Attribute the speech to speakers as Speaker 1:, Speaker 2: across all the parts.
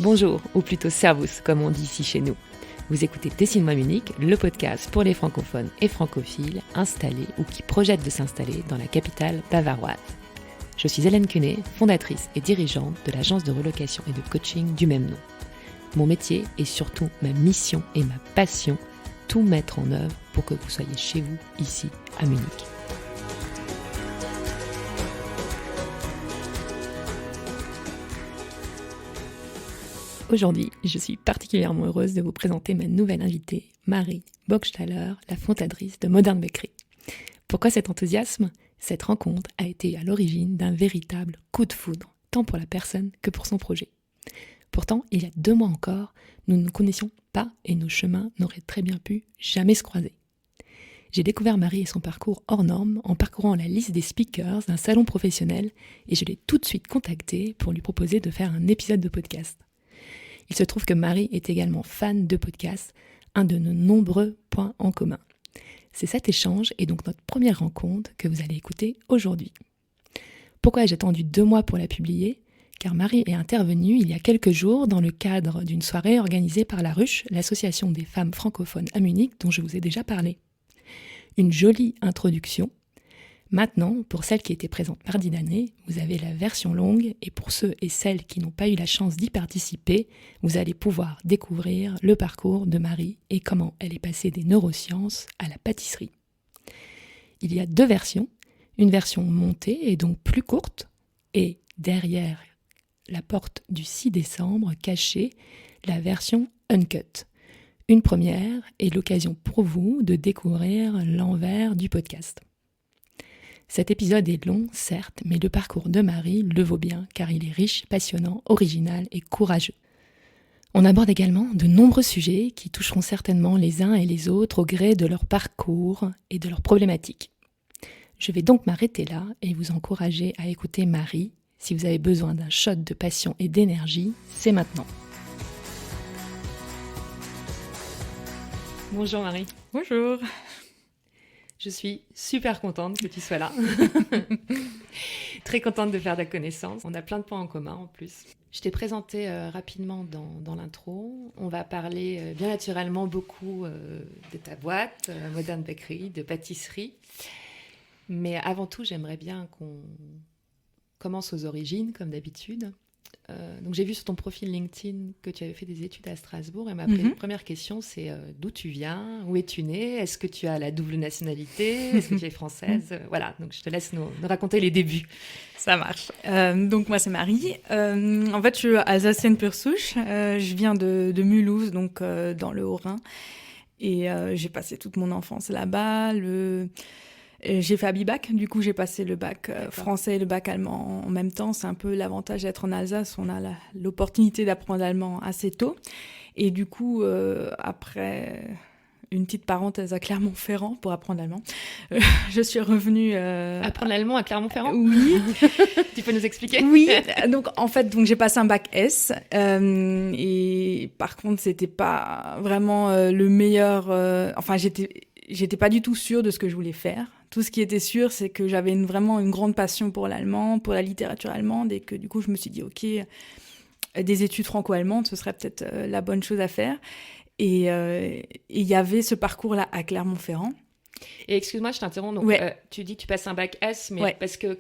Speaker 1: Bonjour, ou plutôt servus, comme on dit ici chez nous. Vous écoutez Dessine-moi Munich, le podcast pour les francophones et francophiles installés ou qui projettent de s'installer dans la capitale bavaroise. Je suis Hélène Cunet, fondatrice et dirigeante de l'agence de relocation et de coaching du même nom. Mon métier et surtout ma mission et ma passion, tout mettre en œuvre pour que vous soyez chez vous, ici, à Munich. Aujourd'hui, je suis particulièrement heureuse de vous présenter ma nouvelle invitée, Marie Bockstaller, la fondatrice de Modern Bakery. Pourquoi cet enthousiasme ? Cette rencontre a été à l'origine d'un véritable coup de foudre, tant pour la personne que pour son projet. Pourtant, il y a 2 mois encore, nous ne nous connaissions pas et nos chemins n'auraient très bien pu jamais se croiser. J'ai découvert Marie et son parcours hors norme en parcourant la liste des speakers d'un salon professionnel et je l'ai tout de suite contactée pour lui proposer de faire un épisode de podcast. Il se trouve que Marie est également fan de podcasts, un de nos nombreux points en commun. C'est cet échange et donc notre première rencontre que vous allez écouter aujourd'hui. Pourquoi ai-je attendu 2 mois pour la publier ? Car Marie est intervenue il y a quelques jours dans le cadre d'une soirée organisée par La Ruche, l'association des femmes francophones à Munich dont je vous ai déjà parlé. Une jolie introduction. Maintenant, pour celles qui étaient présentes mardi dernier, vous avez la version longue et pour ceux et celles qui n'ont pas eu la chance d'y participer, vous allez pouvoir découvrir le parcours de Marie et comment elle est passée des neurosciences à la pâtisserie. Il y a 2 versions, une version montée et donc plus courte et derrière la porte du 6 décembre cachée, la version uncut. Une première et l'occasion pour vous de découvrir l'envers du podcast. Cet épisode est long, certes, mais le parcours de Marie le vaut bien car il est riche, passionnant, original et courageux. On aborde également de nombreux sujets qui toucheront certainement les uns et les autres au gré de leur parcours et de leurs problématiques. Je vais donc m'arrêter là et vous encourager à écouter Marie. Si vous avez besoin d'un shot de passion et d'énergie, c'est maintenant. Bonjour Marie.
Speaker 2: Bonjour.
Speaker 1: Je suis super contente que tu sois là. Très contente de faire ta connaissance. On a plein de points en commun en plus. Je t'ai présenté rapidement dans l'intro. On va parler bien naturellement beaucoup de ta boîte, Modern Bakery, de pâtisserie. Mais avant tout, j'aimerais bien qu'on commence aux origines, comme d'habitude. Donc j'ai vu sur ton profil LinkedIn que tu avais fait des études à Strasbourg et ma première question c'est d'où tu viens, où es-tu née, est-ce que tu as la double nationalité, est-ce que tu es française, voilà, donc je te laisse nous raconter les débuts.
Speaker 2: Ça marche. Donc moi c'est Marie. En fait je suis alsacienne pure souche. Je viens de Mulhouse, donc dans le Haut-Rhin, et j'ai passé toute mon enfance là-bas. J'ai fait Abibac, du coup j'ai passé le bac français et le bac allemand en même temps. C'est un peu l'avantage d'être en Alsace, on a l'opportunité d'apprendre l'allemand assez tôt. Et du coup, après une petite parenthèse à Clermont-Ferrand pour apprendre l'allemand, je suis revenue...
Speaker 1: Apprendre l'allemand à Clermont-Ferrand ?
Speaker 2: Oui.
Speaker 1: Tu peux nous expliquer ?
Speaker 2: Oui, donc en fait j'ai passé un bac S, et par contre c'était pas vraiment le meilleur... Enfin j'étais pas du tout sûre de ce que je voulais faire. Tout ce qui était sûr, c'est que j'avais vraiment une grande passion pour l'allemand, pour la littérature allemande, et que du coup, je me suis dit, OK, des études franco-allemandes, ce serait peut-être la bonne chose à faire. Et il y avait ce parcours-là à Clermont-Ferrand.
Speaker 1: Et excuse-moi, je t'interromps. Donc,
Speaker 2: ouais.
Speaker 1: Tu dis que tu passes un bac S, mais
Speaker 2: ouais.
Speaker 1: parce que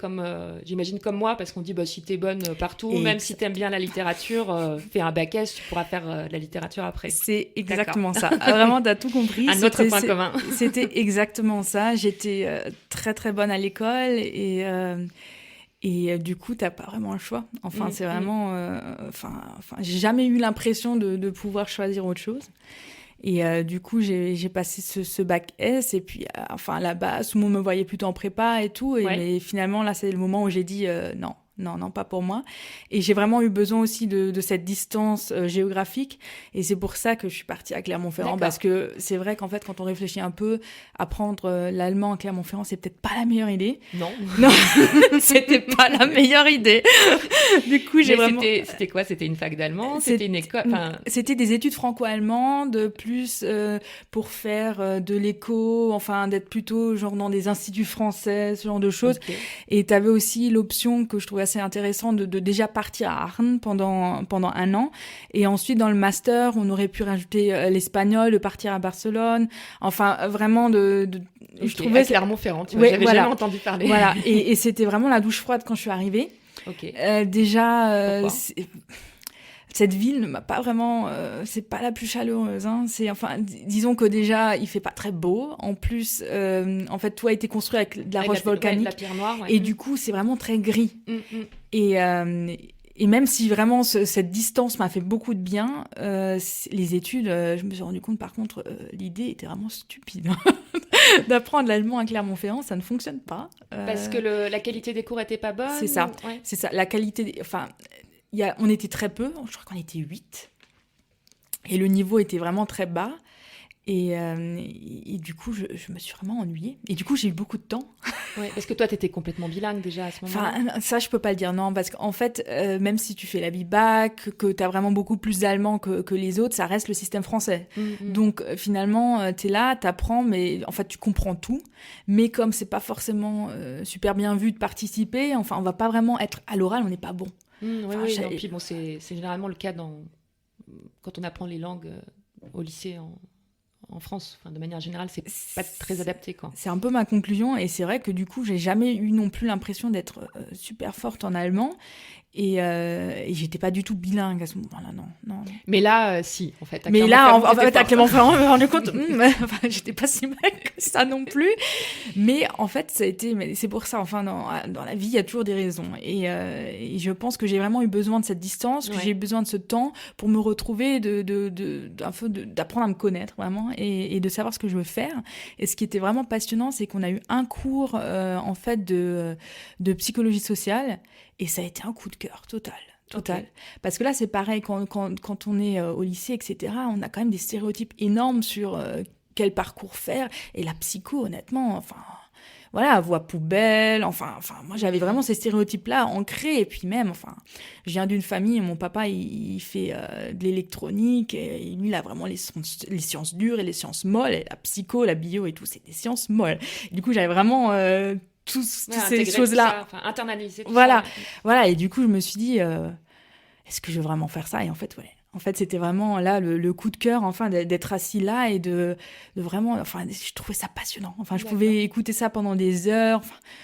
Speaker 1: j'imagine comme moi, parce qu'on dit si t'es bonne partout, même si t'aimes bien la littérature, fais un bac S, tu pourras faire la littérature après.
Speaker 2: C'est exactement ça. Vraiment, t'as tout compris.
Speaker 1: Un autre point commun.
Speaker 2: C'était exactement ça. J'étais très très bonne à l'école et du coup, t'as pas vraiment le choix. Enfin, c'est vraiment... j'ai jamais eu l'impression de pouvoir choisir autre chose. Et du coup, j'ai passé ce bac S, et puis là-bas, tout le monde me voyait plutôt en prépa et tout. Mais finalement, là, c'est le moment où j'ai dit non, pas pour moi. Et j'ai vraiment eu besoin aussi de cette distance géographique. Et c'est pour ça que je suis partie à Clermont-Ferrand. D'accord. Parce que c'est vrai qu'en fait, quand on réfléchit un peu, apprendre l'allemand à Clermont-Ferrand, c'est peut-être pas la meilleure idée.
Speaker 1: Non,
Speaker 2: c'était pas la meilleure idée. Du coup,
Speaker 1: C'était quoi ? C'était une fac d'allemand ? C'était une école ?
Speaker 2: C'était des études franco-allemandes, plus pour faire de l'éco, d'être plutôt genre dans des instituts français, ce genre de choses. Okay. Et t'avais aussi l'option que je trouvais assez intéressant de déjà partir à Aachen pendant 1 an. Et ensuite, dans le master, on aurait pu rajouter l'espagnol, de partir à Barcelone. Enfin, vraiment
Speaker 1: je trouvais à Clermont-Ferrand, tu vois, j'avais jamais entendu parler.
Speaker 2: Voilà, et c'était vraiment la douche froide quand je suis arrivée. Déjà, cette ville ne m'a pas vraiment... c'est pas la plus chaleureuse. Hein. Disons que déjà, il fait pas très beau. En plus, en fait, tout a été construit avec de la roche volcanique.
Speaker 1: La pierre noire,
Speaker 2: et du coup, c'est vraiment très gris. Et même si vraiment cette distance m'a fait beaucoup de bien, les études, je me suis rendu compte, par contre, l'idée était vraiment stupide. D'apprendre l'allemand à Clermont-Ferrand, ça ne fonctionne pas.
Speaker 1: Parce que la qualité des cours était pas bonne.
Speaker 2: C'est ça. C'est ça. La qualité... on était très peu, je crois qu'on était 8. Et le niveau était vraiment très bas. Et du coup, je me suis vraiment ennuyée. Et du coup, j'ai eu beaucoup de temps.
Speaker 1: Ouais, parce que toi, tu étais complètement bilingue déjà à ce moment-là.
Speaker 2: Ça, je peux pas le dire, non. Parce qu'en fait, même si tu fais la BIBAC, que tu as vraiment beaucoup plus d'allemand que les autres, ça reste le système français. Donc, finalement, tu es là, tu apprends, mais en fait, tu comprends tout. Mais comme c'est pas forcément super bien vu de participer, enfin, on va pas vraiment être à l'oral, on n'est pas bon.
Speaker 1: Puis bon, c'est généralement le cas quand on apprend les langues au lycée en France, de manière générale, c'est pas très adapté, quoi.
Speaker 2: C'est un peu ma conclusion, et c'est vrai que du coup, j'ai jamais eu non plus l'impression d'être super forte en allemand, et j'étais pas du tout bilingue à ce moment-là, non.
Speaker 1: Mais là, si, en fait.
Speaker 2: Mais là, en fait, à Clermont-Ferrand, je me suis rendu compte, j'étais pas si mal que ça non plus. Mais en fait, c'est pour ça, enfin, dans la vie, il y a toujours des raisons. Et je pense que j'ai vraiment eu besoin de cette distance, que j'ai eu besoin de ce temps pour me retrouver, d'apprendre à me connaître, vraiment, et de savoir ce que je veux faire. Et ce qui était vraiment passionnant, c'est qu'on a eu un cours, en fait, de psychologie sociale, et ça a été un coup de cœur total. Okay. Parce que là, c'est pareil, quand on est au lycée, etc., on a quand même des stéréotypes énormes sur quel parcours faire. Et la psycho, honnêtement, voie poubelle, moi, j'avais vraiment ces stéréotypes-là ancrés. Et puis même, je viens d'une famille, mon papa, il fait de l'électronique, et lui, il a vraiment les sciences dures et les sciences molles, et la psycho, la bio et tout, c'est des sciences molles. Et du coup, j'avais vraiment... toutes ces choses-là.
Speaker 1: Internaliser tout
Speaker 2: ça. Voilà. Et du coup, je me suis dit, est-ce que je veux vraiment faire ça ? Et en fait, c'était vraiment là le coup de cœur, d'être assis là et de vraiment, je trouvais ça passionnant. Je pouvais écouter ça pendant des heures,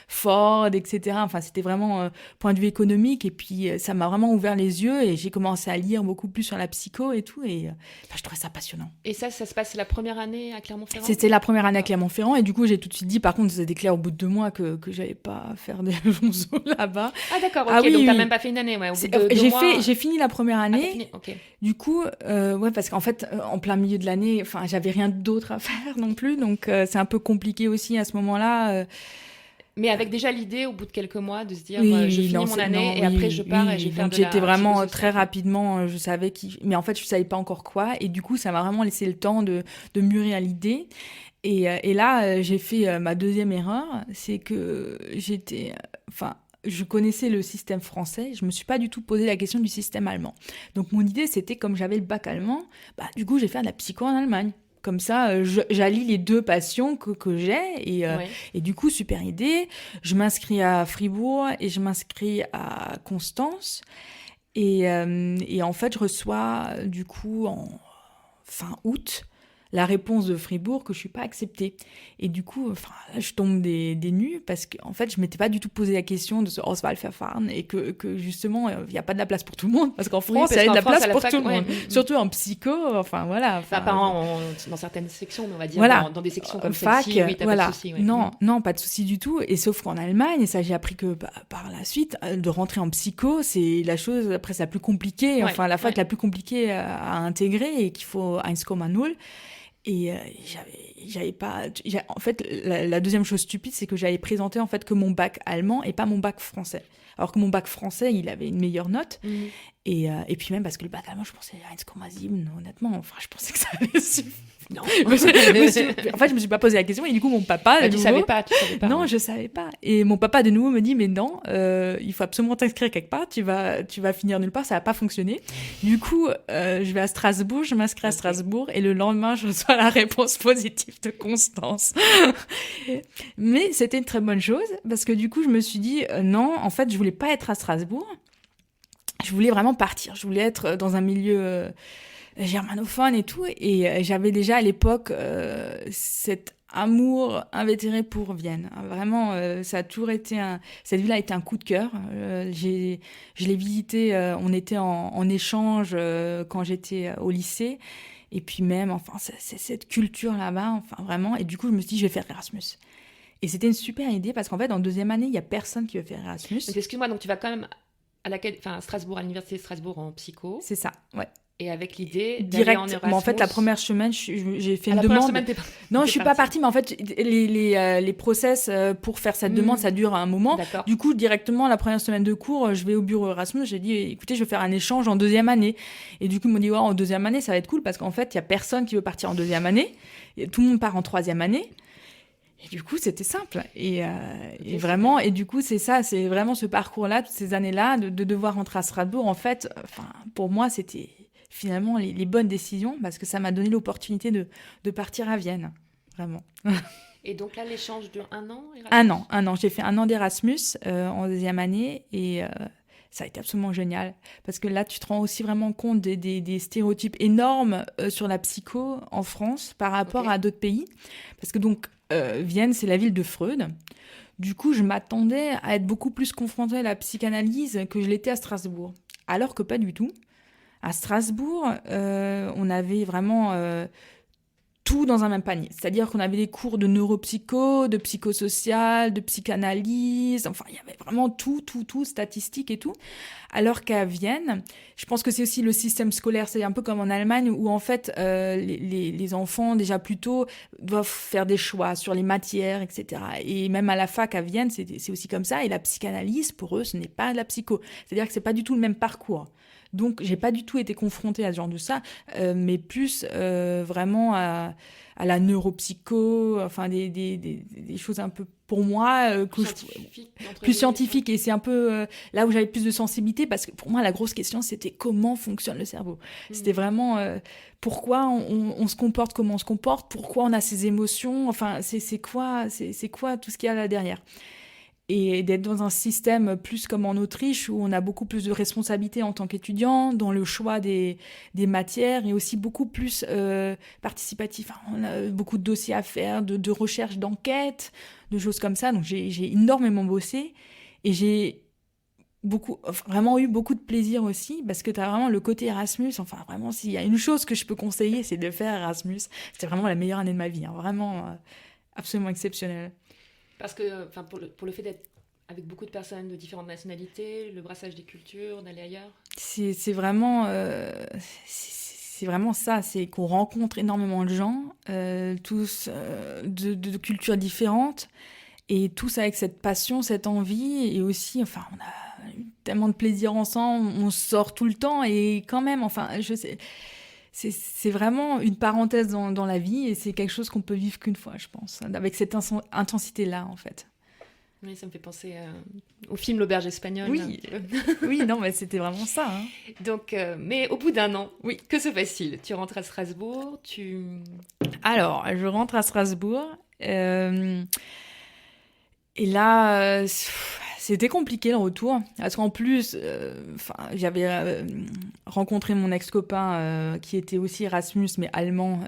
Speaker 2: Ford, etc. C'était vraiment point de vue économique. Et puis, ça m'a vraiment ouvert les yeux et j'ai commencé à lire beaucoup plus sur la psycho et tout. Et je trouvais ça passionnant.
Speaker 1: Et ça se passe la première année à Clermont-Ferrand ?
Speaker 2: C'était la première année à Clermont-Ferrand. Et du coup, j'ai tout de suite dit, par contre, c'était clair au bout de 2 mois que j'allais pas faire des jonzo là-bas.
Speaker 1: Ah d'accord, ok. Donc, t'as même pas fait une année, ouais. Au bout de 2 mois...
Speaker 2: J'ai fini la première année.
Speaker 1: Ah, t'as fini, ok.
Speaker 2: Du coup, parce qu'en fait, en plein milieu de l'année, j'avais rien d'autre à faire non plus, donc c'est un peu compliqué aussi à ce moment-là.
Speaker 1: Mais avec déjà l'idée, au bout de quelques mois, de se dire, je finis mon année et après je pars et je vais faire de la...
Speaker 2: J'étais vraiment très rapidement, je savais mais en fait, je savais pas encore quoi, et du coup, ça m'a vraiment laissé le temps de mûrir l'idée. Et là, j'ai fait ma deuxième erreur, c'est que je connaissais le système français, je me suis pas du tout posé la question du système allemand. Donc mon idée, c'était, comme j'avais le bac allemand, du coup, je vais faire de la psycho en Allemagne. Comme ça, j'allie les 2 passions que j'ai. Et du coup, super idée. Je m'inscris à Fribourg et je m'inscris à Constance. Et en fait, je reçois, du coup, en fin août, la réponse de Fribourg que je suis pas acceptée. Et du coup, là, je tombe des nues parce qu'en fait, je m'étais pas du tout posé la question de ce Auswahlverfahren et que justement, il y a pas de la place pour tout le monde parce qu'en France, il y a de la place pour tout le monde. Surtout en psycho, voilà.
Speaker 1: Dans certaines sections, on va dire, dans des sections comme celle-ci, oui, t'as pas de souci. Ouais.
Speaker 2: Non, pas de souci du tout. Et sauf qu'en Allemagne, et ça, j'ai appris que par la suite, de rentrer en psycho, c'est la chose, après, c'est la plus compliquée, la fac la plus compliquée à intégrer et qu'il faut 1,0. Et j'avais pas... En fait, la deuxième chose stupide, c'est que j'avais présenté en fait que mon bac allemand et pas mon bac français. Alors que mon bac français, il avait une meilleure note. Et puis même parce que le bac allemand, je pensais 1,7, honnêtement. Je pensais que ça allait suffire. Non. En fait, je me suis pas posé la question. Et du coup, mon papa...
Speaker 1: tu savais pas.
Speaker 2: Non, je savais pas. Et mon papa, de nouveau, me dit, mais non, il faut absolument t'inscrire quelque part. Tu vas finir nulle part, ça va pas fonctionner. Du coup, je vais à Strasbourg, je m'inscris à Strasbourg, et le lendemain, je reçois la réponse positive de Constance. Mais c'était une très bonne chose, parce que du coup, je me suis dit, non, en fait, je voulais pas être à Strasbourg. Je voulais vraiment partir. Je voulais être dans un milieu germanophone et tout. Et j'avais déjà à l'époque cet amour invétéré pour Vienne. Vraiment, ça a toujours été cette ville a été un coup de cœur. Je l'ai visité, on était en échange quand j'étais au lycée. Et puis même, enfin, c'est cette culture là-bas, enfin vraiment. Et du coup, je me suis dit, je vais faire Erasmus. Et c'était une super idée parce qu'en fait, en deuxième année, il n'y a personne qui veut faire Erasmus.
Speaker 1: Donc, excuse-moi, donc tu vas quand même à Strasbourg, à l'université de Strasbourg en psycho.
Speaker 2: C'est ça, ouais.
Speaker 1: Et avec l'idée d'aller
Speaker 2: direct.
Speaker 1: en Erasmus.
Speaker 2: Mais en fait, la première semaine, j'ai fait une
Speaker 1: la
Speaker 2: demande.
Speaker 1: Semaine,
Speaker 2: non, je suis pas partie, mais en fait, les process pour faire cette demande, ça dure un moment.
Speaker 1: D'accord.
Speaker 2: Du coup, directement, la première semaine de cours, je vais au bureau Erasmus. J'ai dit, écoutez, je vais faire un échange en deuxième année. Et du coup, ils m'ont dit, ouais, en deuxième année, ça va être cool parce qu'en fait, il y a personne qui veut partir en deuxième année. Et tout le monde part en troisième année. Et du coup, c'était simple. Et vraiment, et du coup, c'est ça, c'est vraiment ce parcours-là, toutes ces années-là, de devoir rentrer à Strasbourg. En fait, pour moi, c'était finalement les bonnes décisions parce que ça m'a donné l'opportunité de partir à Vienne. Vraiment.
Speaker 1: Et donc là, l'échange dure 1 an
Speaker 2: Erasmus. Un an. J'ai fait 1 an d'Erasmus en deuxième année et ça a été absolument génial. Parce que là, tu te rends aussi vraiment compte des stéréotypes énormes sur la psycho en France par rapport à d'autres pays. Parce que donc, Vienne, c'est la ville de Freud. Du coup, je m'attendais à être beaucoup plus confrontée à la psychanalyse que je l'étais à Strasbourg. Alors que pas du tout. À Strasbourg, on avait vraiment tout dans un même panier. C'est-à-dire qu'on avait des cours de neuropsycho, de psychosocial, de psychanalyse. Enfin, il y avait vraiment tout, statistiques et tout. Alors qu'à Vienne, je pense que c'est aussi le système scolaire, c'est un peu comme en Allemagne où en fait les enfants déjà plus tôt doivent faire des choix sur les matières, etc. Et même à la fac à Vienne, c'est aussi comme ça. Et la psychanalyse, pour eux, ce n'est pas de la psycho. C'est-à-dire que c'est pas du tout le même parcours. Donc, j'ai pas du tout été confrontée à ce genre de ça, mais plus vraiment à la neuropsycho, enfin des choses un peu pour moi plus scientifiques. Et c'est un peu là où j'avais plus de sensibilité parce que pour moi la grosse question c'était comment fonctionne le cerveau. C'était vraiment pourquoi on se comporte comme on se comporte, pourquoi on a ces émotions, enfin c'est quoi tout ce qu'il y a là derrière. Et d'être dans un système plus comme en Autriche où on a beaucoup plus de responsabilités en tant qu'étudiant dans le choix des matières et aussi beaucoup plus participatif. Enfin, on a beaucoup de dossiers à faire, de recherche, d'enquête, de choses comme ça. Donc j'ai énormément bossé et j'ai vraiment eu beaucoup de plaisir aussi parce que tu as vraiment le côté Erasmus. Enfin, vraiment, s'il y a une chose que je peux conseiller, c'est de faire Erasmus. C'était vraiment la meilleure année de ma vie. Hein. Vraiment absolument exceptionnelle.
Speaker 1: Parce que pour le fait d'être avec beaucoup de personnes de différentes nationalités, le brassage des cultures, d'aller ailleurs.
Speaker 2: C'est vraiment ça, c'est qu'on rencontre énormément de gens, tous de cultures différentes, et tous avec cette passion, cette envie, et aussi, enfin, on a eu tellement de plaisir ensemble, on sort tout le temps, et quand même, enfin, je sais... C'est vraiment une parenthèse dans la vie et c'est quelque chose qu'on peut vivre qu'une fois, je pense, avec cette intensité-là, en fait.
Speaker 1: Oui, ça me fait penser au film L'Auberge espagnole.
Speaker 2: Oui, oui, non, mais c'était vraiment ça. Hein.
Speaker 1: Donc, mais au bout d'1 an, oui, que se passe-t-il ? Tu rentres à Strasbourg,
Speaker 2: Alors, je rentre à Strasbourg et là... C'était compliqué le retour, parce qu'en plus, j'avais rencontré mon ex-copain qui était aussi Erasmus, mais allemand,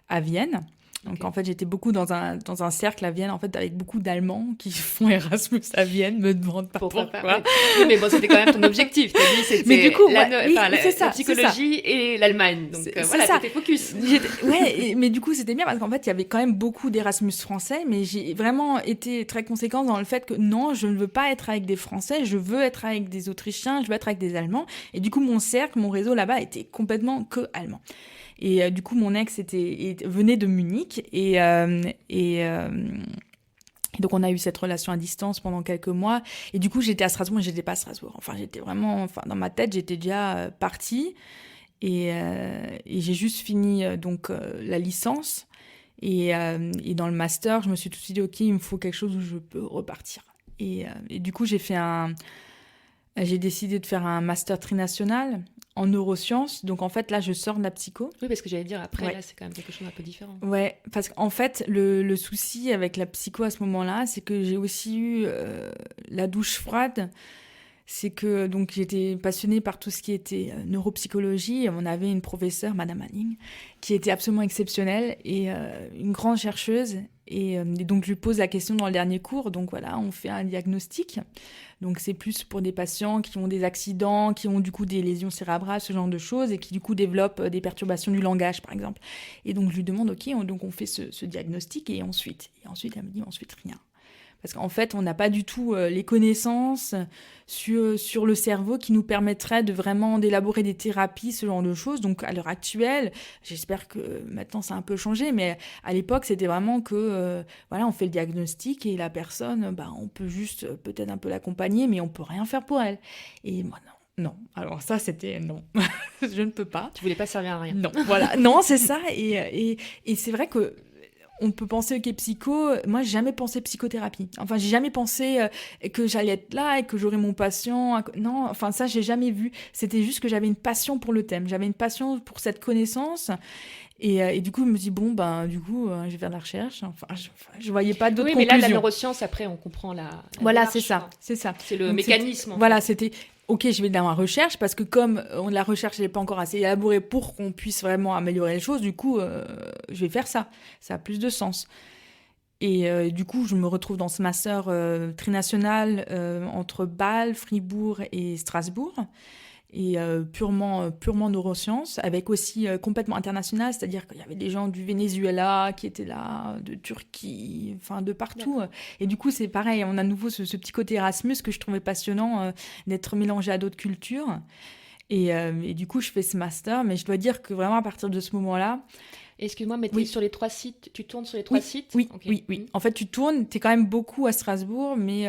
Speaker 2: à Vienne. Donc en fait, j'étais beaucoup dans un cercle à Vienne, en fait, avec beaucoup d'Allemands qui font Erasmus à Vienne, me demandent pas pourquoi.
Speaker 1: Oui, mais bon, c'était quand même ton objectif. T'as dit, c'était
Speaker 2: mais du coup,
Speaker 1: la psychologie et l'Allemagne. Donc voilà, c'était focus.
Speaker 2: Mais du coup, c'était bien parce qu'en fait, il y avait quand même beaucoup d'Erasmus français, mais j'ai vraiment été très conséquente dans le fait que non, je ne veux pas être avec des Français, je veux être avec des Autrichiens, je veux être avec des Allemands. Et du coup, mon cercle, mon réseau là-bas était complètement que allemand. Et du coup, mon ex venait de Munich et donc on a eu cette relation à distance pendant quelques mois. Et du coup, j'étais à Strasbourg, mais j'étais pas à Strasbourg. Enfin, j'étais vraiment, dans ma tête, j'étais déjà partie et j'ai juste fini donc la licence. Et dans le master, je me suis tout de suite dit, OK, il me faut quelque chose où je peux repartir. Et du coup, j'ai décidé de faire un master trinational en neurosciences. Donc, en fait, là, je sors de la psycho.
Speaker 1: Oui, parce que j'allais dire, après,
Speaker 2: Ouais.
Speaker 1: là, c'est quand même quelque chose d'un peu différent.
Speaker 2: Ouais, parce qu'en fait, le souci avec la psycho à ce moment-là, c'est que j'ai aussi eu la douche froide. C'est que donc j'étais passionnée par tout ce qui était neuropsychologie. On avait une professeure, Madame Manning, qui était absolument exceptionnelle et une grande chercheuse. Et donc je lui pose la question dans le dernier cours. Donc voilà, on fait un diagnostic. Donc c'est plus pour des patients qui ont des accidents, qui ont du coup des lésions cérébrales, ce genre de choses, et qui du coup développent des perturbations du langage, par exemple. Et donc je lui demande, OK, donc on fait ce diagnostic et ensuite elle me dit, ensuite rien. Parce qu'en fait, on n'a pas du tout les connaissances sur le cerveau qui nous permettraient de vraiment d'élaborer des thérapies, ce genre de choses. Donc, à l'heure actuelle, j'espère que maintenant ça a un peu changé, mais à l'époque, c'était vraiment que, voilà, on fait le diagnostic et la personne, on peut juste peut-être un peu l'accompagner, mais on peut rien faire pour elle. Et moi, non. Alors ça, c'était non. Je ne peux pas.
Speaker 1: Tu voulais pas servir à rien.
Speaker 2: Non, voilà. Non, c'est ça. Et c'est vrai que on peut penser que psycho, moi j'ai jamais pensé psychothérapie. Enfin, j'ai jamais pensé que j'allais être là et que j'aurais mon patient. Non, enfin ça j'ai jamais vu. C'était juste que j'avais une passion pour le thème, j'avais une passion pour cette connaissance. Et du coup, je me dis du coup, je vais faire de la recherche. Enfin, je voyais pas d'autres conclusions.
Speaker 1: Oui, mais là, la neuroscience, après, on comprend la
Speaker 2: voilà,
Speaker 1: démarche,
Speaker 2: c'est ça.
Speaker 1: C'est le
Speaker 2: donc,
Speaker 1: mécanisme.
Speaker 2: Voilà, c'était. OK, je vais dans la recherche, parce que comme la recherche n'est pas encore assez élaborée pour qu'on puisse vraiment améliorer les choses, du coup, je vais faire ça. Ça a plus de sens. Et du coup, je me retrouve dans ce master trinational entre Bâle, Fribourg et Strasbourg. Et purement neurosciences, avec aussi complètement international, c'est-à-dire qu'il y avait des gens du Venezuela qui étaient là, de Turquie, enfin de partout. D'accord. Et du coup, c'est pareil, on a à nouveau ce petit côté Erasmus que je trouvais passionnant, d'être mélangé à d'autres cultures. Et du coup, je fais ce master, mais je dois dire que vraiment à partir de ce moment-là...
Speaker 1: Excuse-moi, mais tu es sur les 3 sites, tu tournes sur les 3 sites?
Speaker 2: Oui,
Speaker 1: okay.
Speaker 2: Oui. En fait, tu es quand même beaucoup à Strasbourg, mais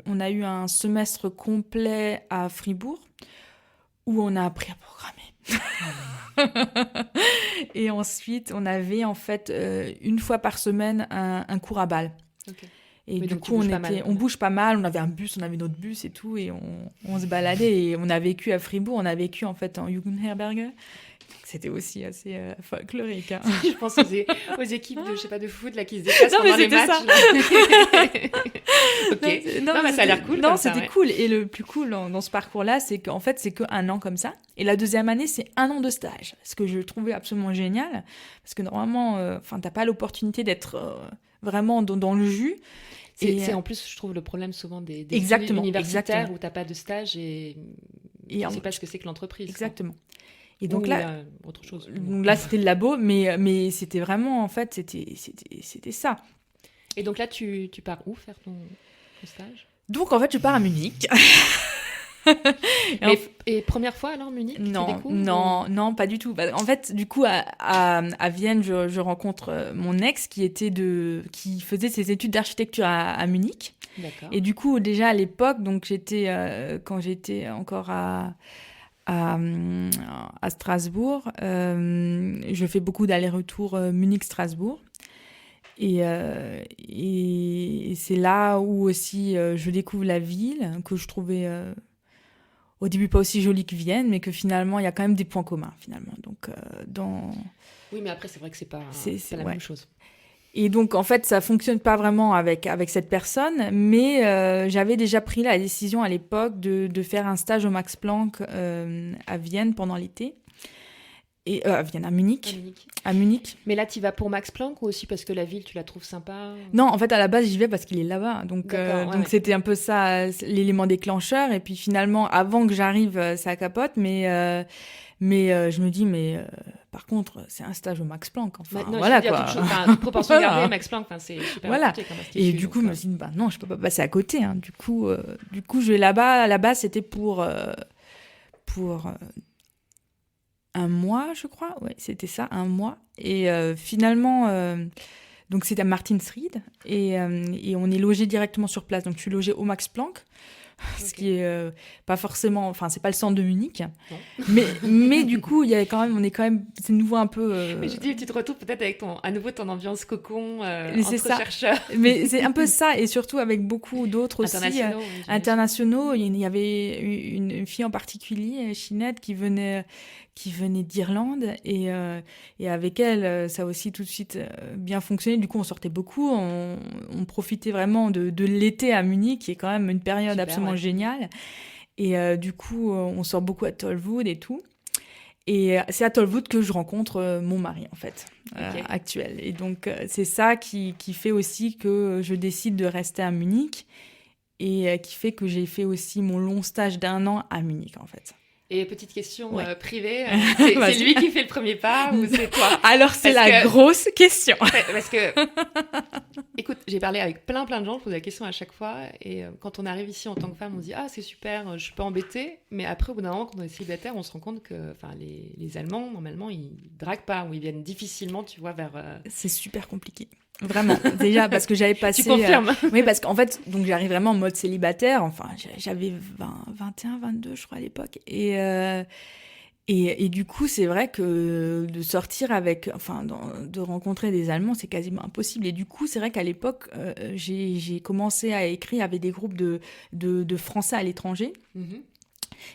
Speaker 2: on a eu un semestre complet à Fribourg, où on a appris à programmer. Et ensuite, on avait en fait une fois par semaine un cours à Bâle. Okay. Et mais du coup, on bouge pas mal. On avait un bus, on avait notre bus et tout, et on se baladait. Et on a vécu à Fribourg, on a vécu en fait en Jugendherberge. C'était aussi assez folklorique. Hein.
Speaker 1: Je pense aux équipes de foot là, qui se déplacent pendant les matchs. Ok. Non, mais ça a l'air cool.
Speaker 2: Non, c'était cool. Et le plus cool dans ce parcours-là, c'est qu'en fait, c'est qu'un an comme ça. Et la deuxième année, c'est 1 an de stage. Ce que je trouvais absolument génial. Parce que normalement, t'as pas l'opportunité d'être vraiment dans le jus.
Speaker 1: C'est en plus, je trouve, le problème souvent des universitaires où t'as pas de stage et tu sais pas ce que c'est que l'entreprise.
Speaker 2: Exactement. Et donc là,
Speaker 1: autre chose.
Speaker 2: Donc là, c'était le labo, mais c'était vraiment, en fait, c'était ça.
Speaker 1: Et donc là, tu pars où faire ton stage?
Speaker 2: Donc en fait, je pars à Munich.
Speaker 1: Et première fois alors Munich?
Speaker 2: Non, pas du tout. En fait, du coup, à Vienne, je rencontre mon ex qui faisait ses études d'architecture à Munich.
Speaker 1: D'accord.
Speaker 2: Et du coup, déjà à l'époque, donc quand j'étais encore à Strasbourg, je fais beaucoup d'allers-retours Munich-Strasbourg. Et c'est là où aussi je découvre la ville, que je trouvais au début pas aussi jolie que Vienne, mais que finalement il y a quand même des points communs finalement. Donc,
Speaker 1: Oui, mais après c'est vrai que c'est pas la même chose.
Speaker 2: Et donc, en fait, ça fonctionne pas vraiment avec cette personne, mais j'avais déjà pris la décision à l'époque de faire un stage au Max Planck à Vienne pendant l'été. Et à Vienne, à Munich.
Speaker 1: Mais là, tu vas pour Max Planck ou aussi parce que la ville, tu la trouves sympa?
Speaker 2: Non, en fait, à la base, j'y vais parce qu'il est là-bas. Donc c'était un peu ça, l'élément déclencheur. Et puis finalement, avant que j'arrive, ça capote. Mais je me dis, par contre, c'est un stage au Max Planck. Enfin,
Speaker 1: non,
Speaker 2: voilà quoi.
Speaker 1: Proportion gardée, Max Planck, c'est super réputé comme institut.
Speaker 2: Et du coup, je me suis dit, non, je peux pas passer à côté. Hein. Du coup, je vais là-bas. Là-bas, c'était pour 1 mois, je crois. Ouais, c'était ça, 1 mois. Et finalement, donc c'était à Martinsried. Et on est logé directement sur place. Donc je suis logée au Max Planck. ce qui est pas forcément... Enfin, c'est pas le centre de Munich.
Speaker 1: Non.
Speaker 2: Mais du coup, on est quand même... C'est nouveau un peu...
Speaker 1: Mais je dis, tu te retrouves peut-être avec à nouveau ton ambiance cocon
Speaker 2: c'est
Speaker 1: entre
Speaker 2: ça.
Speaker 1: chercheurs.
Speaker 2: Mais c'est un peu ça, et surtout avec beaucoup d'autres aussi. Internationaux. Il y avait une fille en particulier, Chinette, qui venait d'Irlande, et avec elle, ça a aussi tout de suite bien fonctionné. Du coup, on sortait beaucoup, on profitait vraiment de l'été à Munich, qui est quand même une période absolument géniale. Et du coup, on sort beaucoup à Tollwood et tout. Et c'est à Tollwood que je rencontre mon mari, en fait, actuel. Et donc, c'est ça qui fait aussi que je décide de rester à Munich, et qui fait que j'ai fait aussi mon long stage d'1 an à Munich, en fait.
Speaker 1: Et petite question privée, c'est lui qui fait le premier pas ou c'est toi?
Speaker 2: Alors, c'est grosse question.
Speaker 1: Parce que, écoute, j'ai parlé avec plein de gens, je pose la question à chaque fois, et quand on arrive ici en tant que femme, on se dit « Ah, c'est super, je suis pas embêtée », mais après, au bout d'un moment, quand on est célibataire, on se rend compte que les Allemands, normalement, ils draguent pas, ou ils viennent difficilement, tu vois, vers...
Speaker 2: C'est super compliqué. Vraiment, déjà parce que j'avais passé...
Speaker 1: Tu confirmes
Speaker 2: oui, parce qu'en fait, donc j'arrive vraiment en mode célibataire, enfin, j'avais 21, 22, je crois, à l'époque, et du coup, c'est vrai que de sortir de rencontrer des Allemands, c'est quasiment impossible. Et du coup, c'est vrai qu'à l'époque, j'ai commencé à écrire avec des groupes de Français à l'étranger. Mm-hmm.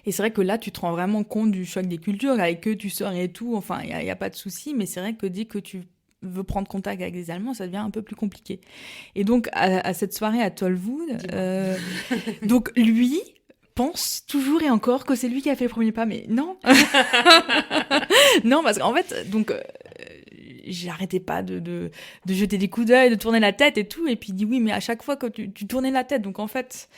Speaker 2: Et c'est vrai que là, tu te rends vraiment compte du choc des cultures, avec eux, tu sors et tout, enfin, il n'y a pas de souci, mais c'est vrai que dès que tu veux prendre contact avec des Allemands, ça devient un peu plus compliqué. Et donc, à cette soirée à Tollwood, donc lui pense toujours et encore que c'est lui qui a fait le premier pas, mais non. Non, parce qu'en fait, donc... j'arrêtais pas de jeter des coups d'œil, de tourner la tête et tout. Et puis il dit oui, mais à chaque fois que tu tournais la tête, donc en fait,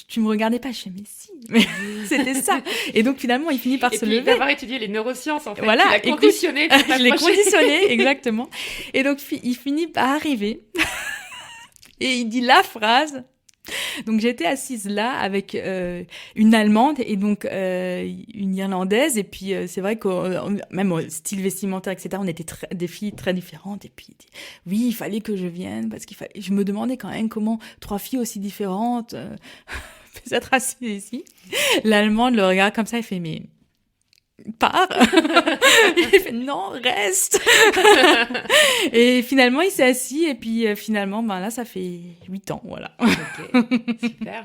Speaker 2: tu me regardais pas. Je fais mais si, mais c'était ça. Et donc finalement, il finit par se lever.
Speaker 1: D'avoir étudié les neurosciences, en fait.
Speaker 2: Voilà,
Speaker 1: tu l'as conditionné.
Speaker 2: Je l'ai conditionné, exactement. Et donc il finit par arriver. Et il dit la phrase. Donc j'étais assise là avec une Allemande et donc une Irlandaise, et puis c'est vrai que même au style vestimentaire, etc., on était des filles très différentes. Et puis il dit oui, il fallait que je vienne parce qu'il fallait... Je me demandais quand même comment 3 filles aussi différentes peuvent être assises ici. L'Allemande le regarde comme ça, il fait mais pars. Il fait non, reste. Et finalement il s'est assis, et puis finalement là ça fait 8 ans, voilà.
Speaker 1: Ok, super.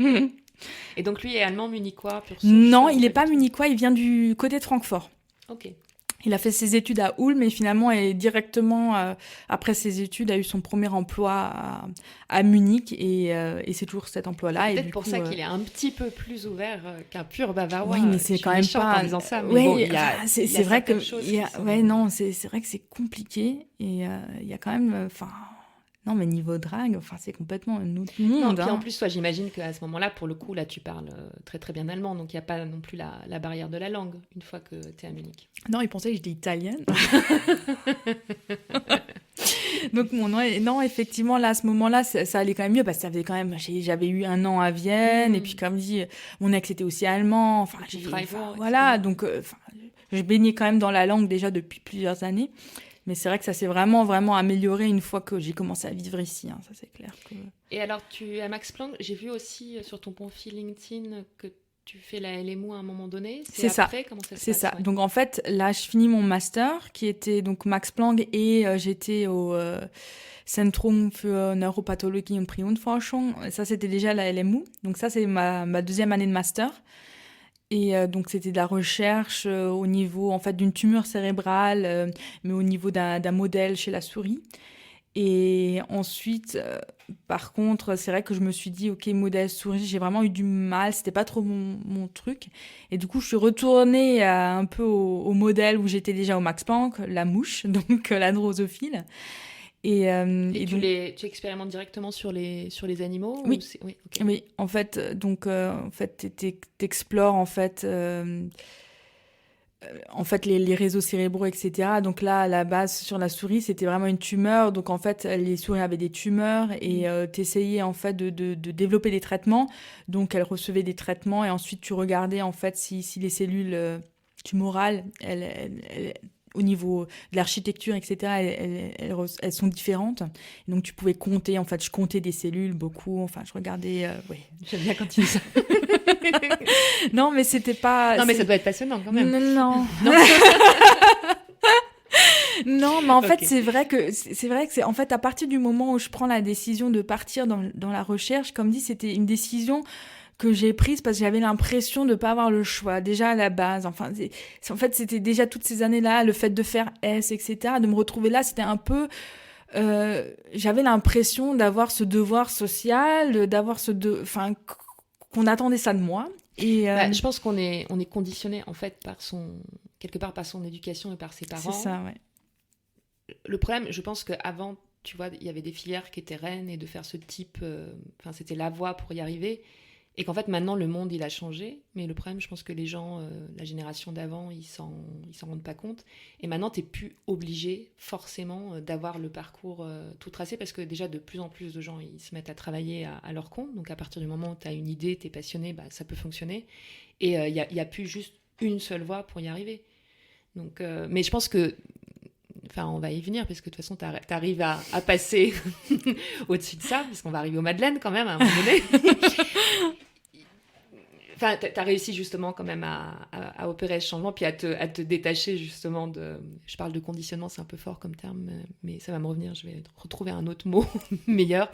Speaker 1: Et donc lui est allemand munichois pur souche?
Speaker 2: Non, il n'est pas munichois, il vient du côté de Francfort.
Speaker 1: Ok.
Speaker 2: Il a fait ses études à Ulm, mais finalement, et directement après ses études, a eu son premier emploi à Munich, et c'est toujours cet emploi-là.
Speaker 1: C'est peut-être pour ça qu'il est un petit peu plus ouvert qu'un pur Bavarois.
Speaker 2: Oui, mais c'est quand même pas
Speaker 1: en disant ça. Mais
Speaker 2: ouais,
Speaker 1: bon,
Speaker 2: c'est vrai que c'est vrai que c'est compliqué, et il y a quand même, non, mais niveau drague, c'est complètement un autre monde.
Speaker 1: Non, puis en plus, j'imagine qu'à ce moment-là, pour le coup, là, tu parles très très bien allemand, donc il n'y a pas non plus la barrière de la langue une fois que tu es à Munich.
Speaker 2: Non, il pensait que j'étais italienne. Donc non, effectivement, là, à ce moment-là, ça allait quand même mieux, parce que ça faisait quand même... J'avais eu 1 an à Vienne, et puis comme dit, mon ex était aussi allemand. Voilà, donc je baignais quand même dans la langue déjà depuis plusieurs années. Mais c'est vrai que ça s'est vraiment, vraiment amélioré une fois que j'ai commencé à vivre ici. Ça, c'est clair.
Speaker 1: Et alors, tu es à Max Planck. J'ai vu aussi sur ton profil LinkedIn que tu fais la LMU à un moment donné.
Speaker 2: C'est ça.
Speaker 1: Comment ça se passe?
Speaker 2: C'est ça. Ouais. Donc, en fait, là, je finis mon master, qui était donc Max Planck, et j'étais au Zentrum für Neuropathologie und Prionsforschung. Ça, c'était déjà la LMU. Donc, ça, c'est ma 2e année de master. Et donc, c'était de la recherche au niveau, en fait, d'une tumeur cérébrale, mais au niveau d'un modèle chez la souris. Et ensuite, par contre, c'est vrai que je me suis dit, OK, modèle souris, j'ai vraiment eu du mal, c'était pas trop mon truc. Et du coup, je suis retournée un peu au modèle où j'étais déjà au Max Planck, la mouche, donc la drosophile.
Speaker 1: Et donc, tu expérimentes directement sur les animaux?
Speaker 2: Oui.
Speaker 1: Ou oui, okay.
Speaker 2: Oui, en fait, t'explores les réseaux cérébraux, etc. Donc là, à la base, sur la souris, c'était vraiment une tumeur. Donc en fait, les souris avaient des tumeurs, et t'essayais en fait de développer des traitements. Donc elles recevaient des traitements, et ensuite tu regardais en fait si les cellules tumorales, au niveau de l'architecture, etc., elles sont différentes. Et donc, tu pouvais compter. En fait, je comptais des cellules beaucoup. Enfin, je regardais... oui.
Speaker 1: J'aime bien quand tu dis ça.
Speaker 2: Non, mais c'était pas...
Speaker 1: Non, mais ça doit être passionnant quand même.
Speaker 2: Non. Non, mais en fait, c'est vrai que c'est en fait à partir du moment où je prends la décision de partir dans la recherche, comme dit, c'était une décision que j'ai prise parce que j'avais l'impression de pas avoir le choix déjà à la base. Enfin, en fait, c'était déjà toutes ces années-là, le fait de faire S, etc., de me retrouver là, c'était un peu j'avais l'impression d'avoir ce devoir social, d'avoir enfin qu'on attendait ça de moi. Et
Speaker 1: je pense qu'on est conditionné en fait quelque part par son éducation et par ses parents.
Speaker 2: C'est ça, ouais.
Speaker 1: Le problème, je pense qu'avant, tu vois, il y avait des filières qui étaient reines et de faire ce type... Enfin, c'était la voie pour y arriver. Et qu'en fait, maintenant, le monde, il a changé. Mais le problème, je pense que les gens, la génération d'avant, ils s'en rendent pas compte. Et maintenant, tu n'es plus obligé, forcément, d'avoir le parcours tout tracé. Parce que déjà, de plus en plus de gens, ils se mettent à travailler à leur compte. Donc, à partir du moment où tu as une idée, tu es passionné, ça peut fonctionner. Et il y a plus juste une seule voie pour y arriver. Donc, mais je pense que... Enfin, on va y venir, parce que de toute façon, tu arrives à passer au-dessus de ça, parce qu'on va arriver aux Madeleines quand même, à un moment donné. Enfin, tu as réussi justement quand même à opérer ce changement, puis à te détacher justement de... Je parle de conditionnement, c'est un peu fort comme terme, mais ça va me revenir, je vais retrouver un autre mot meilleur.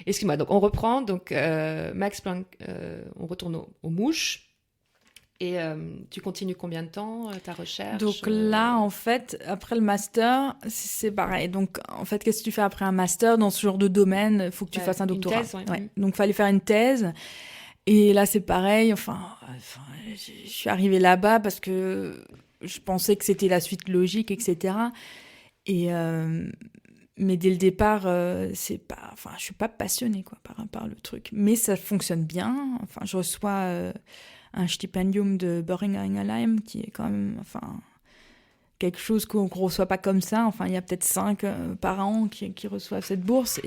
Speaker 1: Excuse-moi, donc on reprend. Donc, Max Planck, on retourne aux mouches. Et tu continues combien de temps ta recherche?
Speaker 2: Donc là, en fait, après le master, c'est pareil. Donc, en fait, qu'est-ce que tu fais après un master dans ce genre de domaine? Il faut que tu fasses un doctorat.
Speaker 1: Une thèse,
Speaker 2: ouais. Donc, il fallait faire une thèse. Et là, c'est pareil. Enfin, je suis arrivée là-bas parce que je pensais que c'était la suite logique, etc. Et... mais dès le départ, c'est pas... Enfin, je suis pas passionnée, quoi, par le truc. Mais ça fonctionne bien. Enfin, je reçois... un stipendium de Boehringer Ingelheim, qui est quand même quelque chose qu'on ne reçoit pas comme ça. Enfin, il y a peut-être 5 par an qui reçoivent cette bourse.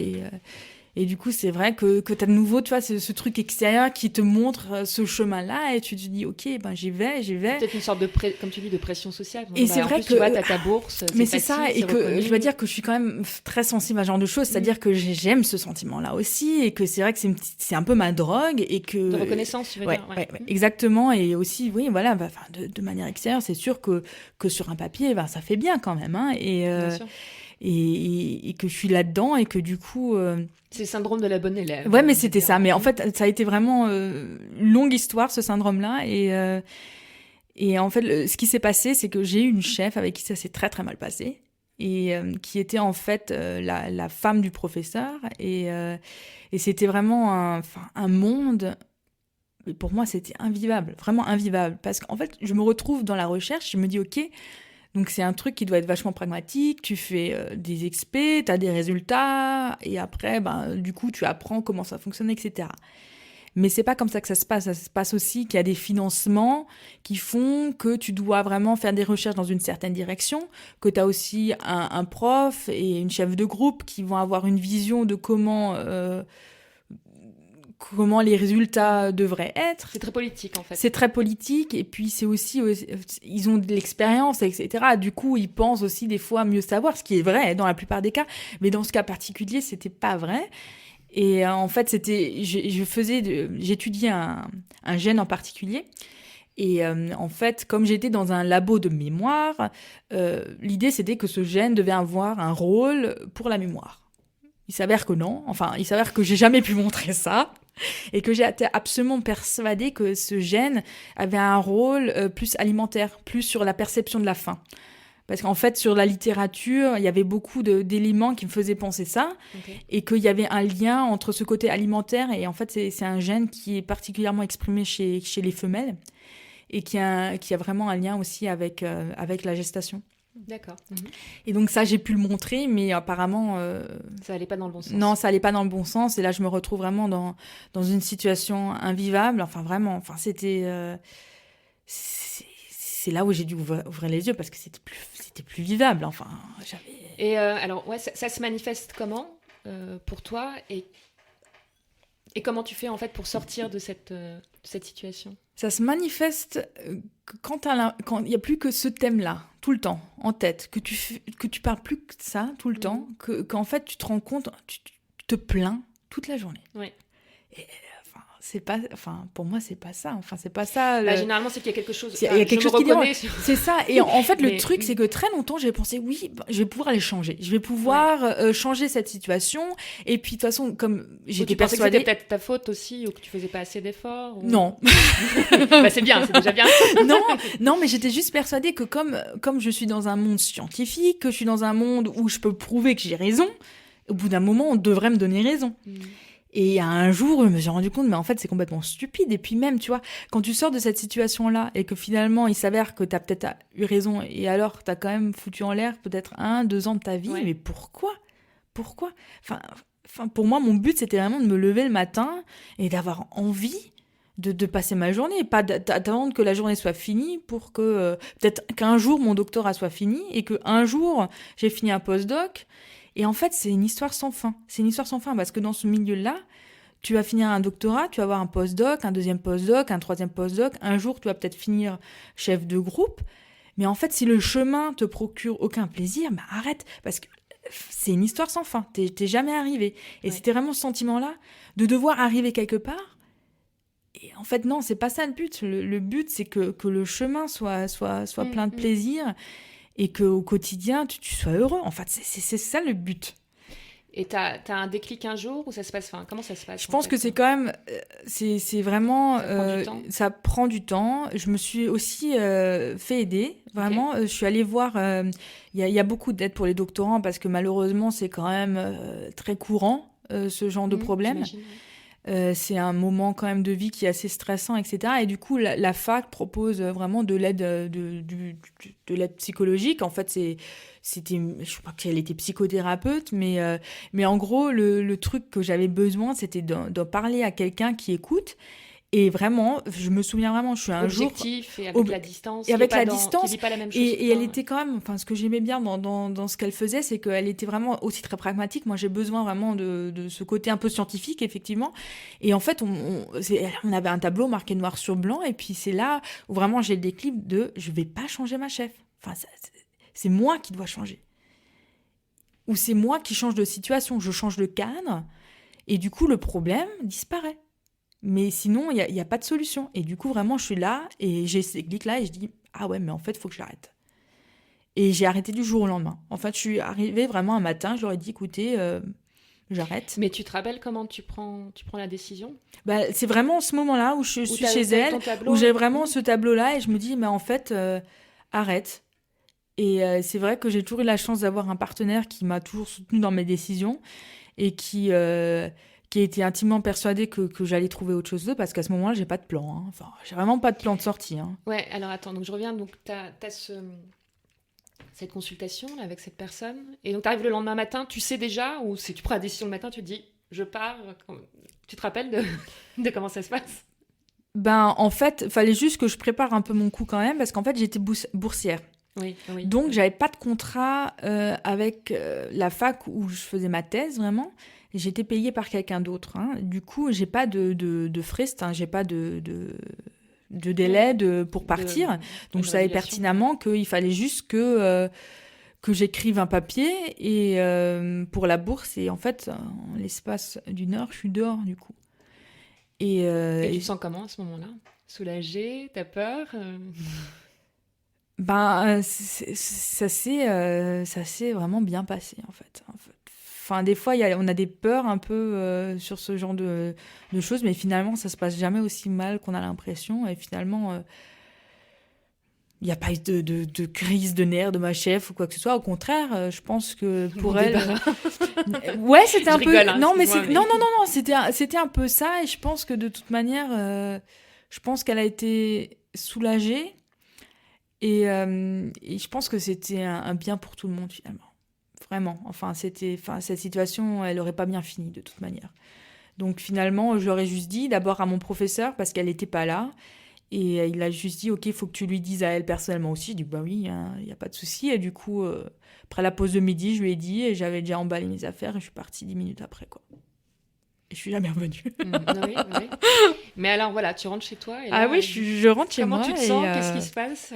Speaker 2: Et du coup, c'est vrai que tu as de nouveau, tu vois, ce truc extérieur qui te montre ce chemin-là, et tu te dis, ok, ben j'y vais.
Speaker 1: C'est peut-être une sorte comme tu dis, de pression sociale.
Speaker 2: Et c'est vrai que
Speaker 1: tu vois, t'as ta bourse.
Speaker 2: Mais c'est ça, et que reconnu. Je dois dire que je suis quand même très sensible à ce genre de choses, c'est-à-dire que j'aime ce sentiment-là aussi, et que c'est vrai que c'est un peu ma drogue, et que...
Speaker 1: De reconnaissance, tu veux dire.
Speaker 2: Ouais, exactement, et aussi, oui, voilà, de manière extérieure, c'est sûr que sur un papier, ça fait bien quand même, hein,
Speaker 1: Bien sûr.
Speaker 2: Et que je suis là-dedans, et que du coup...
Speaker 1: C'est le syndrome de la bonne élève.
Speaker 2: Ouais, mais c'était ça. Mais en fait, ça a été vraiment une longue histoire, ce syndrome-là. Et en fait, ce qui s'est passé, c'est que j'ai eu une chef avec qui ça s'est très, très mal passé. Et qui était en fait la femme du professeur. Et c'était vraiment un monde... Et pour moi, c'était invivable, vraiment invivable. Parce qu'en fait, je me retrouve dans la recherche, je me dis, ok... Donc, c'est un truc qui doit être vachement pragmatique. Tu fais des expés, tu as des résultats, et après, du coup, tu apprends comment ça fonctionne, etc. Mais c'est pas comme ça que ça se passe. Ça se passe aussi qu'il y a des financements qui font que tu dois vraiment faire des recherches dans une certaine direction, que tu as aussi un prof et une chef de groupe qui vont avoir une vision de comment les résultats devraient être.
Speaker 1: C'est très politique, en fait.
Speaker 2: C'est très politique, et puis c'est aussi... ils ont de l'expérience, etc. Du coup, ils pensent aussi des fois mieux savoir, ce qui est vrai dans la plupart des cas. Mais dans ce cas particulier, c'était pas vrai. Et en fait, j'étudiais un gène en particulier. Et en fait, comme j'étais dans un labo de mémoire, l'idée, c'était que ce gène devait avoir un rôle pour la mémoire. Il s'avère que non. Enfin, il s'avère que j'ai jamais pu montrer ça. Et que j'ai été absolument persuadée que ce gène avait un rôle plus alimentaire, plus sur la perception de la faim. Parce qu'en fait, sur la littérature, il y avait beaucoup d'éléments qui me faisaient penser ça, et qu'il y avait un lien entre ce côté alimentaire, et en fait, c'est un gène qui est particulièrement exprimé chez les femelles, et qui a vraiment un lien aussi avec la gestation.
Speaker 1: D'accord.
Speaker 2: Et donc ça, j'ai pu le montrer, mais apparemment...
Speaker 1: ça allait pas dans le bon sens.
Speaker 2: Non, ça allait pas dans le bon sens. Et là, je me retrouve vraiment dans une situation invivable. Enfin, vraiment. Enfin, c'était... c'est là où j'ai dû ouvrir les yeux, parce que c'était plus vivable. Enfin, j'avais...
Speaker 1: Et alors, ouais, ça se manifeste comment pour toi, et comment tu fais, en fait, pour sortir de cette situation?
Speaker 2: Ça se manifeste quand il n'y a plus que ce thème-là. tout le temps, en tête, que tu parles plus que ça tout le temps, qu'en fait, tu te rends compte, tu te plains toute la journée.
Speaker 1: Oui.
Speaker 2: Et, pour moi, c'est pas ça. Enfin, c'est pas ça.
Speaker 1: Généralement, c'est qu'il y a quelque chose.
Speaker 2: Il y a quelque chose qui dérange.
Speaker 1: Sur...
Speaker 2: C'est ça. Et en fait, le truc, c'est que très longtemps, j'ai pensé, oui, je vais pouvoir les changer. Je vais pouvoir changer cette situation. Et puis, de toute façon, comme j'étais persuadée...
Speaker 1: que c'était peut-être ta faute aussi, ou que tu faisais pas assez d'efforts ou...
Speaker 2: Non.
Speaker 1: C'est bien, c'est déjà bien.
Speaker 2: non, mais j'étais juste persuadée que comme je suis dans un monde scientifique, que je suis dans un monde où je peux prouver que j'ai raison, au bout d'un moment, on devrait me donner raison. Et un jour, je me suis rendu compte, mais en fait, c'est complètement stupide. Et puis même, tu vois, quand tu sors de cette situation-là et que finalement, il s'avère que tu as peut-être eu raison et alors tu as quand même foutu en l'air peut-être 1-2 ans de ta vie, mais pourquoi enfin, pour moi, mon but, c'était vraiment de me lever le matin et d'avoir envie de passer ma journée, pas d'attendre que la journée soit finie pour que peut-être qu'un jour, mon doctorat soit fini et qu'un jour, j'ai fini un postdoc. Et en fait, c'est une histoire sans fin. C'est une histoire sans fin parce que dans ce milieu-là, tu vas finir un doctorat, tu vas avoir un postdoc, un deuxième postdoc, un troisième postdoc. Un jour, tu vas peut-être finir chef de groupe. Mais en fait, si le chemin te procure aucun plaisir, bah arrête. Parce que c'est une histoire sans fin. T'es jamais arrivé. Et c'était vraiment ce sentiment-là de devoir arriver quelque part. Et en fait, non, c'est pas ça le but. Le but, c'est que le chemin soit plein de plaisir. Et qu'au quotidien, tu sois heureux. En fait, c'est ça le but.
Speaker 1: Et t'as un déclic un jour ou ça se passe, comment ça se passe?
Speaker 2: Je pense que c'est quand même, c'est vraiment, ça prend du temps. Je me suis aussi fait aider, vraiment. Je suis allée voir, il y a beaucoup d'aide pour les doctorants parce que malheureusement, c'est quand même très courant, ce genre de problème. C'est un moment quand même de vie qui est assez stressant, etc. Et du coup, la fac propose vraiment de l'aide, de l'aide psychologique. En fait, je crois qu'elle était psychothérapeute, mais en gros, le truc que j'avais besoin, c'était de parler à quelqu'un qui écoute. Et vraiment, je me souviens vraiment, je suis un jour...
Speaker 1: Objectif et avec la distance.
Speaker 2: Et avec la distance.
Speaker 1: Qui dit pas la même chose.
Speaker 2: Et elle était quand même... Enfin, ce que j'aimais bien dans ce qu'elle faisait, c'est qu'elle était vraiment aussi très pragmatique. Moi, j'ai besoin vraiment de ce côté un peu scientifique, effectivement. Et en fait, on avait un tableau marqué noir sur blanc. Et puis, c'est là où vraiment j'ai le déclic de... Je vais pas changer ma chef. Enfin, c'est moi qui dois changer. Ou c'est moi qui change de situation. Je change de cadre. Et du coup, le problème disparaît. Mais sinon, il n'y a pas de solution. Et du coup, vraiment, je suis là et j'ai ces clics-là et je dis « Ah ouais, mais en fait, il faut que j'arrête. » Et j'ai arrêté du jour au lendemain. En fait, je suis arrivée vraiment un matin, je leur ai dit « Écoutez, j'arrête. »
Speaker 1: Mais tu te rappelles comment tu prends la décision?
Speaker 2: C'est vraiment ce moment-là où je suis chez elle, où j'ai vraiment ce tableau-là et je me dis « Mais en fait, arrête. » Et c'est vrai que j'ai toujours eu la chance d'avoir un partenaire qui m'a toujours soutenue dans mes décisions et qui a été intimement persuadé que j'allais trouver autre chose d'eux, parce qu'à ce moment-là, j'ai pas de plan. Hein. Enfin, j'ai vraiment pas de plan de sortie. Hein.
Speaker 1: Ouais, alors attends, donc je reviens, donc t'as cette consultation là, avec cette personne, et donc t'arrives le lendemain matin, tu sais déjà, ou si tu prends la décision le matin, tu te dis, je pars, tu te rappelles de comment ça se passe?
Speaker 2: En fait, il fallait juste que je prépare un peu mon coup quand même, parce qu'en fait, j'étais boursière.
Speaker 1: Oui.
Speaker 2: Donc, j'avais pas de contrat avec la fac où je faisais ma thèse, vraiment. J'étais payée par quelqu'un d'autre. Hein. Du coup, j'ai pas de frist, hein, j'ai pas de délai pour partir. Donc, je savais pertinemment qu'il fallait juste que j'écrive un papier et pour la bourse. Et en fait, en l'espace d'une heure, je suis dehors, du coup. Et
Speaker 1: tu te sens comment à ce moment-là? Soulagée? T'as peur?
Speaker 2: Ça s'est vraiment bien passé, en fait. Enfin, des fois, on a des peurs un peu sur ce genre de choses, mais finalement, ça se passe jamais aussi mal qu'on a l'impression. Et finalement, il n'y a pas eu de crise de nerfs de ma chef ou quoi que ce soit. Au contraire, je pense que pour elle... Ouais, c'était un peu...
Speaker 1: Rigole, hein,
Speaker 2: non, mais non, c'était un peu ça. Et je pense que de toute manière, je pense qu'elle a été soulagée. Et je pense que c'était un bien pour tout le monde, finalement. Vraiment. Enfin, cette situation, elle n'aurait pas bien fini, de toute manière. Donc, finalement, je leur ai juste dit, d'abord à mon professeur, parce qu'elle n'était pas là. Et il a juste dit, OK, il faut que tu lui dises à elle personnellement aussi. Je dis, bah oui, il n'y a pas de souci. Et du coup, après la pause de midi, je lui ai dit, et j'avais déjà emballé mes affaires, et je suis partie 10 minutes après, quoi. et je suis jamais revenue.
Speaker 1: Oui, oui. Mais alors voilà, tu rentres chez toi. Et
Speaker 2: Ah
Speaker 1: là,
Speaker 2: oui, je rentre chez moi.
Speaker 1: Comment tu te sens? Qu'est-ce qui se passe?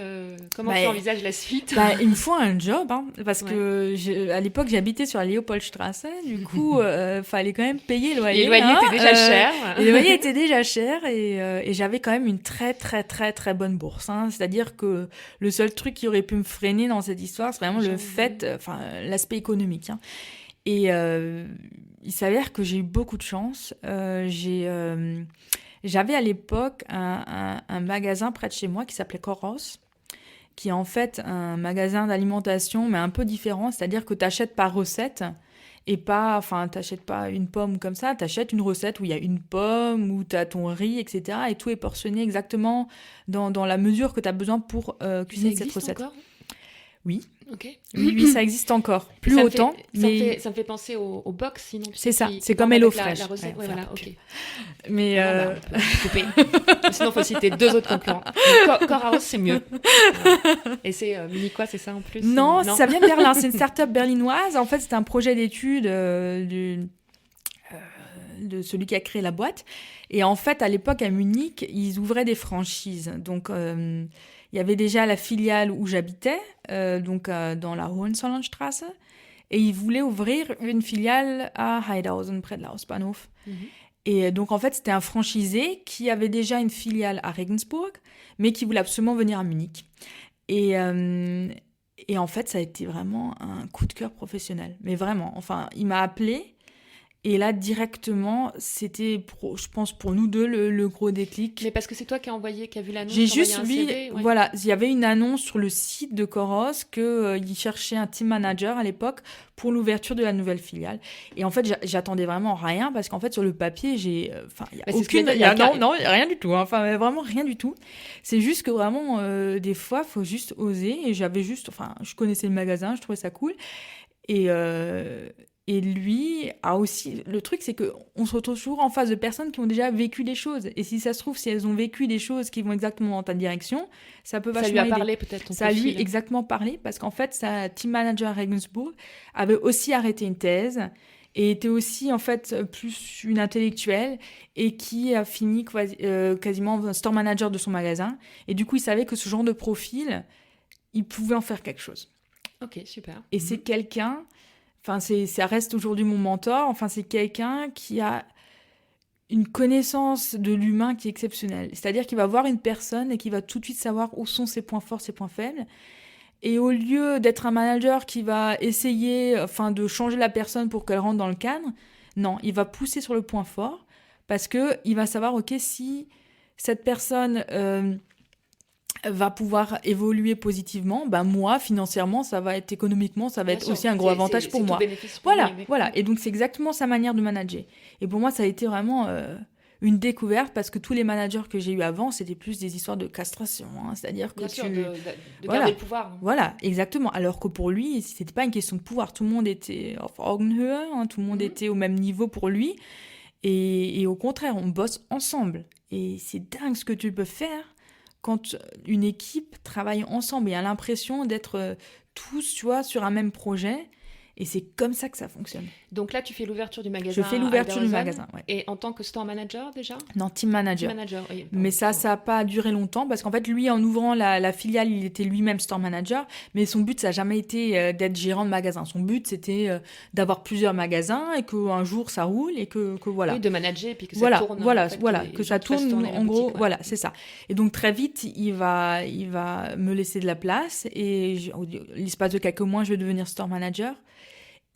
Speaker 1: Comment tu envisages la suite?
Speaker 2: Il me faut un job, hein, parce que à l'époque, j'habitais sur la Leopoldstrasse. Du coup, fallait quand même payer le loyer.
Speaker 1: Et le loyer était déjà cher.
Speaker 2: Et le loyer était déjà cher et j'avais quand même une très, très, très, très bonne bourse. Hein. C'est-à-dire que le seul truc qui aurait pu me freiner dans cette histoire, c'est vraiment le fait, l'aspect économique. Hein. Et il s'avère que j'ai eu beaucoup de chance. J'avais à l'époque un magasin près de chez moi qui s'appelait Coros, qui est en fait un magasin d'alimentation, mais un peu différent. C'est-à-dire que tu achètes par recette et pas, t'achètes pas une pomme comme ça, t'achètes une recette où il y a une pomme, où t'as ton riz, etc. Et tout est portionné exactement dans la mesure que t'as besoin pour cuisiner cette recette.
Speaker 1: Encore
Speaker 2: oui.
Speaker 1: Ok.
Speaker 2: Oui, ça existe encore. Plus autant.
Speaker 1: Ça me fait penser au box, sinon.
Speaker 2: C'est ça, c'est comme HelloFresh.
Speaker 1: La recette, ouais, voilà, ok.
Speaker 2: Mais
Speaker 1: on peut couper. Sinon, il faut citer 2 autres concurrents. Coraos, c'est mieux. Voilà. Et c'est Mini quoi, c'est ça en plus?
Speaker 2: Non, ça vient de Berlin. C'est une start-up berlinoise. En fait, c'était un projet d'étude de celui qui a créé la boîte. Et en fait, à l'époque, à Munich, ils ouvraient des franchises. Donc, il y avait déjà la filiale où j'habitais, dans la Hohenzollernstraße, et ils voulaient ouvrir une filiale à Heidhausen, près de la Hausbahnhof. Et donc, en fait, c'était un franchisé qui avait déjà une filiale à Regensburg, mais qui voulait absolument venir à Munich. Et en fait, ça a été vraiment un coup de cœur professionnel. Mais vraiment, enfin, il m'a appelé. Et là, directement, c'était, je pense, pour nous deux, le gros déclic.
Speaker 1: Mais parce que c'est toi qui as vu l'annonce.
Speaker 2: J'ai juste vu, voilà, il y avait une annonce sur le site de Coros qu'ils cherchaient un team manager à l'époque pour l'ouverture de la nouvelle filiale. Et en fait, j'attendais vraiment rien parce qu'en fait, sur le papier, il y a aucune... Non, rien du tout. Hein, vraiment rien du tout. C'est juste que vraiment, des fois, il faut juste oser. Et je connaissais le magasin, je trouvais ça cool. Et lui a aussi... Le truc, c'est qu'on se retrouve toujours en face de personnes qui ont déjà vécu des choses. Et si ça se trouve, si elles ont vécu des choses qui vont exactement dans ta direction, ça peut vachement aider. Ça lui a
Speaker 1: parlé peut-être, ton
Speaker 2: profil. Ça lui a exactement parlé, parce qu'en fait, sa team manager à Regensburg avait aussi arrêté une thèse et était aussi, en fait, plus une intellectuelle et qui a fini quasiment store manager de son magasin. Et du coup, il savait que ce genre de profil, il pouvait en faire quelque chose.
Speaker 1: Ok, super.
Speaker 2: Et c'est quelqu'un... ça reste aujourd'hui mon mentor. C'est quelqu'un qui a une connaissance de l'humain qui est exceptionnelle. C'est-à-dire qu'il va voir une personne et qu'il va tout de suite savoir où sont ses points forts, ses points faibles. Et au lieu d'être un manager qui va essayer de changer la personne pour qu'elle rentre dans le cadre, non, il va pousser sur le point fort parce qu'il va savoir, ok, si cette personne... va pouvoir évoluer positivement, moi, financièrement, ça va être économiquement, ça va être aussi un gros avantage pour moi. Voilà. Et donc, c'est exactement sa manière de manager. Et pour moi, ça a été vraiment une découverte parce que tous les managers que j'ai eu avant, c'était plus des histoires de castration. Hein. C'est-à-dire que
Speaker 1: de garder le pouvoir. Hein.
Speaker 2: Voilà, exactement. Alors que pour lui, c'était pas une question de pouvoir. Tout le monde était auf Augenhöhe, hein. Tout le monde était au même niveau pour lui. Et au contraire, on bosse ensemble. Et c'est dingue ce que tu peux faire quand une équipe travaille ensemble et a l'impression d'être tous, tu vois, sur un même projet. Et c'est comme ça que ça fonctionne.
Speaker 1: Donc là, tu fais l'ouverture du magasin.
Speaker 2: Je fais l'ouverture du magasin, ouais.
Speaker 1: Et en tant que store manager déjà ?
Speaker 2: Non, team manager.
Speaker 1: Team manager, oui.
Speaker 2: Mais ça n'a pas duré longtemps parce qu'en fait, lui, en ouvrant la filiale, il était lui-même store manager. Mais son but, ça n'a jamais été d'être gérant de magasin. Son but, c'était d'avoir plusieurs magasins et qu'un jour, ça roule et que voilà.
Speaker 1: Oui, de manager et puis que ça tourne.
Speaker 2: Voilà, que ça tourne, en gros. Boutique, ouais. Voilà, c'est ça. Et donc, très vite, il va me laisser de la place. Et l'espace de quelques mois, je vais devenir store manager.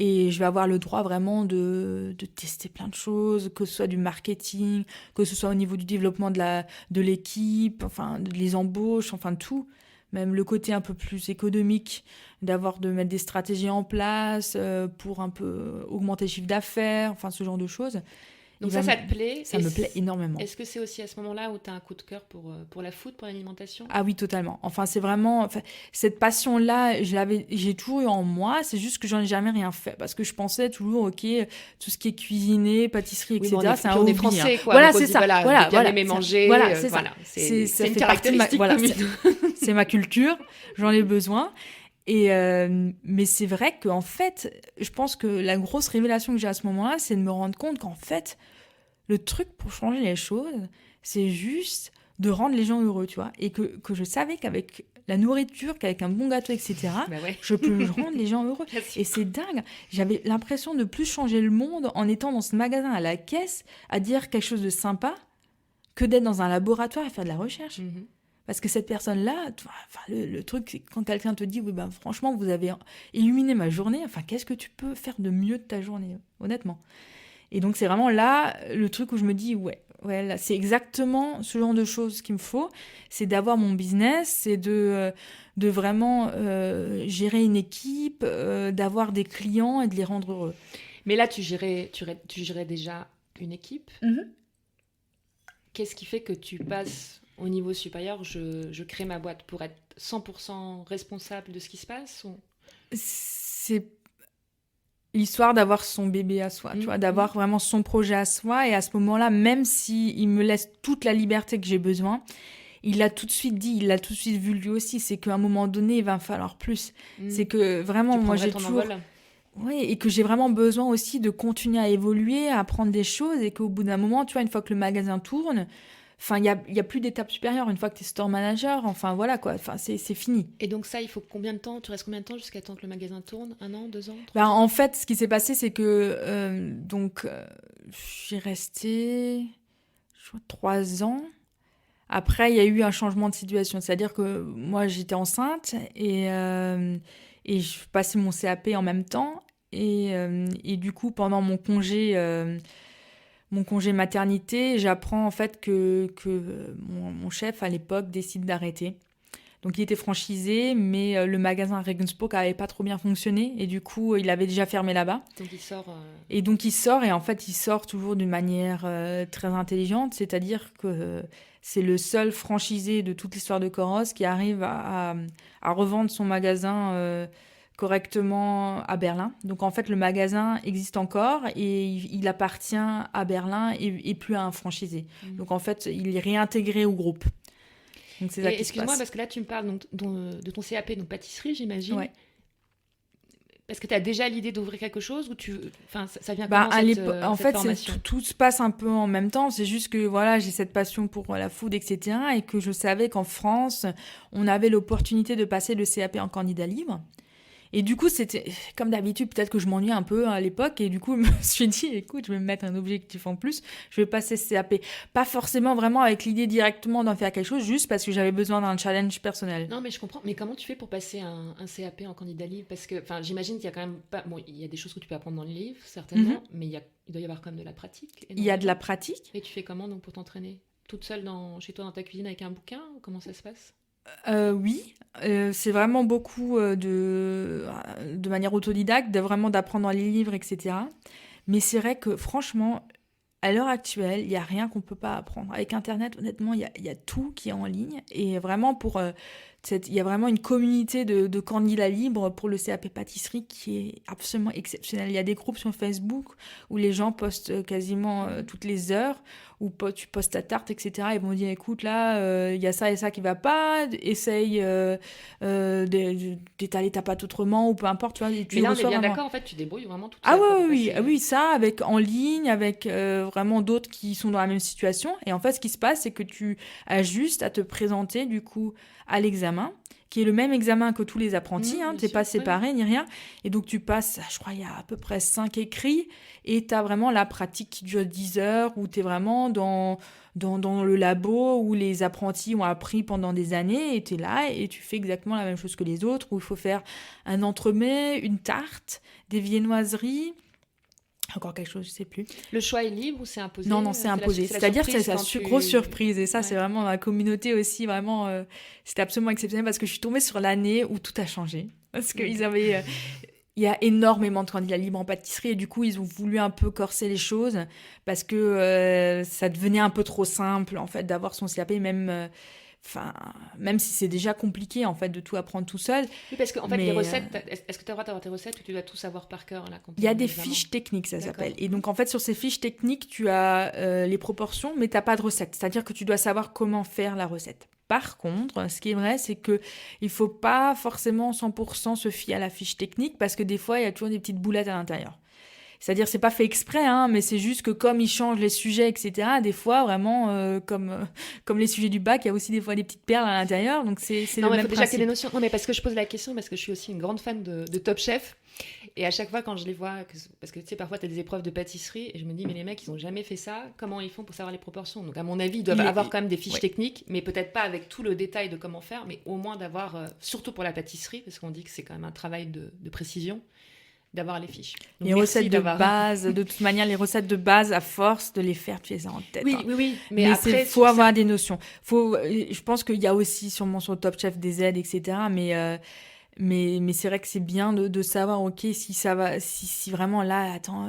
Speaker 2: Et je vais avoir le droit vraiment de tester plein de choses, que ce soit du marketing, que ce soit au niveau du développement de l'équipe, les embauches, tout. Même le côté un peu plus économique, de mettre des stratégies en place pour un peu augmenter le chiffre d'affaires, ce genre de choses.
Speaker 1: Donc ça te plaît ?
Speaker 2: Ça me plaît énormément.
Speaker 1: Est-ce que c'est aussi à ce moment-là où tu as un coup de cœur pour la food, pour l'alimentation ?
Speaker 2: Ah oui, totalement. C'est vraiment... cette passion-là, j'ai toujours eu en moi, c'est juste que j'en ai jamais rien fait. Parce que je pensais toujours, ok, tout ce qui est cuisiné, pâtisserie, etc., c'est un hobby.
Speaker 1: On est français, quoi.
Speaker 2: Voilà, c'est ça.
Speaker 1: Bien aimer manger.
Speaker 2: Voilà, c'est ça.
Speaker 1: C'est une caractéristique.
Speaker 2: C'est ma culture, j'en ai besoin. Mais c'est vrai qu'en fait, je pense que la grosse révélation que j'ai à ce moment-là, c'est de me rendre compte qu'en fait, le truc pour changer les choses, c'est juste de rendre les gens heureux, tu vois. Et que je savais qu'avec la nourriture, qu'avec un bon gâteau, etc., je peux rendre les gens heureux. Et c'est dingue. J'avais l'impression de plus changer le monde en étant dans ce magasin à la caisse, à dire quelque chose de sympa, que d'être dans un laboratoire et faire de la recherche. Parce que cette personne-là, le truc, c'est quand quelqu'un te dit, oui, ben, franchement, vous avez illuminé ma journée, enfin, qu'est-ce que tu peux faire de mieux de ta journée, honnêtement. Et donc, c'est vraiment là le truc où je me dis, ouais, là, c'est exactement ce genre de choses qu'il me faut. C'est d'avoir mon business, c'est de vraiment gérer une équipe, d'avoir des clients et de les rendre heureux.
Speaker 1: Mais là, tu gérais déjà une équipe. Qu'est-ce qui fait que tu passes au niveau supérieur, je crée ma boîte pour être 100% responsable de ce qui se passe ou...
Speaker 2: C'est l'histoire d'avoir son bébé à soi, tu vois, d'avoir vraiment son projet à soi. Et à ce moment-là, même s'il me laisse toute la liberté que j'ai besoin, il l'a tout de suite dit, il l'a tout de suite vu lui aussi. C'est qu'à un moment donné, il va me falloir plus. C'est que vraiment, moi, j'ai toujours... Oui, et que j'ai vraiment besoin aussi de continuer à évoluer, à apprendre des choses. Et qu'au bout d'un moment, tu vois, une fois que le magasin tourne... Enfin, il y a plus d'étape supérieure une fois que tu es store manager. Enfin, voilà quoi. Enfin, c'est fini.
Speaker 1: Et donc ça, il faut combien de temps ? Tu restes combien de temps jusqu'à temps que le magasin tourne ? 1 an, 2 ans, 3
Speaker 2: ans ?
Speaker 1: En
Speaker 2: fait, ce qui s'est passé, c'est que j'ai resté 3 ans. Après, il y a eu un changement de situation. C'est-à-dire que moi, j'étais enceinte et je passais mon CAP en même temps. Et du coup, pendant mon congé maternité, j'apprends en fait que mon chef à l'époque décide d'arrêter. Donc il était franchisé, mais le magasin Regensburg n'avait pas trop bien fonctionné et du coup il avait déjà fermé là-bas.
Speaker 1: Donc il sort.
Speaker 2: Et donc il sort et en fait il sort toujours d'une manière très intelligente, c'est-à-dire que c'est le seul franchisé de toute l'histoire de Coros qui arrive à revendre son magasin correctement à Berlin. Donc en fait le magasin existe encore et il appartient à Berlin et plus à un franchisé. Donc en fait il est réintégré au groupe. Donc c'est ça qui
Speaker 1: excuse-moi
Speaker 2: se passe.
Speaker 1: parce que là tu me parles donc, de ton CAP, donc pâtisserie j'imagine.
Speaker 2: Ouais.
Speaker 1: Parce que tu as déjà l'idée d'ouvrir quelque chose ou ça vient
Speaker 2: comment
Speaker 1: en
Speaker 2: fait
Speaker 1: formation
Speaker 2: tout se passe un peu en même temps. C'est juste que voilà, j'ai cette passion pour la food, etc. Et que je savais qu'en France, on avait l'opportunité de passer le CAP en candidat libre. Et du coup, c'était comme d'habitude, peut-être que je m'ennuyais un peu à l'époque. Et du coup, je me suis dit, écoute, je vais me mettre un objectif en plus. Je vais passer ce CAP. Pas forcément vraiment avec l'idée directement d'en faire quelque chose, juste parce que j'avais besoin d'un challenge personnel.
Speaker 1: Non, mais je comprends. Mais comment tu fais pour passer un CAP en candidat libre ? Parce que, j'imagine qu'il y a quand même pas... Bon, il y a des choses que tu peux apprendre dans le livre, certainement. Mais il doit y avoir quand même de la pratique.
Speaker 2: Il y a de la pratique.
Speaker 1: Et tu fais comment donc pour t'entraîner ? Toute seule chez toi dans ta cuisine avec un bouquin ? Comment ça se passe ?
Speaker 2: Oui, c'est vraiment beaucoup de manière autodidacte, vraiment d'apprendre dans les livres, etc. Mais c'est vrai que franchement, à l'heure actuelle, il n'y a rien qu'on ne peut pas apprendre. Avec Internet, honnêtement, il y a tout qui est en ligne. Et vraiment, il y a vraiment une communauté de candidats libres pour le CAP pâtisserie qui est absolument exceptionnelle. Il y a des groupes sur Facebook où les gens postent quasiment toutes les heures, où tu postes ta tarte, etc. Ils vont dire, écoute, là, il y a ça et ça qui ne va pas, essaye d'étaler ta pâte autrement, ou peu importe. Tu vois,
Speaker 1: mais là, on est bien d'accord, en fait, tu débrouilles vraiment toute
Speaker 2: seule. Ah oui, ça, en ligne, avec vraiment d'autres qui sont dans la même situation. Et en fait, ce qui se passe, c'est que tu as juste à te présenter, du coup, à l'examen, qui est le même examen que tous les apprentis, tu n'es pas séparé ni rien. Et donc, tu passes, je crois, il y a à peu près 5 écrits, et tu as vraiment la pratique qui dure 10 heures, où tu es vraiment dans le labo, où les apprentis ont appris pendant des années, et tu es là, et tu fais exactement la même chose que les autres, où il faut faire un entremets, une tarte, des viennoiseries... Encore quelque chose, je ne sais plus.
Speaker 1: Le choix est libre ou c'est imposé ?
Speaker 2: Non, c'est imposé. C'est-à-dire que c'est la grosse surprise. Et ça, c'est vraiment dans la communauté aussi, vraiment, c'était absolument exceptionnel parce que je suis tombée sur l'année où tout a changé. Parce qu'ils avaient... il y a énormément de candidats libres en pâtisserie et du coup, ils ont voulu un peu corser les choses parce que ça devenait un peu trop simple, en fait, d'avoir son CAP, même si c'est déjà compliqué en fait de tout apprendre tout seul.
Speaker 1: Oui, parce qu'en fait, les recettes, est-ce que tu as le droit d'avoir tes recettes ou tu dois tout savoir par cœur là,
Speaker 2: Il y a des fiches techniques, ça s'appelle. Et donc en fait, sur ces fiches techniques, tu as les proportions, mais tu n'as pas de recette. C'est-à-dire que tu dois savoir comment faire la recette. Par contre, ce qui est vrai, c'est qu'il ne faut pas forcément 100% se fier à la fiche technique parce que des fois, il y a toujours des petites boulettes à l'intérieur. C'est-à-dire, c'est pas fait exprès, hein, mais c'est juste que comme ils changent les sujets, etc., des fois, vraiment, comme les sujets du bac, il y a aussi des fois des petites perles à l'intérieur, donc c'est
Speaker 1: Non,
Speaker 2: le
Speaker 1: mais
Speaker 2: même
Speaker 1: faut déjà qu'il y ait
Speaker 2: principe.
Speaker 1: des notions. Non, mais parce que je pose la question, parce que je suis aussi une grande fan de Top Chef. Et à chaque fois, quand je les vois, parce que tu sais, parfois, tu as des épreuves de pâtisserie, et je me dis, mais les mecs, ils ont jamais fait ça. Comment ils font pour savoir les proportions? Donc, à mon avis, ils doivent avoir quand même des fiches
Speaker 2: Ouais.
Speaker 1: techniques, mais peut-être pas avec tout le détail de comment faire, mais au moins d'avoir, surtout pour la pâtisserie, parce qu'on dit que c'est quand même un travail de précision, d'avoir les fiches. Donc,
Speaker 2: Les
Speaker 1: merci
Speaker 2: recettes de
Speaker 1: d'avoir.
Speaker 2: base, de toute manière, les recettes de base, à force de les faire, tu les as en tête.
Speaker 1: Oui,
Speaker 2: hein.
Speaker 1: oui, oui. Mais
Speaker 2: Mais
Speaker 1: après,
Speaker 2: faut avoir des notions. Je pense qu'il y a aussi sûrement sur Top Chef des aides, etc. Mais c'est vrai que c'est bien de savoir, ok, si ça va, si vraiment là, attends,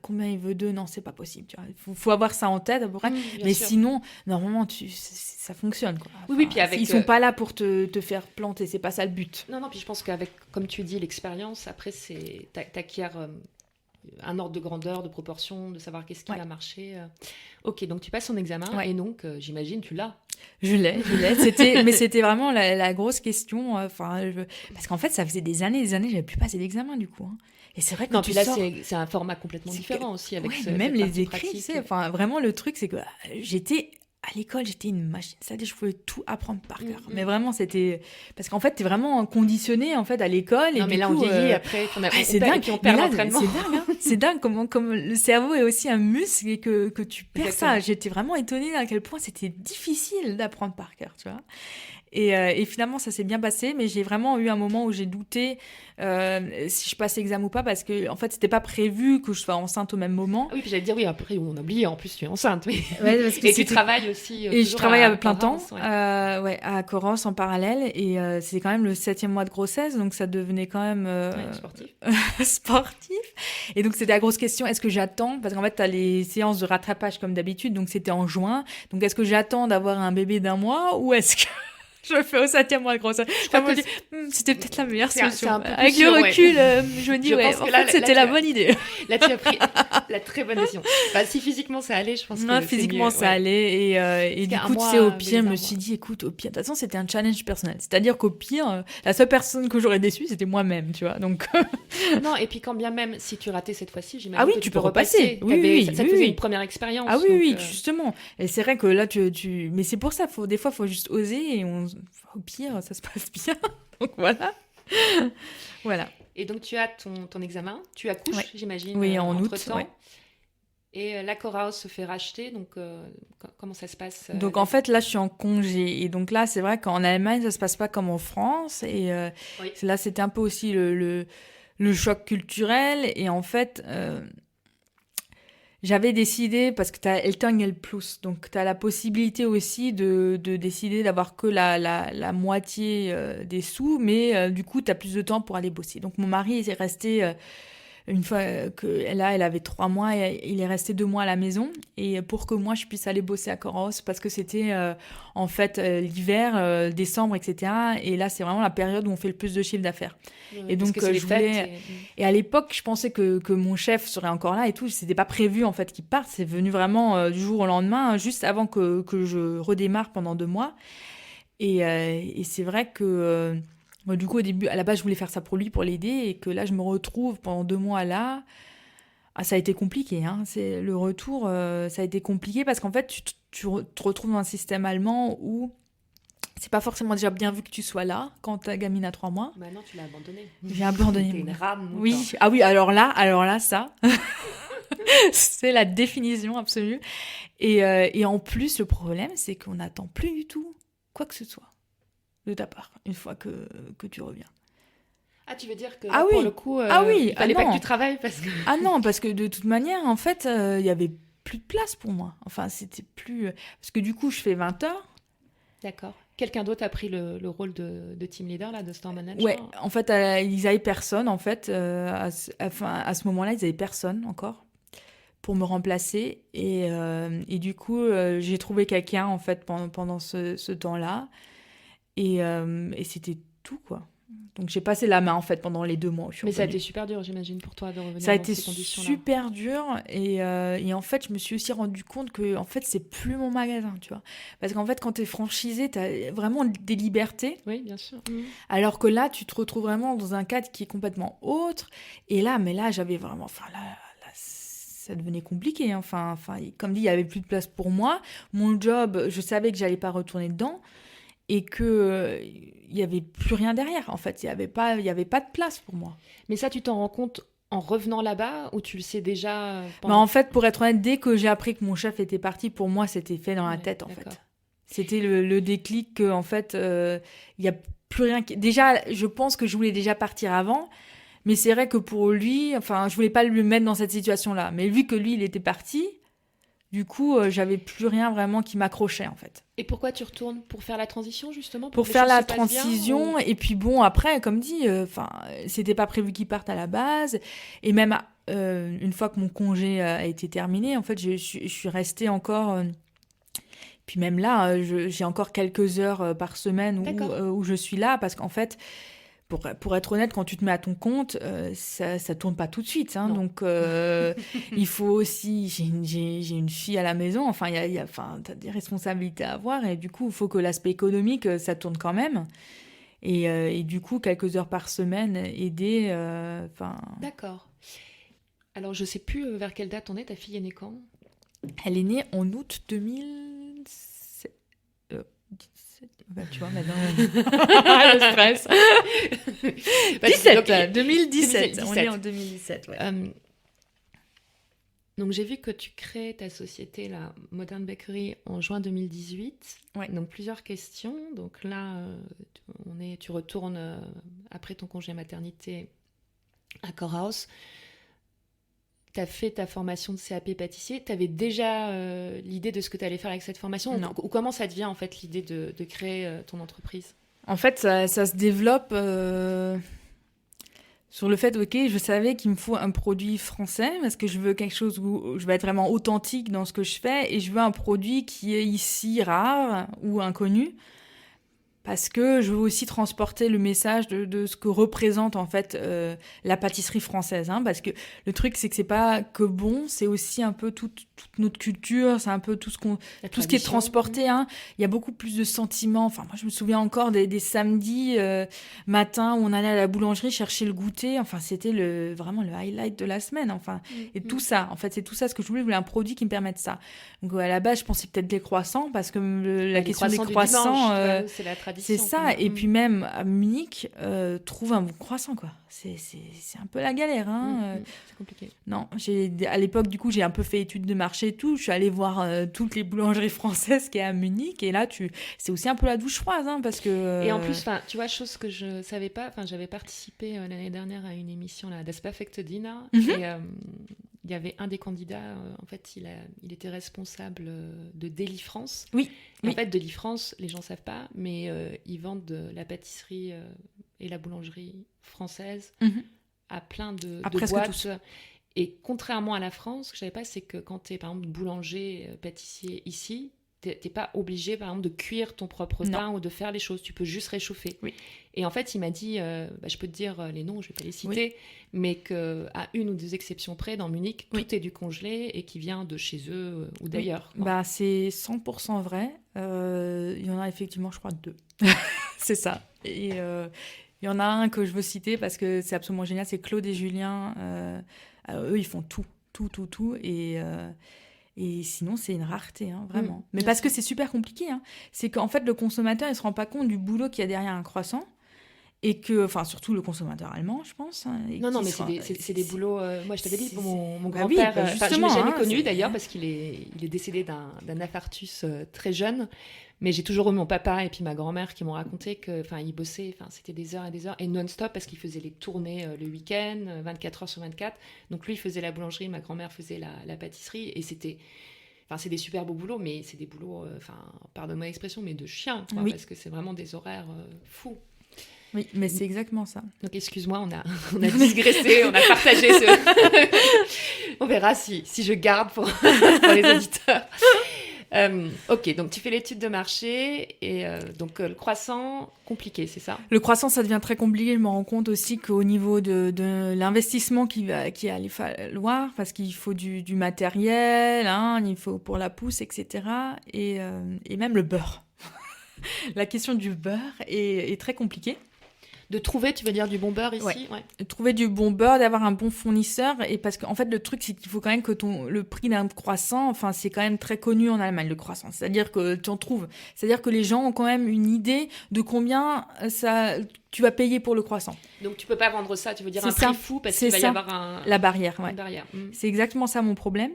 Speaker 2: combien il veut d'œufs? Non, c'est pas possible. Tu vois. Faut avoir ça en tête à peu près.
Speaker 1: bien
Speaker 2: Mais
Speaker 1: sûr.
Speaker 2: sinon, normalement, ça fonctionne. Quoi.
Speaker 1: Oui, oui, puis avec,
Speaker 2: ils sont pas là pour te faire planter, c'est pas ça le but.
Speaker 1: Non, non, puis je pense qu'avec, comme tu dis, l'expérience, après, t'acquiers un ordre de grandeur, de proportion, de savoir qu'est-ce qui va marcher. Ok, donc tu passes ton examen, et donc, j'imagine, tu l'as.
Speaker 2: Je l'ai. Mais c'était vraiment la grosse question. Parce qu'en fait, ça faisait des années, j'avais plus passé d'examen du coup. Hein. Et c'est vrai que
Speaker 1: non,
Speaker 2: tu
Speaker 1: puis là,
Speaker 2: sors...
Speaker 1: c'est un format complètement différent aussi. Avec
Speaker 2: même
Speaker 1: cette
Speaker 2: les écrits, tu sais. Enfin, vraiment, le truc, c'est que à l'école, j'étais une machine. C'est-à-dire, je pouvais tout apprendre par cœur. Mais vraiment, c'était... Parce qu'en fait, t'es vraiment conditionné, en fait, à l'école.
Speaker 1: Non,
Speaker 2: et
Speaker 1: mais là,
Speaker 2: coup,
Speaker 1: on vieillit, après,
Speaker 2: c'est dingue.
Speaker 1: et puis on perd l'entraînement.
Speaker 2: C'est dingue, hein. C'est dingue comme le cerveau est aussi un muscle et que tu perds
Speaker 1: Exactement.
Speaker 2: ça. J'étais vraiment étonnée à quel point c'était difficile d'apprendre par cœur, tu vois. Et finalement, ça s'est bien passé, mais j'ai vraiment eu un moment où j'ai douté si je passe l'examen ou pas, parce que en fait, c'était pas prévu que je sois enceinte au même moment.
Speaker 1: Ah oui, puis j'allais te dire, oui, après, on a oublié, en plus, tu es enceinte. Oui.
Speaker 2: Ouais, parce que
Speaker 1: et tu travailles aussi.
Speaker 2: Et je travaille à plein temps,
Speaker 1: Corrence,
Speaker 2: à Corrence en parallèle, et c'est quand même le 7e mois de grossesse, donc ça devenait quand même
Speaker 1: sportif.
Speaker 2: sportif. Et donc c'était la grosse question, est-ce que j'attends, parce qu'en fait t'as les séances de rattrapage comme d'habitude, donc c'était en juin, donc est-ce que j'attends d'avoir un bébé d'1 mois, ou est-ce que je le fais au 7e mois de grossesse? C'était peut-être la meilleure solution. Avec le recul, je me dis, en fait, c'était la bonne idée.
Speaker 1: Là, tu as pris la très bonne décision. Bah, si physiquement ça allait, je pense que
Speaker 2: physiquement, ça allait. Et du coup, tu sais, au pire, je me suis dit, écoute, au pire, de toute façon, c'était un challenge personnel. C'est-à-dire qu'au pire, la seule personne que j'aurais déçue, c'était moi-même, tu vois. Donc...
Speaker 1: non, et puis quand bien même, si tu ratais cette fois-ci, j'imagine que
Speaker 2: tu peux repasser.
Speaker 1: Ça faisait une première expérience.
Speaker 2: Ah oui, justement. Et c'est vrai que là, mais c'est pour ça, des fois, il faut juste oser, et au pire, ça se passe bien. Donc voilà. Voilà.
Speaker 1: Et donc, tu as ton examen, tu accouches, j'imagine,
Speaker 2: oui, en août,
Speaker 1: entre-temps. Et la Corrause se fait racheter, donc comment ça se passe
Speaker 2: Donc en fait, là, je suis en congé. Et donc là, c'est vrai qu'en Allemagne, ça se passe pas comme en France. Et là, c'était un peu aussi le choc culturel. Et en fait, j'avais décidé, parce que tu as Eltern Plus, donc tu as la possibilité aussi de décider d'avoir que la moitié des sous, mais du coup, tu as plus de temps pour aller bosser. Donc mon mari est resté... une fois elle avait 3 mois, et il est resté 2 mois à la maison, et pour que moi je puisse aller bosser à Corrence, parce que c'était en fait l'hiver, décembre, etc. Et là c'est vraiment la période où on fait le plus de chiffre d'affaires. Et donc je voulais... Et à l'époque je pensais que mon chef serait encore là et tout, c'était pas prévu en fait qu'il parte, c'est venu vraiment du jour au lendemain, juste avant que je redémarre pendant 2 mois. Et c'est vrai que du coup, au début, à la base, je voulais faire ça pour lui, pour l'aider, et que là, je me retrouve pendant 2 mois là. Ah, ça a été compliqué, hein. C'est le retour, ça a été compliqué parce qu'en fait, tu te retrouves dans un système allemand où c'est pas forcément déjà bien vu que tu sois là quand ta gamine a 3 mois.
Speaker 1: Bah non, tu l'as abandonné.
Speaker 2: J'ai abandonné.
Speaker 1: T'es une rame.
Speaker 2: Oui, ah oui, alors là, ça, c'est la définition absolue. Et en plus, le problème, c'est qu'on n'attend plus du tout quoi que ce soit de ta part, une fois que tu reviens.
Speaker 1: Ah, tu veux dire que
Speaker 2: pour
Speaker 1: le coup, il fallait pas que tu travailles parce que...
Speaker 2: Ah non, parce que de toute manière, en fait, il y avait plus de place pour moi. Enfin, c'était plus... Parce que du coup, je fais 20 heures.
Speaker 1: D'accord. Quelqu'un d'autre a pris le rôle de team leader, là, de store manager?
Speaker 2: Ouais, en fait, ils n'avaient personne, en fait. À ce moment-là, ils n'avaient personne encore pour me remplacer. Et du coup, j'ai trouvé quelqu'un, en fait, pendant ce temps-là. Et c'était tout, quoi. Donc j'ai passé la main en fait pendant les 2 mois.
Speaker 1: Mais ça a été super dur, j'imagine, pour toi de revenir
Speaker 2: ça a
Speaker 1: dans
Speaker 2: été
Speaker 1: ces conditions-là.
Speaker 2: Super dur, et en fait je me suis aussi rendu compte que en fait c'est plus mon magasin, tu vois. Parce qu'en fait quand t'es franchisé, t'as vraiment des libertés.
Speaker 1: Oui, bien sûr.
Speaker 2: Alors que là tu te retrouves vraiment dans un cadre qui est complètement autre. Et là, j'avais vraiment, ça devenait compliqué. Enfin, comme dit, il n'y avait plus de place pour moi. Mon job, je savais que j'allais pas retourner dedans et que il y avait plus rien derrière. En fait, il y avait pas de place pour moi.
Speaker 1: Mais ça, tu t'en rends compte en revenant là-bas ou tu le sais déjà
Speaker 2: Mais en fait, pour être honnête, dès que j'ai appris que mon chef était parti, pour moi, c'était fait dans la tête, en fait. C'était le déclic que, en fait, il y a plus rien. Déjà, je pense que je voulais déjà partir avant. Mais c'est vrai que pour lui, enfin, je voulais pas le mettre dans cette situation-là. Mais vu que lui, il était parti, du coup, j'avais plus rien vraiment qui m'accrochait, en fait.
Speaker 1: Et pourquoi tu retournes? Pour faire la transition, justement?
Speaker 2: Pour faire la transition. Et puis bon, après, comme dit, c'était pas prévu qu'il parte à la base. Et même une fois que mon congé a été terminé, en fait, je suis restée encore... puis même là, j'ai encore quelques heures par semaine où je suis là. Parce qu'en fait... Pour être honnête, quand tu te mets à ton compte, ça tourne pas tout de suite. Hein, donc, il faut aussi... J'ai une fille à la maison. Enfin, t'as des responsabilités à avoir. Et du coup, il faut que l'aspect économique, ça tourne quand même. Et du coup, quelques heures par semaine, aider...
Speaker 1: D'accord. Alors, je sais plus vers quelle date on est. Ta fille est née quand?
Speaker 2: Elle est née en août 2017. Bah, tu vois, maintenant...
Speaker 1: Le stress.
Speaker 2: 2017. On est en 2017, ouais.
Speaker 1: Donc, j'ai vu que tu crées ta société, la Modern Bakery, en juin 2018.
Speaker 2: Ouais.
Speaker 1: Donc, plusieurs questions. Donc là, tu retournes après ton congé maternité à Corehouse. Tu as fait ta formation de CAP pâtissier. Tu avais déjà l'idée de ce que tu allais faire avec cette formation?
Speaker 2: Non.
Speaker 1: Ou comment ça te vient, en fait, l'idée de créer ton entreprise?
Speaker 2: En fait, ça se développe sur le fait, je savais qu'il me faut un produit français parce que je veux quelque chose où je vais être vraiment authentique dans ce que je fais et je veux un produit qui est ici rare ou inconnu. Parce que je veux aussi transporter le message de ce que représente en fait la pâtisserie française. Hein, parce que le truc, c'est que c'est pas que bon, c'est aussi un peu toute notre culture, c'est un peu tout ce qui est transporté. Hein. Il y a beaucoup plus de sentiments. Enfin, moi, je me souviens encore des samedis matins où on allait à la boulangerie chercher le goûter. Enfin, c'était vraiment le highlight de la semaine. Enfin, et tout ça. En fait, c'est tout ça ce que je voulais. Je voulais un produit qui me permette ça. Donc, à la base, je pensais peut-être des croissants parce que la question des croissants,
Speaker 1: c'est la tradition.
Speaker 2: C'est ça, et puis même à Munich, trouve un bon croissant, quoi. C'est un peu la galère, hein.
Speaker 1: C'est compliqué.
Speaker 2: Non, à l'époque, du coup, j'ai un peu fait étude de marché et tout. Je suis allée voir toutes les boulangeries françaises qu'il y a à Munich, et là, c'est aussi un peu la douche froide, hein, parce que...
Speaker 1: Et en plus, tu vois, chose que je savais pas, j'avais participé l'année dernière à une émission, là, Das perfekte Dinner, et il y avait un des candidats, en fait, il était responsable de Deli France.
Speaker 2: Oui.
Speaker 1: En fait, Deli France, les gens savent pas, mais ils vendent de la pâtisserie et la boulangerie française à plein de boîtes. Tous. Et contrairement à la France, ce que je savais pas, c'est que quand tu es, par exemple, boulanger, pâtissier ici, t'es pas obligé, par exemple, de cuire ton propre pain ou de faire les choses. Tu peux juste réchauffer. Oui. Et en fait, il m'a dit, je peux te dire les noms, je vais pas les citer, mais qu'à une ou deux exceptions près, dans Munich, tout est du congelé et qui vient de chez eux ou d'ailleurs.
Speaker 2: Bah, c'est 100% vrai. Il y en a effectivement, je crois, 2. C'est ça. Et il y en a un que je veux citer parce que c'est absolument génial, c'est Claude et Julien. Eux, ils font tout. Et sinon, c'est une rareté, hein, vraiment. Mais parce que c'est super compliqué. Hein. C'est qu'en fait, le consommateur, il ne se rend pas compte du boulot qu'il y a derrière un croissant. Et que, enfin, surtout le consommateur allemand, je pense. Hein,
Speaker 1: non, mais c'est des boulots... moi, je t'avais dit, mon grand-père... je ne l'ai jamais connu, d'ailleurs, parce qu'il est décédé d'un infarctus très jeune. Mais j'ai toujours eu mon papa et puis ma grand-mère qui m'ont raconté qu'ils bossaient, c'était des heures et des heures, et non-stop, parce qu'ils faisaient les tournées le week-end, 24 heures sur 24. Donc lui, il faisait la boulangerie, ma grand-mère faisait la pâtisserie, et c'était... c'est des super beaux boulots, mais c'est des boulots, pardonne-moi l'expression, mais de chien, parce que c'est vraiment des horaires fous.
Speaker 2: Oui, mais c'est exactement ça.
Speaker 1: Donc, excuse-moi, on a digressé, on a partagé ce... On verra si je garde pour les auditeurs. Ok, donc tu fais l'étude de marché et donc le croissant, compliqué, c'est ça? Le
Speaker 2: croissant, ça devient très compliqué. Je me rends compte aussi qu'au niveau de l'investissement qu'il allait falloir, parce qu'il faut du matériel, hein, il faut pour la pousse, etc. Et même le beurre. La question du beurre est très compliquée.
Speaker 1: De trouver, tu veux dire, du bon beurre ici?
Speaker 2: Ouais. Trouver du bon beurre, d'avoir un bon fournisseur. Et parce qu'en fait, le truc, c'est qu'il faut quand même que le prix d'un croissant, enfin, c'est quand même très connu en Allemagne, le croissant. C'est-à-dire que tu en trouves. C'est-à-dire que les gens ont quand même une idée de combien tu vas payer pour le croissant.
Speaker 1: Donc, tu peux pas vendre ça, tu veux dire un prix fou, parce qu'il va y avoir
Speaker 2: la barrière, ouais.
Speaker 1: Une barrière.
Speaker 2: C'est exactement ça mon problème.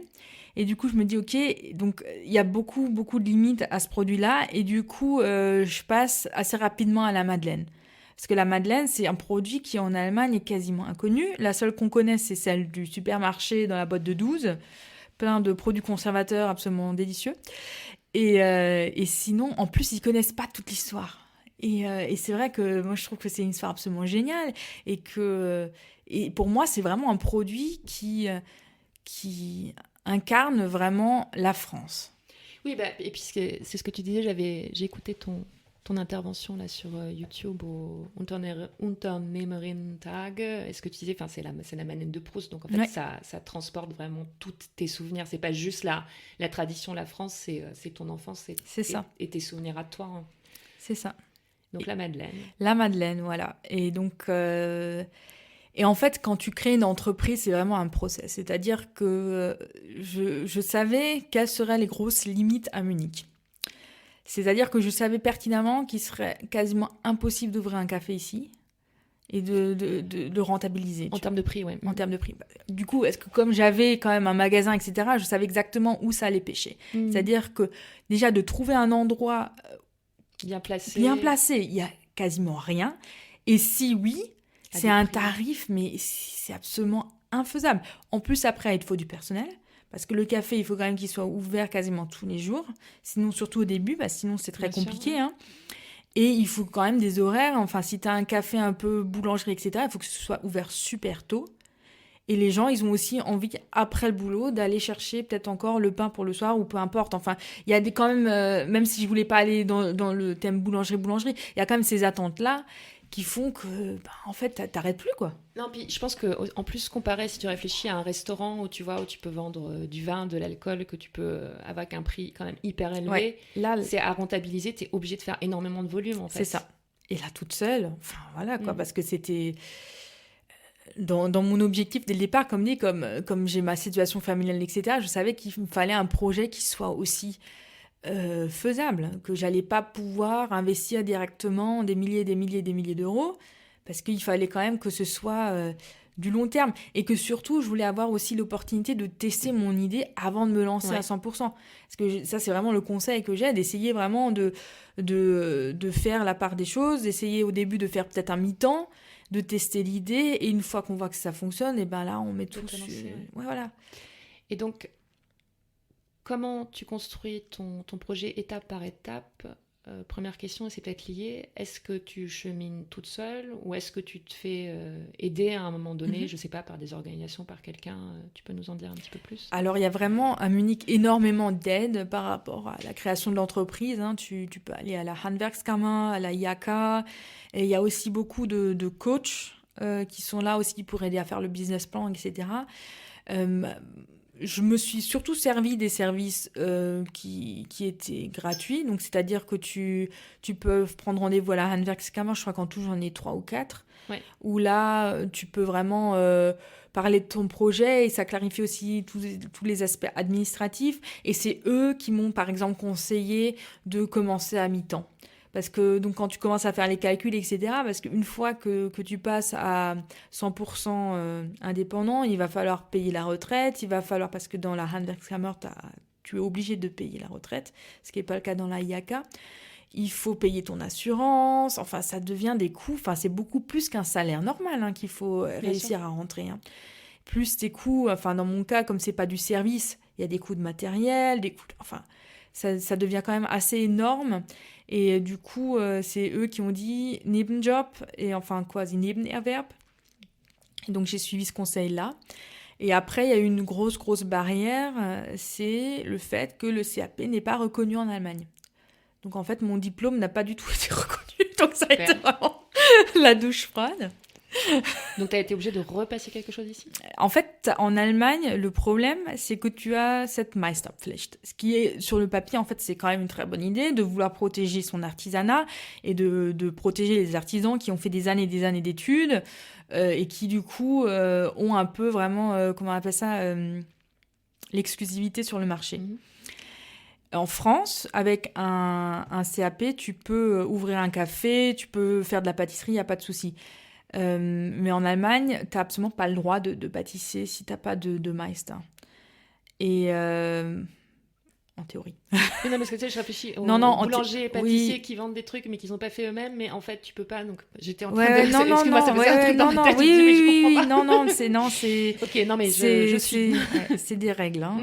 Speaker 2: Et du coup, je me dis, OK, donc il y a beaucoup, beaucoup de limites à ce produit-là. Et du coup, je passe assez rapidement à la madeleine. Parce que la madeleine, c'est un produit qui, en Allemagne, est quasiment inconnu. La seule qu'on connaît, c'est celle du supermarché dans la boîte de 12. Plein de produits conservateurs absolument délicieux. Et sinon, en plus, ils connaissent pas toute l'histoire. Et c'est vrai que moi, je trouve que c'est une histoire absolument géniale. Et pour moi, c'est vraiment un produit qui incarne vraiment la France.
Speaker 1: Oui, et puis c'est ce que tu disais, j'ai écouté ton intervention là sur YouTube au Unternehmerin-Tag. Est-ce que tu disais, c'est la Madeleine de Proust, donc en fait ça transporte vraiment tous tes souvenirs. C'est pas juste la tradition, la France, c'est ton enfance et tes souvenirs à toi. Hein.
Speaker 2: C'est ça.
Speaker 1: Donc la Madeleine.
Speaker 2: La Madeleine, voilà. Et donc, et en fait, quand tu crées une entreprise, c'est vraiment un process. C'est-à-dire que je savais quelles seraient les grosses limites à Munich. C'est-à-dire que je savais pertinemment qu'il serait quasiment impossible d'ouvrir un café ici et de rentabiliser.
Speaker 1: En termes de prix, oui.
Speaker 2: En termes de prix. Du coup, est-ce que comme j'avais quand même un magasin, etc., je savais exactement où ça allait pêcher. C'est-à-dire que déjà, de trouver un endroit
Speaker 1: bien placé,
Speaker 2: il n'y a quasiment rien. Et si oui, c'est un tarif, mais c'est absolument infaisable. En plus, après, il te faut du personnel. Parce que le café, il faut quand même qu'il soit ouvert quasiment tous les jours. Sinon, surtout au début, sinon c'est très compliqué. Sûr, ouais. Et il faut quand même des horaires. Enfin, si tu as un café un peu boulangerie, etc., il faut que ce soit ouvert super tôt. Et les gens, ils ont aussi envie, après le boulot, d'aller chercher peut-être encore le pain pour le soir ou peu importe. Enfin, il y a quand même, même si je voulais pas aller dans le thème boulangerie, il y a quand même ces attentes-là qui font que, en fait, t'arrêtes plus, quoi.
Speaker 1: Non, puis je pense que en plus, comparé, si tu réfléchis à un restaurant où tu peux vendre du vin, de l'alcool, que tu peux, avec un prix quand même hyper élevé,
Speaker 2: ouais, là,
Speaker 1: c'est à rentabiliser, t'es obligé de faire énormément de volume, en fait.
Speaker 2: C'est ça. Et là, toute seule, enfin, voilà, quoi, parce que c'était... Dans mon objectif dès le départ, comme j'ai ma situation familiale, etc., je savais qu'il me fallait un projet qui soit aussi faisable, que j'allais pas pouvoir investir directement des milliers d'euros, parce qu'il fallait quand même que ce soit du long terme, et que surtout, je voulais avoir aussi l'opportunité de tester mon idée avant de me lancer à 100%. Parce que ça, c'est vraiment le conseil que j'ai, d'essayer vraiment de faire la part des choses, d'essayer au début de faire peut-être un mi-temps, de tester l'idée, et une fois qu'on voit que ça fonctionne, et ben là, on met tout sur... Ouais, voilà.
Speaker 1: Et donc, comment tu construis ton projet étape par étape? Première question, et c'est peut-être lié, est-ce que tu chemines toute seule ou est-ce que tu te fais aider à un moment donné, je ne sais pas, par des organisations, par quelqu'un? Tu peux nous en dire un petit peu plus?
Speaker 2: Alors, il y a vraiment à Munich énormément d'aide par rapport à la création de l'entreprise. Hein. Tu peux aller à la Handwerkskammer, à la IHK, et il y a aussi beaucoup de coachs qui sont là aussi pour aider à faire le business plan, etc. Je me suis surtout servi des services qui étaient gratuits. Donc, c'est-à-dire que tu peux prendre rendez-vous à la Handwerkskammer, je crois qu'en tout, j'en ai 3 ou 4.
Speaker 1: Ouais.
Speaker 2: Où là, tu peux vraiment parler de ton projet et ça clarifie aussi tous les aspects administratifs. Et c'est eux qui m'ont, par exemple, conseillé de commencer à mi-temps. Parce que donc, quand tu commences à faire les calculs, etc., parce qu'une fois que tu passes à 100% indépendant, il va falloir payer la retraite, parce que dans la Handwerkskammer, tu es obligé de payer la retraite, ce qui n'est pas le cas dans la IHK. Il faut payer ton assurance, enfin, ça devient des coûts, enfin, c'est beaucoup plus qu'un salaire normal qu'il faut réussir à rentrer. Hein. Plus tes coûts, enfin, dans mon cas, comme c'est pas du service, il y a des coûts de matériel, enfin, ça devient quand même assez énorme. Et du coup, c'est eux qui ont dit Nebenjob, et enfin quasi Nebenerwerb. Et donc j'ai suivi ce conseil-là. Et après, il y a une grosse barrière, c'est le fait que le CAP n'est pas reconnu en Allemagne. Donc en fait, mon diplôme n'a pas du tout été reconnu. Donc ça a été vraiment la douche froide.
Speaker 1: Donc, tu as été obligée de repasser quelque chose ici?
Speaker 2: En fait, en Allemagne, le problème, c'est que tu as cette Meisterpflicht. Ce qui est, sur le papier, en fait, c'est quand même une très bonne idée de vouloir protéger son artisanat et de protéger les artisans qui ont fait des années d'études et qui, du coup, ont un peu vraiment, comment on appelle ça, l'exclusivité sur le marché. En France, avec un CAP, tu peux ouvrir un café, tu peux faire de la pâtisserie, il n'y a pas de souci. Mais en Allemagne, tu n'as absolument pas le droit de pâtisser si tu n'as pas de Meister. Et en théorie.
Speaker 1: Oui, non, parce que tu sais, je réfléchis aux
Speaker 2: Non,
Speaker 1: boulangers et pâtissiers
Speaker 2: oui.
Speaker 1: qui vendent des trucs mais qu'ils n'ont pas fait eux-mêmes, mais en fait, tu peux pas. Donc, j'étais en train
Speaker 2: Ouais,
Speaker 1: de.
Speaker 2: non,
Speaker 1: Excuse-moi, ça faisait un truc dans ma tête.
Speaker 2: oui,
Speaker 1: Je me disais, mais je comprends pas.
Speaker 2: non, c'est.
Speaker 1: Ok, non, mais je suis.
Speaker 2: C'est des règles. Hein.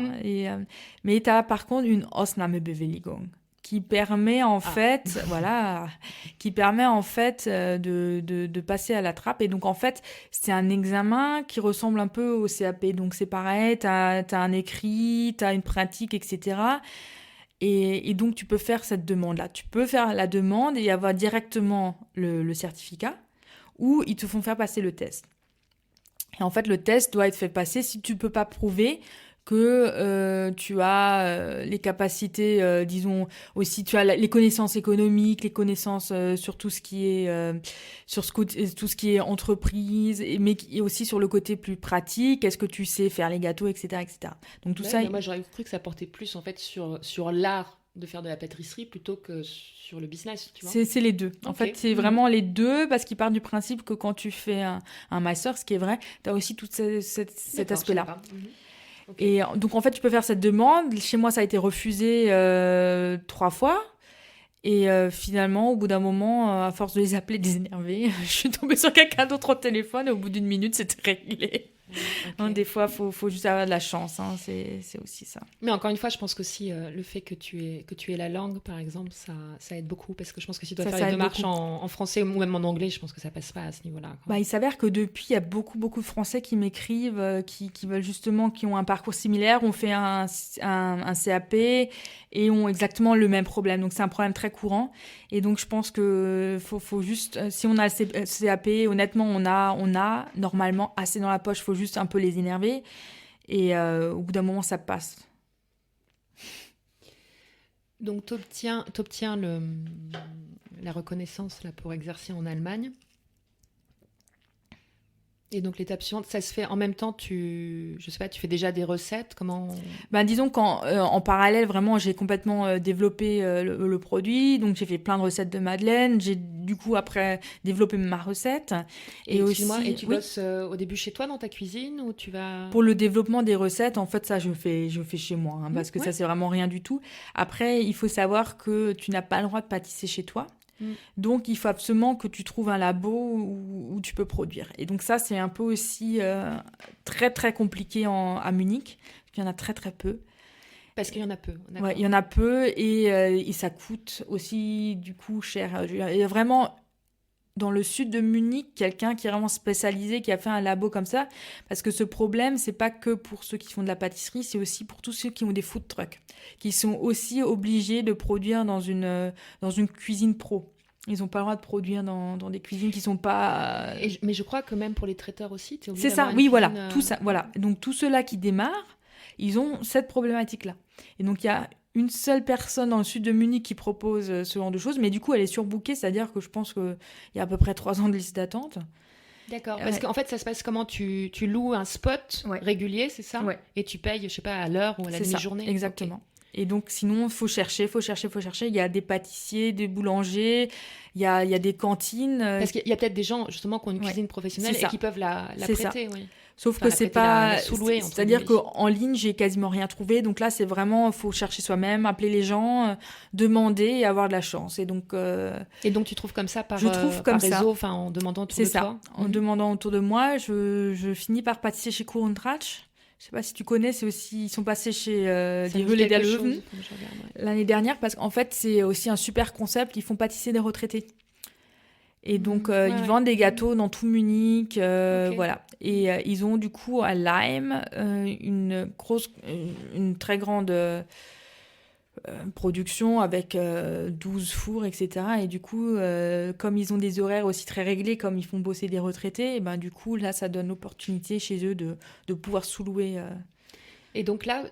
Speaker 2: Mais tu as par contre une Ausnahmebewilligung qui permet en fait, de passer à la trappe. Et donc en fait, c'est un examen qui ressemble un peu au CAP. Donc c'est pareil, tu as un écrit, tu as une pratique, etc. Et donc tu peux faire cette demande-là. Tu peux faire la demande et avoir directement le certificat, ou ils te font faire passer le test. Et en fait, le test doit être fait passer si tu ne peux pas prouver que tu as les capacités, disons, aussi tu as les connaissances économiques, les connaissances sur tout ce qui est tout ce qui est entreprise, mais aussi sur le côté plus pratique. Est-ce que tu sais faire les gâteaux, etc., etc. Donc tout ça.
Speaker 1: Moi, j'aurais cru que ça portait plus en fait sur l'art de faire de la pâtisserie plutôt que sur le business, tu vois.
Speaker 2: C'est les deux. En fait, c'est vraiment les deux, parce qu'ils partent du principe que quand tu fais un master, ce qui est vrai, tu as aussi tout cet aspect-là. Okay. Et donc, en fait, tu peux faire cette demande. Chez moi, ça a été refusé 3 fois. Et finalement, au bout d'un moment, à force de les appeler, de les énerver, je suis tombée sur quelqu'un d'autre au téléphone et au bout d'1 minute, c'était réglé. Okay. Hein, des fois, faut juste avoir de la chance. Hein, c'est aussi ça.
Speaker 1: Mais encore une fois, je pense qu'aussi le fait que tu aies la langue, par exemple, ça aide beaucoup. Parce que je pense que si tu dois faire les démarches en français ou même en anglais, je pense que ça passe pas à ce niveau-là.
Speaker 2: Bah, il s'avère que depuis, il y a beaucoup de Français qui m'écrivent, qui veulent justement, qui ont un parcours similaire, ont fait un CAP et ont exactement le même problème. Donc, c'est un problème très courant. Et donc, je pense que faut juste, si on a le CAP, honnêtement, on a normalement assez dans la poche. Faut juste un peu les énerver. Et au bout d'un moment, ça passe.
Speaker 1: Donc, t'obtiens la reconnaissance là, pour exercer en Allemagne. Et donc, l'étape suivante, ça se fait en même temps, tu fais déjà des recettes, comment...
Speaker 2: Ben, disons qu'en parallèle, vraiment, j'ai complètement développé le produit. Donc, j'ai fait plein de recettes de madeleine. J'ai, du coup, après, développé ma recette.
Speaker 1: Et aussi... Et tu bosses au début chez toi, dans ta cuisine, ou tu vas...
Speaker 2: Pour le développement des recettes, en fait, ça, je fais chez moi, hein, parce que ça, c'est vraiment rien du tout. Après, il faut savoir que tu n'as pas le droit de pâtisser chez toi. Donc, il faut absolument que tu trouves un labo où tu peux produire. Et donc ça, c'est un peu aussi très, très compliqué à Munich. Il y en a très, très peu.
Speaker 1: Parce qu'il y en a peu.
Speaker 2: Ouais, il y en a peu et ça coûte aussi, du coup, cher. Il y a vraiment, dans le sud de Munich, quelqu'un qui est vraiment spécialisé, qui a fait un labo comme ça. Parce que ce problème, c'est pas que pour ceux qui font de la pâtisserie, c'est aussi pour tous ceux qui ont des food trucks, qui sont aussi obligés de produire dans une cuisine pro. Ils n'ont pas le droit de produire dans des cuisines qui ne sont pas...
Speaker 1: Mais je crois que même pour les traiteurs aussi, tu es obligé
Speaker 2: c'est ça, oui, voilà. Tout ça, voilà. Donc, tous ceux-là qui démarrent, ils ont cette problématique-là. Et donc, il y a une seule personne dans le sud de Munich qui propose ce genre de choses, mais du coup, elle est surbookée, c'est-à-dire que je pense qu'il y a à peu près 3 ans de liste d'attente.
Speaker 1: D'accord, parce qu'en fait, ça se passe comment? Tu loues un spot régulier, c'est ça? Et tu payes, je sais pas, à l'heure ou à la demi-journée?
Speaker 2: Exactement. Okay. Et donc, sinon, il faut chercher. Il y a des pâtissiers, des boulangers, il y a des cantines.
Speaker 1: Parce qu'il y a peut-être des gens, justement, qui ont une cuisine professionnelle et qui peuvent la prêter. Oui.
Speaker 2: Sauf que c'est pas... C'est-à-dire qu'en ligne, j'ai quasiment rien trouvé. Donc là, c'est vraiment, il faut chercher soi-même, appeler les gens, demander et avoir de la chance. Et donc,
Speaker 1: tu trouves comme ça par réseau, enfin, en demandant autour de toi?
Speaker 2: C'est ça. En demandant autour de moi, je finis par pâtisser chez Kurentrach. Je sais pas si tu connais, c'est aussi, ils sont passés chez Die Höhle der Löwen l'année dernière, parce qu'en fait, c'est aussi un super concept. Ils font pâtisser des retraités. Et donc, ils vendent des gâteaux dans tout Munich, voilà. Et ils ont du coup à Leim une très grande production avec 12 fours, etc. Et du coup, comme ils ont des horaires aussi très réglés, comme ils font bosser des retraités, et ben, du coup, là, ça donne l'opportunité chez eux de pouvoir sous-louer.
Speaker 1: Et donc là,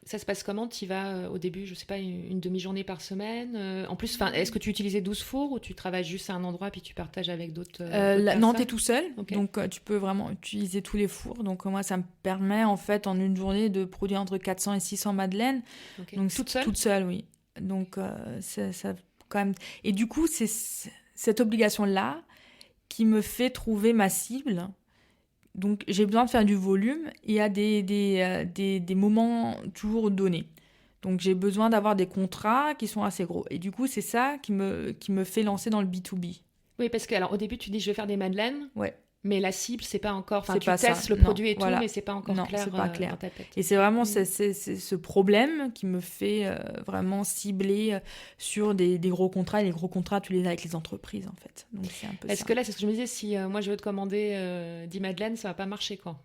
Speaker 1: ça se passe comment? Tu y vas au début, je sais pas, une demi-journée par semaine? En plus, est-ce que tu utilisais 12 fours ou tu travailles juste à un endroit puis tu partages avec d'autres
Speaker 2: Non,
Speaker 1: personnes?
Speaker 2: t'es tout seul,
Speaker 1: Ok.
Speaker 2: donc tu peux vraiment utiliser tous les fours. Donc moi, ça me permet en fait en une journée de produire entre 400 et 600 madeleines.
Speaker 1: Ok.
Speaker 2: Donc
Speaker 1: Toute seule?
Speaker 2: toute seule, oui. Donc ça quand même. Et du coup, c'est cette obligation-là qui me fait trouver ma cible. Donc j'ai besoin de faire du volume et à des moments toujours donnés. Donc j'ai besoin d'avoir des contrats qui sont assez gros. Et du coup, c'est ça qui me fait lancer dans le B2B.
Speaker 1: Oui, parce que alors au début tu dis je vais faire des madeleines,
Speaker 2: Ouais.
Speaker 1: mais la cible c'est pas encore. Enfin,
Speaker 2: C'est
Speaker 1: tu
Speaker 2: pas ça.
Speaker 1: testes le
Speaker 2: Non,
Speaker 1: produit et
Speaker 2: voilà.
Speaker 1: tout, mais c'est pas encore
Speaker 2: Non,
Speaker 1: clair,
Speaker 2: c'est pas clair.
Speaker 1: dans ta tête.
Speaker 2: Et c'est vraiment
Speaker 1: Mm.
Speaker 2: c'est ce problème qui me fait vraiment cibler sur des gros contrats. Et les gros contrats, tu les as avec les entreprises, en fait. Donc c'est un peu
Speaker 1: Est-ce
Speaker 2: ça.
Speaker 1: que là, c'est ce que je me disais, si moi je veux te commander 10 madeleines, ça va pas marcher quoi.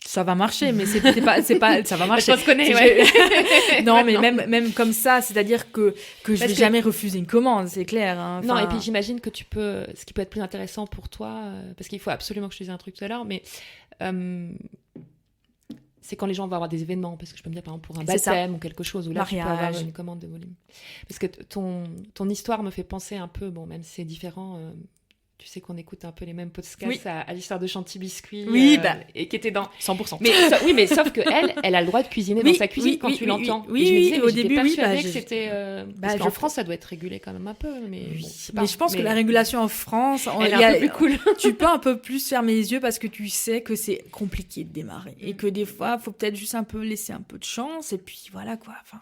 Speaker 2: Ça va marcher, mais c'est pas, ça va marcher.
Speaker 1: Je pense qu'on est,
Speaker 2: ouais. Non, mais même comme ça, c'est-à-dire que je vais jamais refuser une commande, c'est clair. Hein.
Speaker 1: Non, et puis j'imagine que tu peux, ce qui peut être plus intéressant pour toi, parce qu'il faut absolument que je te dise un truc tout à l'heure, mais c'est quand les gens vont avoir des événements, parce que je peux me dire par exemple pour un baptême ou quelque chose, où là tu peux avoir une commande de volume. Parce que ton histoire me fait penser un peu, bon, même si c'est différent. Tu sais qu'on écoute un peu les mêmes podcasts à l'histoire de Chanty Biscuit, et qui était dans
Speaker 2: 100%.
Speaker 1: Mais sauf que elle a le droit de cuisiner dans sa cuisine quand tu l'entends.
Speaker 2: Oui,
Speaker 1: et je me disais,
Speaker 2: au début,
Speaker 1: persuadée que c'était. Parce qu'en France, ça doit être régulé quand même un peu, mais.
Speaker 2: Mais je pense que la régulation en France,
Speaker 1: elle est un peu plus cool.
Speaker 2: Tu peux un peu plus fermer les yeux parce que tu sais que c'est compliqué de démarrer et que des fois, il faut peut-être juste un peu laisser un peu de chance et puis voilà quoi. Enfin.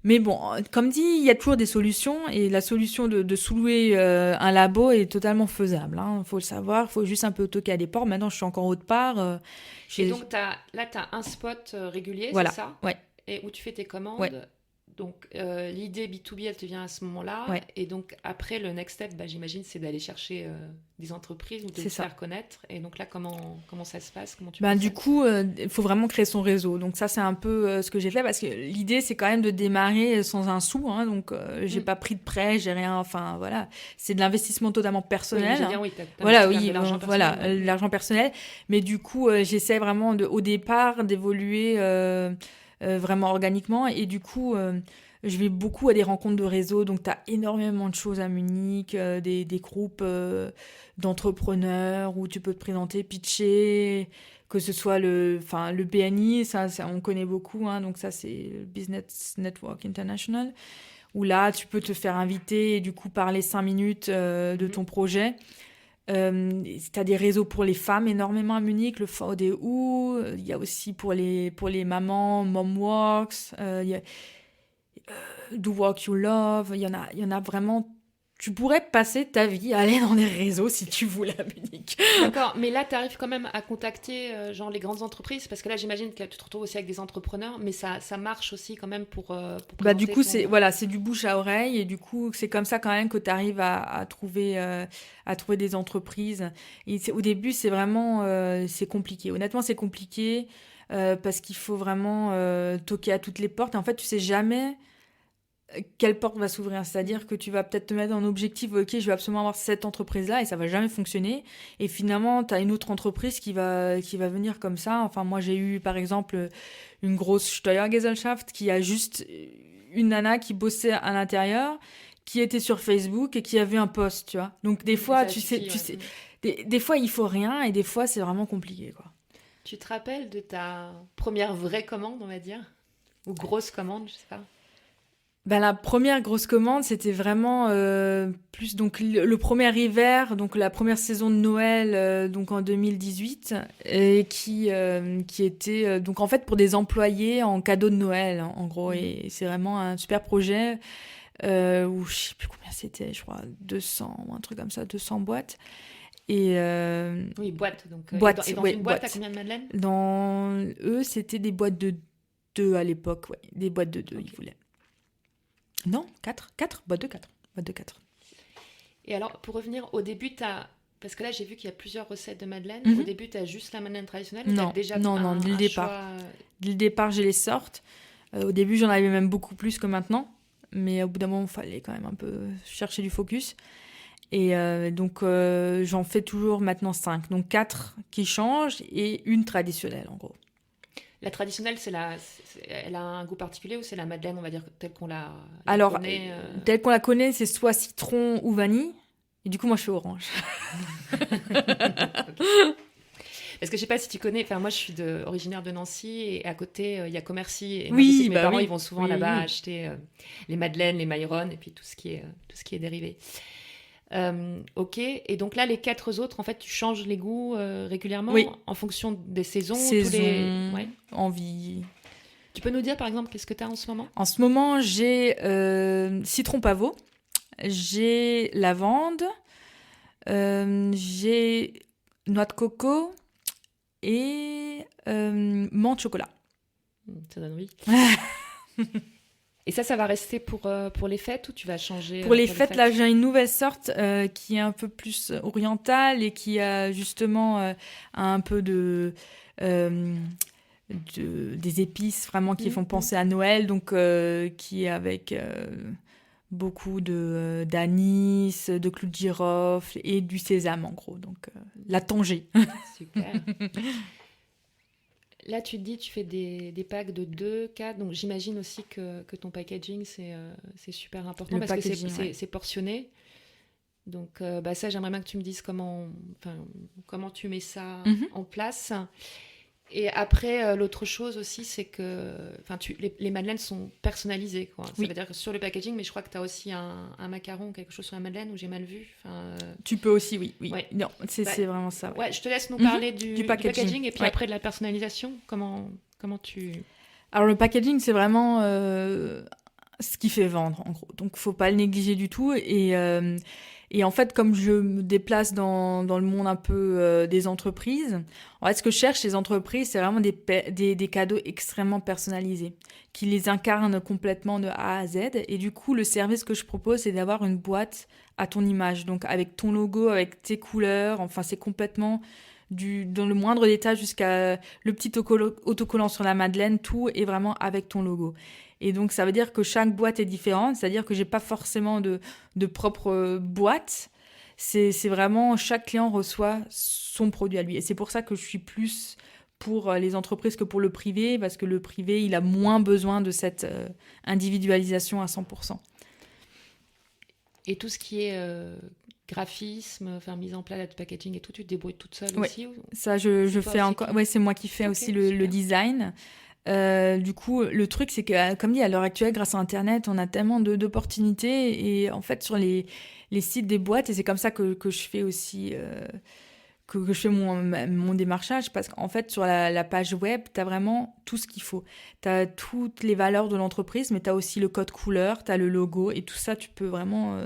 Speaker 2: Mais bon, comme dit, il y a toujours des solutions et la solution de sous-louer un labo est totalement faisable. Il faut le savoir, il faut juste un peu toquer à des portes. Maintenant, je suis encore autre part.
Speaker 1: Et donc, là, tu as un spot régulier,
Speaker 2: voilà.
Speaker 1: C'est ça?
Speaker 2: Ouais.
Speaker 1: Et où tu fais tes commandes.
Speaker 2: Ouais.
Speaker 1: Donc, l'idée B2B, elle te vient à ce moment-là.
Speaker 2: Ouais.
Speaker 1: Et donc, après, le next step, j'imagine, c'est d'aller chercher des entreprises ou de les faire connaître. Et donc là, comment ça se passe? Comment tu
Speaker 2: du coup, il faut vraiment créer son réseau. Donc ça, c'est un peu ce que j'ai fait parce que l'idée, c'est quand même de démarrer sans un sou. Hein, donc, j'ai pas pris de prêt, j'ai rien. Enfin, voilà. C'est de l'investissement totalement personnel. L'argent personnel. Mais du coup, j'essaie vraiment, au départ, d'évoluer vraiment organiquement. Et du coup... je vais beaucoup à des rencontres de réseau, donc tu as énormément de choses à Munich, des groupes d'entrepreneurs où tu peux te présenter, pitcher, que ce soit le BNI, ça on connaît beaucoup, hein, donc ça c'est le Business Network International, où là tu peux te faire inviter et du coup parler 5 minutes de ton projet. Tu as des réseaux pour les femmes énormément à Munich, le VDU, il y a aussi pour les mamans, Momworks, il y a Do Work You Love, il y en a vraiment. Tu pourrais passer ta vie à aller dans des réseaux si tu voulais à Munich.
Speaker 1: D'accord, mais là, tu arrives quand même à contacter les grandes entreprises, parce que là, j'imagine que tu te retrouves aussi avec des entrepreneurs, mais ça marche aussi quand même pour
Speaker 2: du coup, c'est du bouche à oreille, et du coup, c'est comme ça quand même que tu arrives à trouver des entreprises. Et au début, c'est vraiment c'est compliqué. Honnêtement, c'est compliqué parce qu'il faut vraiment toquer à toutes les portes. Et en fait, tu sais jamais quelle porte va s'ouvrir, c'est-à-dire que tu vas peut-être te mettre en objectif, ok, je vais absolument avoir cette entreprise-là et ça va jamais fonctionner, et finalement tu as une autre entreprise qui va venir comme ça. Enfin, moi j'ai eu par exemple une grosse Steuergesellschaft qui a juste une nana qui bossait à l'intérieur, qui était sur Facebook et qui avait un post, tu vois. Donc des fois tu sais, des fois il faut rien et des fois c'est vraiment compliqué, quoi.
Speaker 1: Tu te rappelles de ta première vraie commande, on va dire, ou grosse commande, je sais pas?
Speaker 2: La première grosse commande, c'était vraiment plus donc le premier hiver, donc la première saison de Noël, donc en 2018, et qui était donc en fait pour des employés en cadeau de Noël, en gros. Et c'est vraiment un super projet où je sais plus combien c'était, je crois 200 ou un truc comme ça, 200 boîtes. Et
Speaker 1: oui, boîte. Donc
Speaker 2: boîte,
Speaker 1: et dans une boîte, t'as combien de madeleines?
Speaker 2: Dans eux, c'était des boîtes de 2 à l'époque, ouais, des boîtes de 2, okay. Ils voulaient. Non, 4 boîtes de 4.
Speaker 1: Et alors, pour revenir au début, parce que là, j'ai vu qu'il y a plusieurs recettes de madeleine. Au début, tu as juste la madeleine traditionnelle?
Speaker 2: Non,
Speaker 1: déjà
Speaker 2: dès le départ. Dès le départ, j'ai les sortes. Au début, j'en avais même beaucoup plus que maintenant. Mais au bout d'un moment, il fallait quand même un peu chercher du focus. Et donc, j'en fais toujours maintenant 5. Donc, 4 qui changent et une traditionnelle, en gros.
Speaker 1: La traditionnelle, elle a un goût particulier ou c'est la madeleine, on va dire, telle qu'on la
Speaker 2: Alors,
Speaker 1: connaît
Speaker 2: telle qu'on la connaît, c'est soit citron ou vanille. Et du coup, moi, je fais orange.
Speaker 1: Parce que je sais pas si tu connais, enfin moi je suis originaire de Nancy et à côté il y a Commercy et moi
Speaker 2: Oui,
Speaker 1: je sais que mes
Speaker 2: bah
Speaker 1: parents
Speaker 2: oui.
Speaker 1: ils vont souvent
Speaker 2: Oui,
Speaker 1: là-bas
Speaker 2: oui.
Speaker 1: acheter les madeleines, les maïrones et puis tout ce qui est dérivé. Ok, et donc là les 4 autres en fait tu changes les goûts régulièrement
Speaker 2: Oui.
Speaker 1: en fonction des saisons,
Speaker 2: Saison,
Speaker 1: Ouais.
Speaker 2: envie.
Speaker 1: Tu peux nous dire par exemple qu'est-ce que tu as en ce moment?
Speaker 2: En ce moment, j'ai citron pavot, j'ai lavande, j'ai noix de coco et menthe chocolat.
Speaker 1: Ça donne envie. Et ça va rester pour les fêtes ou tu vas changer
Speaker 2: Pour les fêtes, là, j'ai une nouvelle sorte qui est un peu plus orientale et qui a justement un peu des épices vraiment qui font penser à Noël, donc qui est avec beaucoup d'anis, de clous de girofle et du sésame en gros, donc la tangée.
Speaker 1: Super. Là, tu te dis, tu fais des packs de 2, 4, donc j'imagine aussi que ton packaging, c'est super important
Speaker 2: Le
Speaker 1: parce que
Speaker 2: packaging,
Speaker 1: c'est portionné. Donc ça, j'aimerais bien que tu me dises comment tu mets ça en place. Et après, l'autre chose aussi, c'est que les madeleines sont personnalisées, quoi. Ça veut dire que sur le packaging, mais je crois que tu as aussi un macaron ou quelque chose sur la madeleine où j'ai mal vu.
Speaker 2: Tu peux aussi, oui.
Speaker 1: Ouais.
Speaker 2: Non, c'est vraiment ça.
Speaker 1: Ouais, je te laisse nous parler du packaging et puis
Speaker 2: ouais.
Speaker 1: après de la personnalisation. Comment tu...
Speaker 2: Alors le packaging, c'est vraiment ce qui fait vendre, en gros. Donc, faut pas le négliger du tout. Et en fait, comme je me déplace dans le monde un peu des entreprises, en fait, ce que je cherche, les entreprises, c'est vraiment des cadeaux extrêmement personnalisés, qui les incarnent complètement de A à Z. Et du coup, le service que je propose, c'est d'avoir une boîte à ton image, donc avec ton logo, avec tes couleurs. Enfin, c'est complètement dans le moindre détail jusqu'à le petit autocollant sur la madeleine, tout est vraiment avec ton logo. Et donc, ça veut dire que chaque boîte est différente, c'est-à-dire que j'ai pas forcément de propre boîte. C'est vraiment, chaque client reçoit son produit à lui. Et c'est pour ça que je suis plus pour les entreprises que pour le privé, parce que le privé, il a moins besoin de cette individualisation à 100%.
Speaker 1: Et tout ce qui est graphisme, mise en place de packaging et tout, tu te débrouilles toute seule aussi
Speaker 2: ça, je fais encore. Ouais, c'est moi qui fais aussi le design. Du coup, le truc, c'est que, comme dit, à l'heure actuelle, grâce à Internet, on a tellement d'opportunités. Et en fait, sur les sites des boîtes, et c'est comme ça que je fais aussi, que je fais mon démarchage, parce qu'en fait, sur la page web, tu as vraiment tout ce qu'il faut. Tu as toutes les valeurs de l'entreprise, mais tu as aussi le code couleur, tu as le logo, et tout ça, tu peux vraiment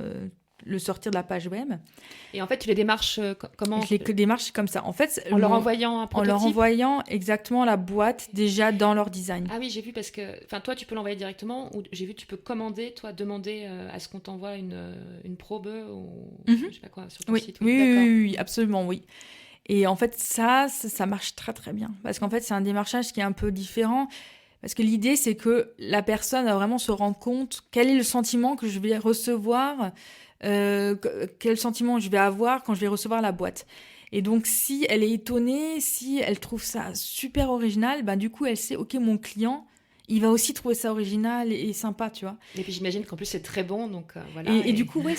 Speaker 2: le sortir de la page web.
Speaker 1: Et en fait, tu les démarches comment?
Speaker 2: Je les démarche comme ça. En fait,
Speaker 1: en leur envoyant un prototype?
Speaker 2: En leur envoyant exactement la boîte déjà dans leur design.
Speaker 1: Ah oui, j'ai vu parce que... Enfin, toi, tu peux l'envoyer directement ou j'ai vu tu peux commander, toi, demander à ce qu'on t'envoie une probe ou je sais pas quoi sur ton site.
Speaker 2: Oui, absolument, oui. Et en fait, ça marche très très bien. Parce qu'en fait, c'est un démarchage qui est un peu différent. Parce que l'idée, c'est que la personne va vraiment se rendre compte quel est le sentiment que je vais recevoir, quel sentiment je vais avoir quand je vais recevoir la boîte. Et donc, si elle est étonnée, si elle trouve ça super original, ben, du coup, elle sait, ok, mon client, il va aussi trouver ça original et sympa, tu vois.
Speaker 1: Et puis j'imagine qu'en plus c'est très bon, donc voilà.
Speaker 2: Et du coup, ouais,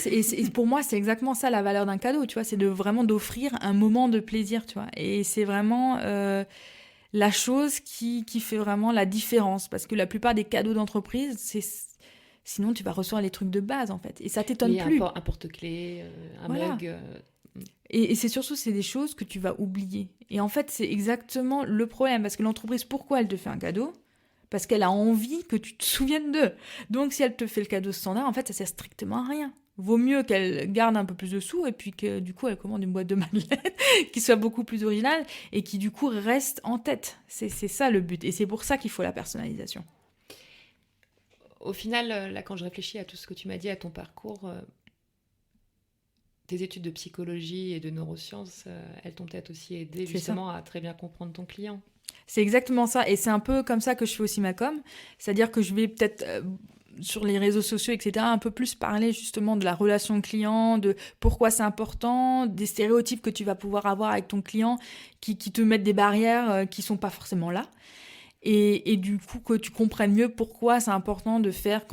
Speaker 2: pour moi, c'est exactement ça la valeur d'un cadeau, tu vois, c'est vraiment d'offrir un moment de plaisir, tu vois. Et c'est vraiment la chose qui fait vraiment la différence, parce que la plupart des cadeaux d'entreprise, sinon tu vas recevoir les trucs de base, en fait, et ça t'étonne plus.
Speaker 1: Un porte-clés, un mug.
Speaker 2: Et c'est surtout, c'est des choses que tu vas oublier. Et en fait, c'est exactement le problème, parce que l'entreprise, pourquoi elle te fait un cadeau ? Parce qu'elle a envie que tu te souviennes d'eux. Donc, si elle te fait le cadeau standard, en fait, ça sert strictement à rien. Vaut mieux qu'elle garde un peu plus de sous et puis que, du coup, elle commande une boîte de madeleine qui soit beaucoup plus originale et qui, du coup, reste en tête. C'est ça le but. Et c'est pour ça qu'il faut la personnalisation.
Speaker 1: Au final, là, quand je réfléchis à tout ce que tu m'as dit, à ton parcours, tes études de psychologie et de neurosciences, elles t'ont peut-être aussi aidé justement à très bien comprendre ton client.
Speaker 2: C'est exactement ça. Et c'est un peu comme ça que je fais aussi ma com. C'est-à-dire que je vais peut-être, sur les réseaux sociaux, etc., un peu plus parler justement de la relation client, de pourquoi c'est important, des stéréotypes que tu vas pouvoir avoir avec ton client qui te mettent des barrières qui sont pas forcément là. Et du coup, que tu comprennes mieux pourquoi c'est important de faire,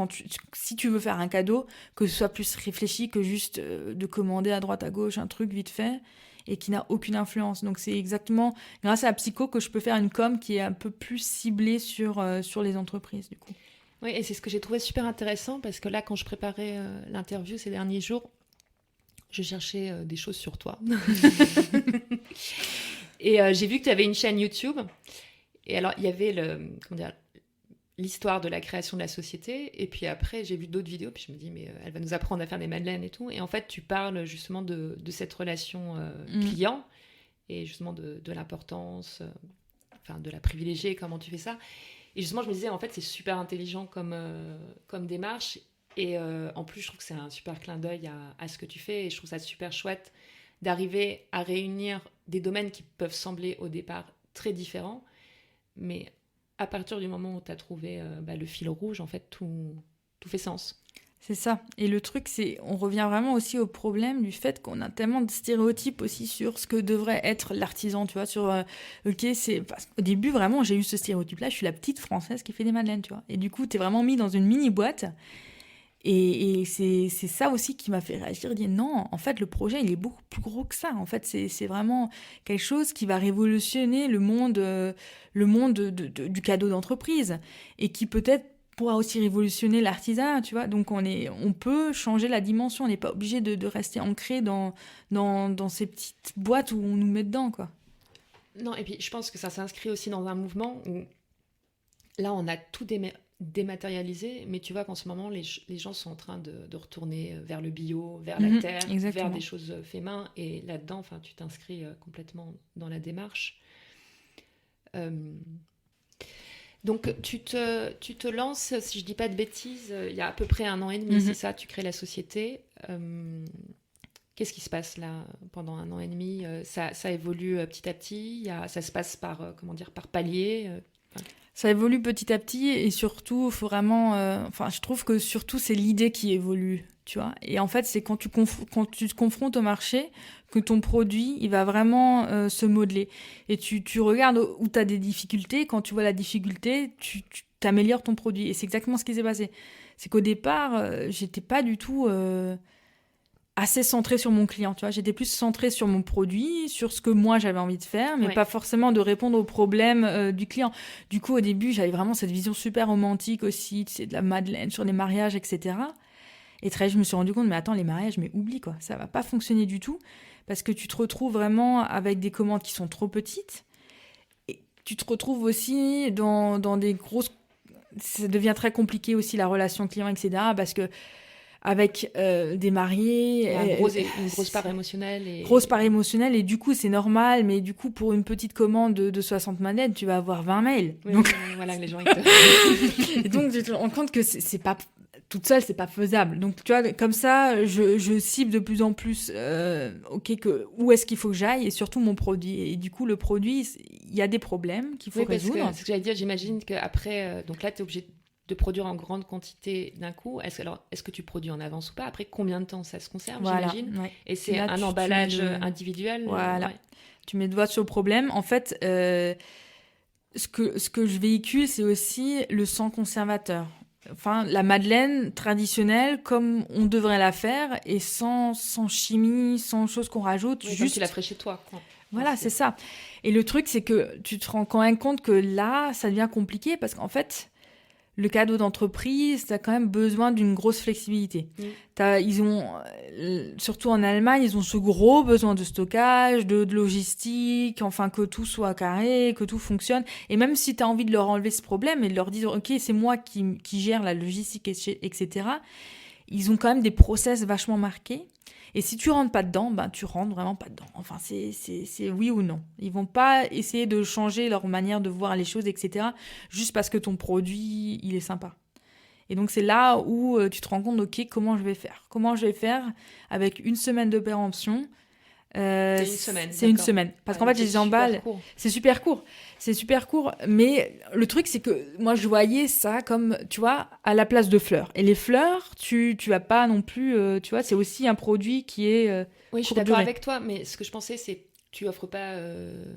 Speaker 2: si tu veux faire un cadeau, que ce soit plus réfléchi que juste de commander à droite à gauche un truc vite fait et qui n'a aucune influence. Donc c'est exactement grâce à la psycho que je peux faire une com qui est un peu plus ciblée sur les entreprises du coup.
Speaker 1: Oui, et c'est ce que j'ai trouvé super intéressant parce que là, quand je préparais l'interview ces derniers jours, je cherchais des choses sur toi. Et j'ai vu que tu avais une chaîne YouTube. Et alors, il y avait l'histoire de la création de la société. Et puis après, j'ai vu d'autres vidéos. Puis je me dis, mais elle va nous apprendre à faire des madeleines et tout. Et en fait, tu parles justement de cette relation client et justement de l'importance, de la privilégier, comment tu fais ça. Et justement, je me disais, en fait, c'est super intelligent comme démarche. Et en plus, je trouve que c'est un super clin d'œil à ce que tu fais. Et je trouve ça super chouette d'arriver à réunir des domaines qui peuvent sembler au départ très différents. Mais à partir du moment où tu as trouvé le fil rouge, en fait, tout fait sens.
Speaker 2: C'est ça. Et le truc, c'est, on revient vraiment aussi au problème du fait qu'on a tellement de stéréotypes aussi sur ce que devrait être l'artisan, tu vois, parce qu'au début, vraiment, j'ai eu ce stéréotype-là, je suis la petite Française qui fait des madeleines, tu vois. Et du coup, t'es vraiment mis dans une mini-boîte. Et c'est ça aussi qui m'a fait réagir, dire non, en fait, le projet, il est beaucoup plus gros que ça. En fait, c'est vraiment quelque chose qui va révolutionner le monde du cadeau d'entreprise et qui peut-être pourra aussi révolutionner l'artisanat, tu vois. Donc, on peut changer la dimension. On n'est pas obligé de rester ancré dans ces petites boîtes où on nous met dedans, quoi.
Speaker 1: Non, et puis je pense que ça s'inscrit aussi dans un mouvement où là, on a tout dématérialisé, mais tu vois qu'en ce moment, les gens sont en train de retourner vers le bio, vers la terre,
Speaker 2: exactement.
Speaker 1: vers des choses fait main. Et là-dedans, tu t'inscris complètement dans la démarche. Donc, tu te lances, si je dis pas de bêtises, il y a à peu près 1 an et demi, c'est ça, tu crées la société. Qu'est-ce qui se passe là pendant 1 an et demi? Ça évolue petit à petit, ça se passe par palier.
Speaker 2: Ça évolue petit à petit et surtout, faut vraiment... je trouve que surtout, c'est l'idée qui évolue, tu vois. Et en fait, c'est quand tu te confrontes au marché que ton produit, il va vraiment se modeler. Et tu regardes où tu as des difficultés. Quand tu vois la difficulté, tu t'améliores ton produit. Et c'est exactement ce qui s'est passé. C'est qu'au départ, j'étais pas du tout... assez centrée sur mon client, tu vois. J'étais plus centrée sur mon produit, sur ce que moi j'avais envie de faire, mais pas forcément de répondre aux problèmes du client. Du coup, au début, j'avais vraiment cette vision super romantique aussi, tu sais, de la madeleine sur les mariages, etc. Et très, je me suis rendu compte, mais attends, les mariages, mais oublie quoi, ça va pas fonctionner du tout, parce que tu te retrouves vraiment avec des commandes qui sont trop petites, et tu te retrouves aussi dans des grosses... Ça devient très compliqué aussi la relation client, etc. Parce que avec des mariés...
Speaker 1: une grosse part émotionnelle.
Speaker 2: Grosse part émotionnelle, et du coup, c'est normal, mais du coup, pour une petite commande de 60 manettes, tu vas avoir 20 mails.
Speaker 1: Oui,
Speaker 2: donc...
Speaker 1: voilà, les gens... Et
Speaker 2: donc, tu te rends compte que c'est pas... Toute seule, c'est pas faisable. Donc, tu vois, comme ça, je cible de plus en plus, où est-ce qu'il faut que j'aille, et surtout mon produit. Et du coup, le produit, il y a des problèmes qu'il faut résoudre.
Speaker 1: Parce que, ce que j'allais dire, j'imagine qu'après, donc là, tu es obligé de produire en grande quantité d'un coup. Est-ce que tu produis en avance ou pas? Après, combien de temps ça se conserve, j'imagine?
Speaker 2: Ouais.
Speaker 1: Et c'est un emballage individuel?
Speaker 2: Voilà. Ouais. Tu mets le doigt sur le problème. En fait, ce que je véhicule, c'est aussi le sans conservateur. Enfin, la madeleine traditionnelle, comme on devrait la faire, et sans chimie, sans choses qu'on rajoute.
Speaker 1: Oui,
Speaker 2: juste...
Speaker 1: comme tu la ferais chez toi, quoi.
Speaker 2: Voilà, c'est ça. Et le truc, c'est que tu te rends quand même compte que là, ça devient compliqué, parce qu'en fait... Le cadeau d'entreprise, tu as quand même besoin d'une grosse flexibilité. Ils ont, surtout en Allemagne, ils ont ce gros besoin de stockage, de logistique, enfin que tout soit carré, que tout fonctionne. Et même si tu as envie de leur enlever ce problème et de leur dire « Ok, c'est moi qui gère la logistique, etc. », ils ont quand même des process vachement marqués. Et si tu rentres pas dedans, tu rentres vraiment pas dedans. Enfin, c'est oui ou non. Ils vont pas essayer de changer leur manière de voir les choses, etc. juste parce que ton produit, il est sympa. Et donc, c'est là où tu te rends compte, OK, comment je vais faire? Comment je vais faire avec une semaine de péremption?
Speaker 1: C'est une semaine.
Speaker 2: C'est une semaine. Parce qu'en fait, je les emballe. C'est super court. C'est super court. Mais le truc, c'est que moi, je voyais ça comme, tu vois, à la place de fleurs. Et les fleurs, tu vas pas non plus, tu vois, c'est aussi un produit qui est
Speaker 1: Oui, je suis d'accord avec toi, mais ce que je pensais, c'est tu offres pas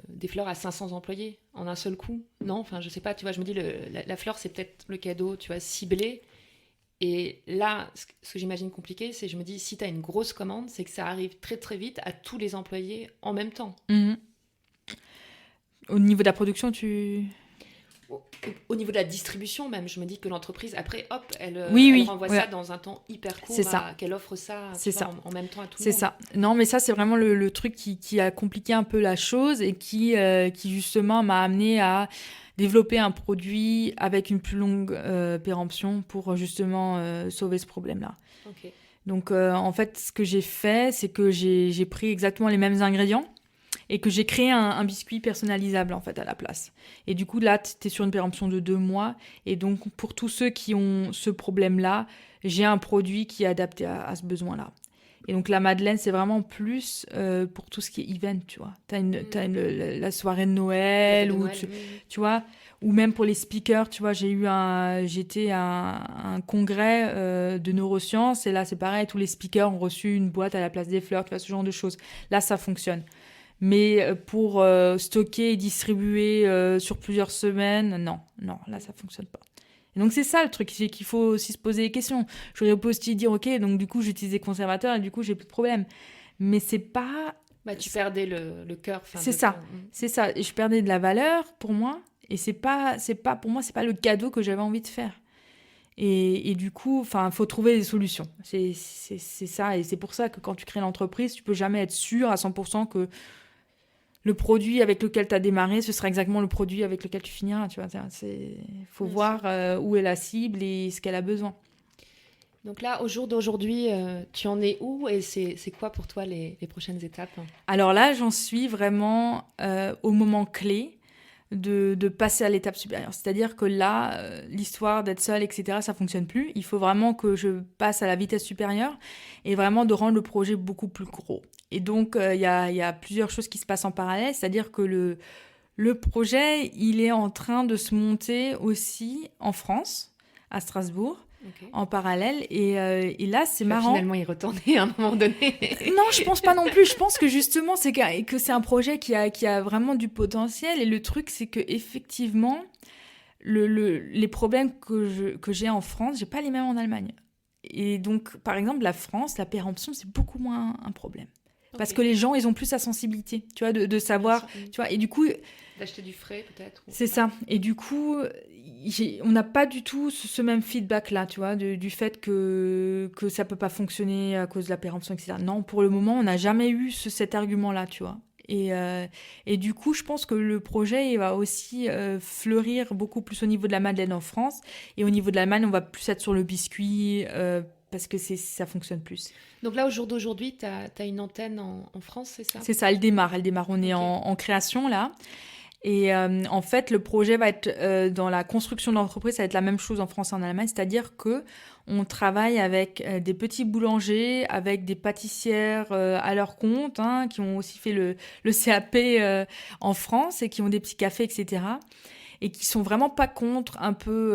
Speaker 1: des fleurs à 500 employés en un seul coup. Non, enfin, je sais pas, tu vois, je me dis, la fleur, c'est peut-être le cadeau, tu vois, ciblé. Et là, ce que j'imagine compliqué, c'est je me dis, si tu as une grosse commande, c'est que ça arrive très très vite à tous les employés en même temps.
Speaker 2: Au niveau de la production,
Speaker 1: Au niveau de la distribution même, je me dis que l'entreprise, après, hop, elle renvoie ça dans un temps hyper court, qu'elle offre ça, en même temps à tout le monde.
Speaker 2: C'est ça. Non, mais ça, c'est vraiment le truc qui a compliqué un peu la chose et qui justement m'a amené à développer un produit avec une plus longue péremption pour justement sauver ce problème-là.
Speaker 1: Okay.
Speaker 2: Donc, en fait, ce que j'ai fait, c'est que j'ai pris exactement les mêmes ingrédients et que j'ai créé un biscuit personnalisable, en fait, à la place. Et du coup, là, tu es sur une péremption de 2 mois. Et donc, pour tous ceux qui ont ce problème-là, j'ai un produit qui est adapté à ce besoin-là. Et donc, la Madeleine, c'est vraiment plus pour tout ce qui est event, tu vois. T'as la soirée de Noël, tu vois, ou même pour les speakers, tu vois, j'étais à un congrès de neurosciences, et là, c'est pareil, tous les speakers ont reçu une boîte à la place des fleurs, tu vois, ce genre de choses. Là, ça fonctionne. Mais pour stocker et distribuer sur plusieurs semaines, non, là, ça fonctionne pas. Et donc, c'est ça le truc, c'est qu'il faut aussi se poser des questions. J'aurais pu aussi dire, OK, donc du coup, j'utilise des conservateurs et du coup, j'ai plus de problème. Mais c'est pas...
Speaker 1: tu perdais le cœur.
Speaker 2: C'est ça, c'est ça. Et je perdais de la valeur pour moi. Et c'est pas, pour moi, c'est pas le cadeau que j'avais envie de faire. Et du coup, il faut trouver des solutions. C'est ça. Et c'est pour ça que quand tu crées l'entreprise, tu peux jamais être sûr à 100% que le produit avec lequel tu as démarré, ce sera exactement le produit avec lequel tu finiras. Tu vois, faut voir où est la cible et ce qu'elle a besoin.
Speaker 1: Donc là, au jour d'aujourd'hui, tu en es où et c'est quoi pour toi les prochaines étapes?
Speaker 2: Alors là, j'en suis vraiment au moment clé de passer à l'étape supérieure. C'est-à-dire que là, l'histoire d'être seule, etc., ça fonctionne plus. Il faut vraiment que je passe à la vitesse supérieure et vraiment de rendre le projet beaucoup plus gros. Et donc, il y a plusieurs choses qui se passent en parallèle. C'est-à-dire que le projet, il est en train de se monter aussi en France, à Strasbourg. Okay. En parallèle. Et là, c'est marrant.
Speaker 1: Finalement y retourner à un moment donné.
Speaker 2: Non, je pense pas non plus. Je pense que justement, que c'est un projet qui a vraiment du potentiel. Et le truc, c'est que effectivement, les problèmes que j'ai en France, j'ai pas les mêmes en Allemagne. Et donc, par exemple, la France, la péremption, c'est beaucoup moins un problème. Okay. Parce que les gens, ils ont plus sa sensibilité, tu vois, de savoir, tu vois. Et du coup...
Speaker 1: D'acheter du frais, peut-être.
Speaker 2: C'est ça. Et du coup, on n'a pas du tout ce même feedback-là, tu vois, du fait que ça peut pas fonctionner à cause de la péremption, etc. Non, pour le moment, on n'a jamais eu cet argument-là, tu vois. Et du coup, je pense que le projet il va aussi fleurir beaucoup plus au niveau de la Madeleine en France. Et au niveau de l'Allemagne, on va plus être sur le biscuit parce que ça fonctionne plus.
Speaker 1: Donc là, au jour d'aujourd'hui, tu as une antenne en France, c'est ça?
Speaker 2: C'est ça, elle démarre. On est en création, là. Et en fait, le projet va être dans la construction de l'entreprise, ça va être la même chose en France et en Allemagne, c'est-à-dire que on travaille avec des petits boulangers, avec des pâtissières à leur compte, hein, qui ont aussi fait le CAP en France et qui ont des petits cafés, etc. Et qui sont vraiment pas contre un peu,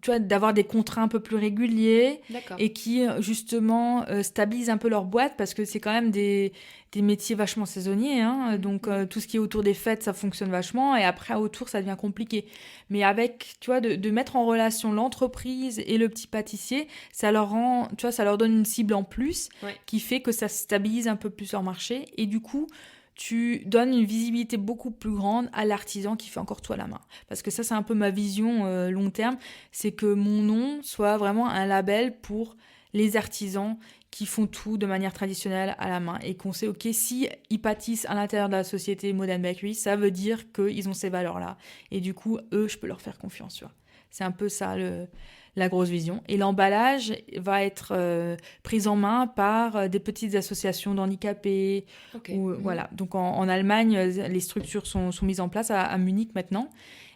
Speaker 2: tu vois, d'avoir des contrats un peu plus réguliers.
Speaker 1: D'accord.
Speaker 2: Et qui justement stabilisent un peu leur boîte parce que c'est quand même des métiers vachement saisonniers, hein. Donc tout ce qui est autour des fêtes, ça fonctionne vachement et après autour, ça devient compliqué. Mais avec, tu vois, de mettre en relation l'entreprise et le petit pâtissier, ça leur rend, tu vois, ça leur donne une cible en plus qui fait que ça stabilise un peu plus leur marché et du coup, tu donnes une visibilité beaucoup plus grande à l'artisan qui fait encore tout à la main. Parce que ça, c'est un peu ma vision long terme, c'est que mon nom soit vraiment un label pour les artisans qui font tout de manière traditionnelle à la main et qu'on sait, ok, si ils pâtissent à l'intérieur de la société Modern Bakery, ça veut dire qu'ils ont ces valeurs-là. Et du coup, eux, je peux leur faire confiance, tu vois. C'est un peu ça la grosse vision. Et l'emballage va être pris en main par des petites associations d'handicapés. Voilà. Donc en Allemagne, les structures sont mises en place à Munich maintenant.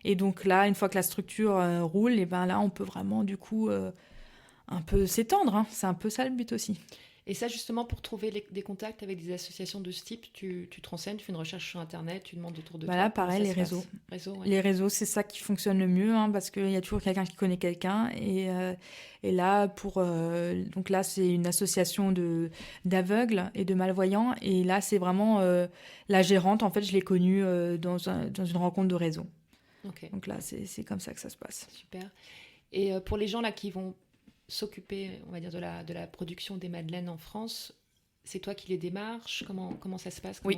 Speaker 2: Et donc là, une fois que la structure roule, et ben là, on peut vraiment du coup un peu s'étendre. Hein. C'est un peu ça le but aussi.
Speaker 1: Et ça, justement, pour trouver des contacts avec des associations de ce type, tu te renseignes, tu fais une recherche sur Internet, tu demandes autour de toi.
Speaker 2: Là, pareil, les réseaux. Les réseaux, c'est ça qui fonctionne le mieux, hein, parce qu'il y a toujours quelqu'un qui connaît quelqu'un. Et là, donc là, c'est une association d'aveugles et de malvoyants. Et là, c'est vraiment la gérante. En fait, je l'ai connue dans une rencontre de réseau.
Speaker 1: Okay.
Speaker 2: Donc là, c'est comme ça que ça se passe.
Speaker 1: Super. Et pour les gens là qui vont s'occuper, on va dire, de la production des madeleines en France, c'est toi qui les démarches? Comment ça se passe?
Speaker 2: Oui,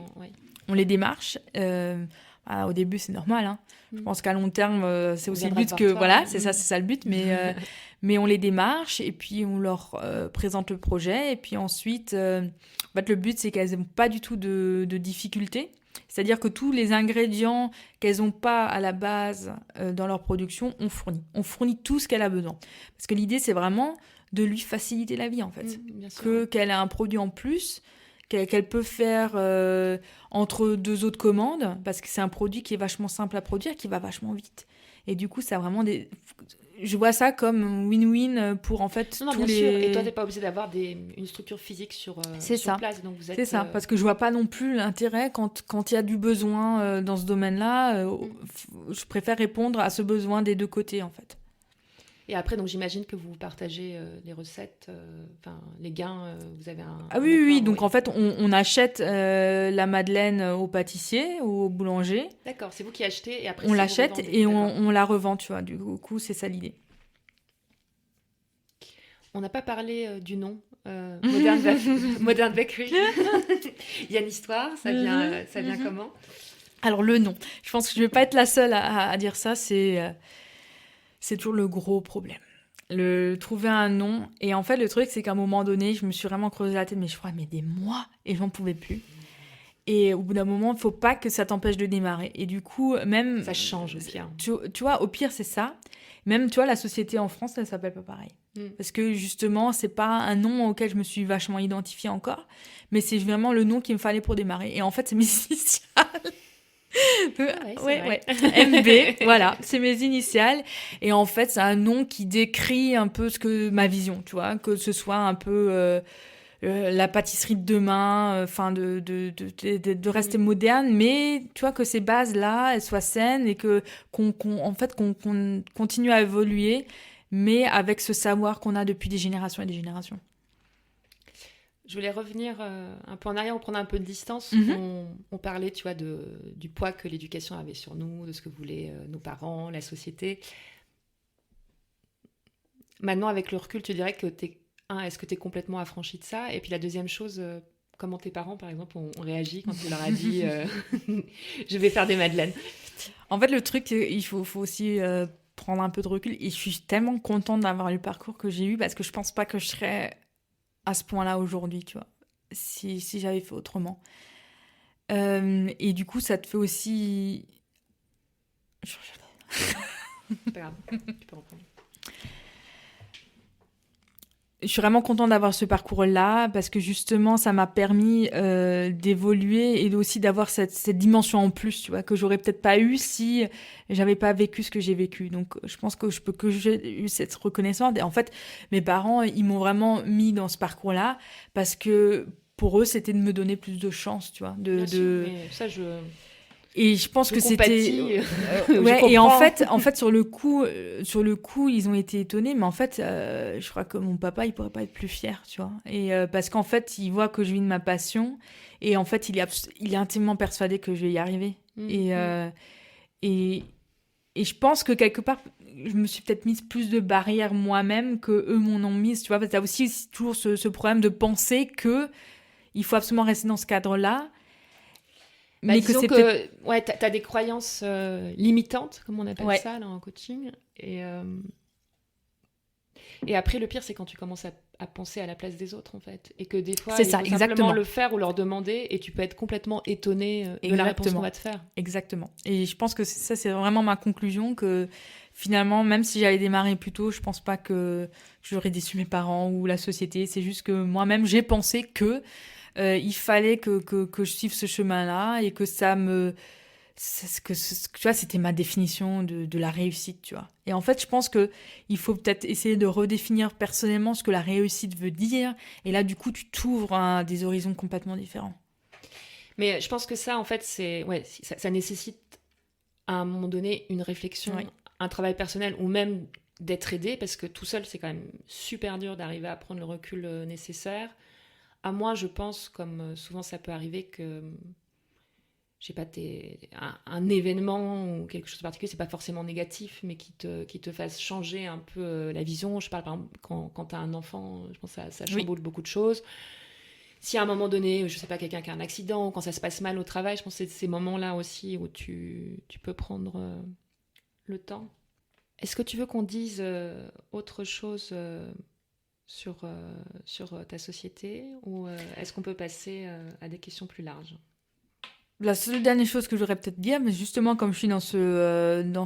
Speaker 2: on les démarche. Au début, c'est normal. Hein. Je pense qu'à long terme, c'est aussi le but que... Voilà, c'est ça le but. Mais on les démarche et puis on leur présente le projet. Et puis ensuite, en fait, le but, c'est qu'elles n'ont pas du tout de difficultés. C'est-à-dire que tous les ingrédients qu'elles n'ont pas à la base dans leur production, on fournit. On fournit tout ce qu'elle a besoin. Parce que l'idée, c'est vraiment de lui faciliter la vie, en fait. Qu'elle ait un produit en plus, qu'elle peut faire entre 2 autres commandes, parce que c'est un produit qui est vachement simple à produire, qui va vachement vite. Et du coup, ça a vraiment je vois ça comme win-win pour en fait
Speaker 1: tous les... Sûr. Et toi, t'es pas obligé d'avoir une structure physique sur place. Donc vous êtes,
Speaker 2: c'est ça, parce que je vois pas non plus l'intérêt quand il y a du besoin dans ce domaine-là. Je préfère répondre à ce besoin des 2 côtés, en fait.
Speaker 1: Et après, donc j'imagine que vous partagez les recettes, les gains, vous avez un...
Speaker 2: Ah oui, donc en fait, on achète la madeleine au pâtissier ou au boulanger.
Speaker 1: D'accord, c'est vous qui achetez et après
Speaker 2: on l'achète et on la revend, tu vois. Du coup, c'est ça l'idée.
Speaker 1: On n'a pas parlé du nom, Modern Bakery. Il y a une histoire, ça vient comment?
Speaker 2: Alors le nom, je pense que je ne vais pas être la seule à dire ça, c'est toujours le gros problème. Trouver un nom. Et en fait, le truc, c'est qu'à un moment donné, je me suis vraiment creusé la tête, mais je crois, des mois, et j'en pouvais plus. Et au bout d'un moment, il ne faut pas que ça t'empêche de démarrer. Et du coup, même...
Speaker 1: Ça change aussi. Hein.
Speaker 2: Tu vois, au pire, c'est ça. Même, tu vois, la société en France, elle ne s'appelle pas pareil. Parce que, justement, ce n'est pas un nom auquel je me suis vachement identifiée encore, mais c'est vraiment le nom qu'il me fallait pour démarrer. Et en fait, c'est mes initiales. Ouais. MB, voilà, c'est mes initiales. Et en fait, c'est un nom qui décrit un peu ma vision, tu vois, que ce soit un peu la pâtisserie de demain, de rester moderne, mais tu vois que ces bases-là, elles soient saines et qu'on continue à évoluer, mais avec ce savoir qu'on a depuis des générations et des générations.
Speaker 1: Je voulais revenir un peu en arrière, on prenait un peu de distance. On parlait, tu vois, du poids que l'éducation avait sur nous, de ce que voulaient nos parents, la société. Maintenant, avec le recul, tu dirais que est-ce que tu es complètement affranchie de ça? Et puis la deuxième chose, comment tes parents, par exemple, ont réagi quand tu leur as dit je vais faire des madeleines?
Speaker 2: En fait, le truc, il faut aussi prendre un peu de recul. Et je suis tellement contente d'avoir eu le parcours que j'ai eu parce que je pense pas que je serais à ce point-là aujourd'hui, tu vois, si j'avais fait autrement. Et du coup, ça te fait aussi...
Speaker 1: C'est pas grave, tu peux reprendre.
Speaker 2: Je suis vraiment contente d'avoir ce parcours-là parce que justement, ça m'a permis d'évoluer et aussi d'avoir cette dimension en plus, tu vois, que j'aurais peut-être pas eu si j'avais pas vécu ce que j'ai vécu. Donc, je pense que j'ai eu cette reconnaissance. Et en fait, mes parents, ils m'ont vraiment mis dans ce parcours-là parce que pour eux, c'était de me donner plus de chance, tu vois.
Speaker 1: Bien sûr, mais ça,
Speaker 2: Et je pense que c'était et en fait sur le coup ils ont été étonnés, mais en fait je crois que mon papa il pourrait pas être plus fier, tu vois, et parce qu'en fait il voit que je vis de ma passion et en fait il est intimement persuadé que je vais y arriver. Et je pense que quelque part je me suis peut-être mise plus de barrières moi-même que eux m'en ont mise, tu vois, parce que t'as aussi toujours ce problème de penser que il faut absolument rester dans ce cadre-là.
Speaker 1: Mais disons que t'as des croyances limitantes, comme on appelle ça là, en coaching. Et après, le pire, c'est quand tu commences à penser à la place des autres, en fait. Et que des fois, il faut simplement le faire ou leur demander, et tu peux être complètement étonné de la réponse qu'on va te faire.
Speaker 2: Exactement. Et je pense que ça, c'est vraiment ma conclusion, que finalement, même si j'avais démarré plus tôt, je pense pas que j'aurais déçu mes parents ou la société. C'est juste que moi-même, j'ai pensé que il fallait que je suive ce chemin-là et que tu vois, c'était ma définition de la réussite, tu vois. Et en fait, je pense que il faut peut-être essayer de redéfinir personnellement ce que la réussite veut dire. Et là, du coup, tu t'ouvres à des horizons complètement différents.
Speaker 1: Mais je pense que ça, en fait, ça nécessite à un moment donné une réflexion, un travail personnel ou même d'être aidé, parce que tout seul, c'est quand même super dur d'arriver à prendre le recul nécessaire. À moi, je pense, comme souvent ça peut arriver, que je sais pas, un événement ou quelque chose de particulier, c'est pas forcément négatif, mais qui te fasse changer un peu la vision. Je parle par exemple quand tu as un enfant, je pense que ça chamboule beaucoup de choses. Si à un moment donné, je sais pas, quelqu'un qui a un accident ou quand ça se passe mal au travail, je pense que c'est ces moments-là aussi où tu peux prendre le temps. Est-ce que tu veux qu'on dise autre chose sur ta société ou est-ce qu'on peut passer à des questions plus larges ?
Speaker 2: La seule dernière chose que j'aurais peut-être dire, mais justement comme je suis dans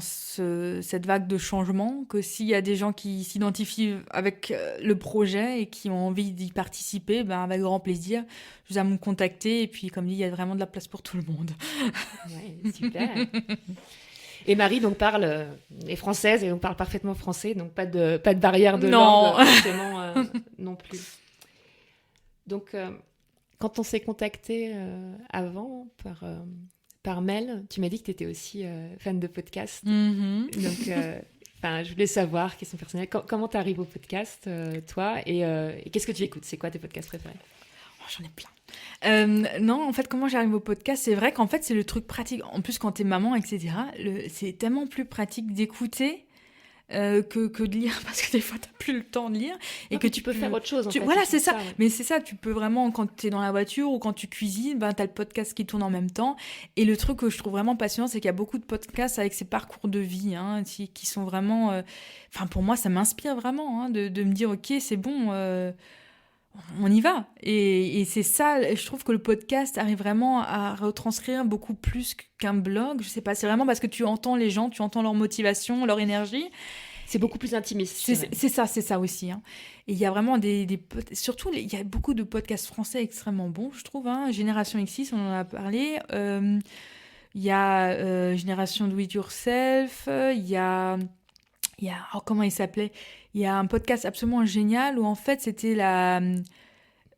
Speaker 2: cette vague de changement, que s'il y a des gens qui s'identifient avec le projet et qui ont envie d'y participer, ben avec grand plaisir, je vous ai à me contacter. Et puis comme dit, il y a vraiment de la place pour tout le monde.
Speaker 1: Ouais, super. Et Marie donc est française et donc parle parfaitement français, donc pas de barrière de langue forcément non plus. Donc quand on s'est contacté avant par mail, tu m'as dit que tu étais aussi fan de podcast.
Speaker 2: Mm-hmm.
Speaker 1: Donc, je voulais savoir, question personnelle, comment tu arrives au podcast, toi, et qu'est-ce que tu écoutes ? C'est quoi tes podcasts préférés ?
Speaker 2: J'en ai plein. Non, en fait, comment j'arrive au podcast ? C'est vrai qu'en fait, c'est le truc pratique. En plus, quand t'es maman, etc., c'est tellement plus pratique d'écouter que de lire, parce que des fois t'as plus le temps de lire et que
Speaker 1: tu peux faire autre chose en fait,
Speaker 2: voilà, c'est ça,
Speaker 1: ouais.
Speaker 2: Mais c'est ça, tu peux vraiment, quand t'es dans la voiture ou quand tu cuisines, ben t'as le podcast qui tourne en même temps. Et le truc que je trouve vraiment passionnant, c'est qu'il y a beaucoup de podcasts avec ces parcours de vie qui sont vraiment pour moi ça m'inspire vraiment de me dire ok, c'est bon, on y va. Et c'est ça, je trouve que le podcast arrive vraiment à retranscrire beaucoup plus qu'un blog. Je sais pas, c'est vraiment parce que tu entends les gens, tu entends leur motivation, leur énergie.
Speaker 1: C'est beaucoup plus intimiste.
Speaker 2: C'est ça aussi. Et il y a vraiment surtout, il y a beaucoup de podcasts français extrêmement bons, je trouve. Génération X6, on en a parlé. Il y a Génération Do It Yourself. Il y a comment il s'appelait ? Il y a un podcast absolument génial où en fait c'était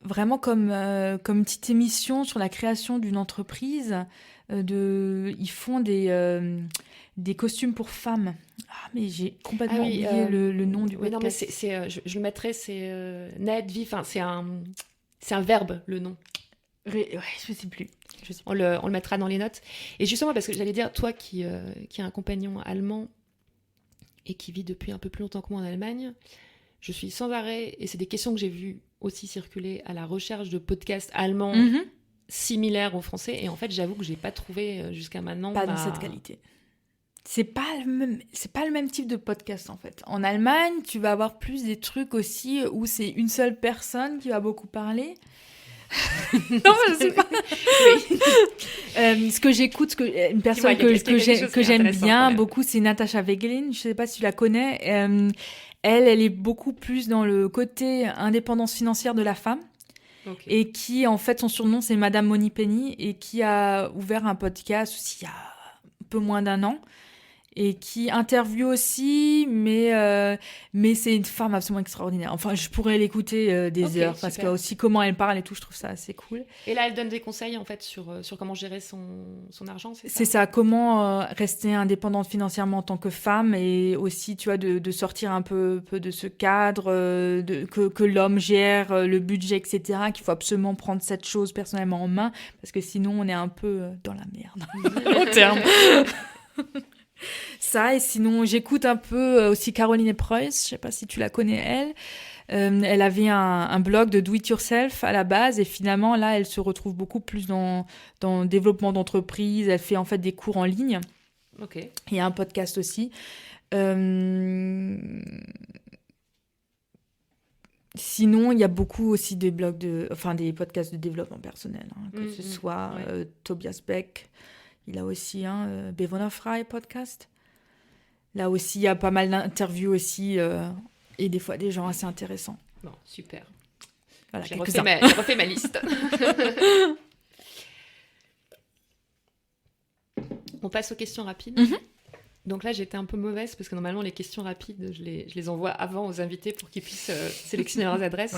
Speaker 2: vraiment comme une petite émission sur la création d'une entreprise. Ils font des costumes pour femmes. Ah, mais j'ai complètement oublié le nom du podcast.
Speaker 1: Non, mais je le mettrai, c'est Ned, vie, c'est un verbe, le nom.
Speaker 2: Ouais, je sais plus.
Speaker 1: On le mettra dans les notes. Et justement, parce que j'allais dire, toi qui as un compagnon allemand et qui vit depuis un peu plus longtemps que moi en Allemagne, je suis sans arrêt, et c'est des questions que j'ai vues aussi circuler, à la recherche de podcasts allemands similaires aux français, et en fait j'avoue que j'ai pas trouvé jusqu'à maintenant
Speaker 2: pas dans cette qualité. C'est pas le même type de podcast en fait. En Allemagne, tu vas avoir plus des trucs aussi où c'est une seule personne qui va beaucoup parler. Non, je sais pas. Ce que j'écoute, une personne que j'aime bien beaucoup, c'est Natasha Wegelin. Je sais pas si tu la connais. Elle est beaucoup plus dans le côté indépendance financière de la femme. Okay. Et qui, en fait, son surnom, c'est Madame Moneypenny, et qui a ouvert un podcast aussi il y a un peu moins d'un an. Et qui interviewe aussi, mais c'est une femme absolument extraordinaire. Enfin, je pourrais l'écouter des heures, parce que aussi comment elle parle et tout, je trouve ça assez cool.
Speaker 1: Et là, elle donne des conseils, en fait, sur comment gérer son argent, c'est ça ?
Speaker 2: C'est ça, comment rester indépendante financièrement en tant que femme, et aussi, tu vois, de sortir un peu de ce cadre, que l'homme gère le budget, etc., qu'il faut absolument prendre cette chose personnellement en main, parce que sinon, on est un peu dans la merde, au terme. Ça, et sinon j'écoute un peu aussi Caroline Preuss, je sais pas si tu la connais elle. Elle avait un blog de Do It Yourself à la base, et finalement là elle se retrouve beaucoup plus dans le développement d'entreprise. Elle fait en fait des cours en ligne.
Speaker 1: Okay.
Speaker 2: Il y a un podcast aussi. Sinon, il y a beaucoup aussi des blogs des podcasts de développement personnel, que ce soit Tobias Beck. Il a aussi un Bewohnerfrei podcast. Là aussi, il y a pas mal d'interviews aussi, et des fois des gens assez intéressants.
Speaker 1: Bon, super.
Speaker 2: Voilà,
Speaker 1: J'ai
Speaker 2: quelques-uns.
Speaker 1: refait ma liste. On passe aux questions rapides.
Speaker 2: Mhm.
Speaker 1: Donc là, j'étais un peu mauvaise parce que normalement, les questions rapides, je les envoie avant aux invités pour qu'ils puissent sélectionner leurs adresses.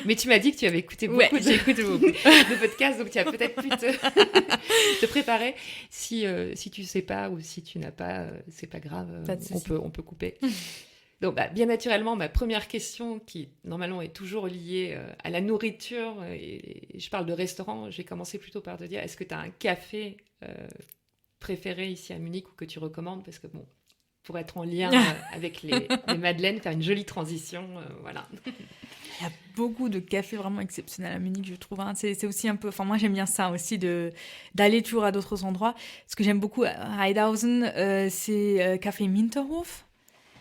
Speaker 1: Mais tu m'as dit que tu avais écouté beaucoup
Speaker 2: j'ai écouté beaucoup.
Speaker 1: de podcasts, donc tu as peut-être pu te préparer. Si tu sais pas ou si tu n'as pas, c'est pas grave,
Speaker 2: Pas de souci.
Speaker 1: on peut couper. Donc, bien naturellement, ma première question, qui normalement est toujours liée à la nourriture, et je parle de restaurant, j'ai commencé plutôt par te dire, est-ce que tu as un café préféré ici à Munich ou que tu recommandes? Parce que bon, pour être en lien avec les madeleines, faire une jolie transition, voilà.
Speaker 2: Il y a beaucoup de cafés vraiment exceptionnels à Munich, je trouve. Hein. C'est aussi un peu... Enfin, moi, j'aime bien ça aussi, d'aller toujours à d'autres endroits. Ce que j'aime beaucoup à Heidhausen, c'est Café Minterhof,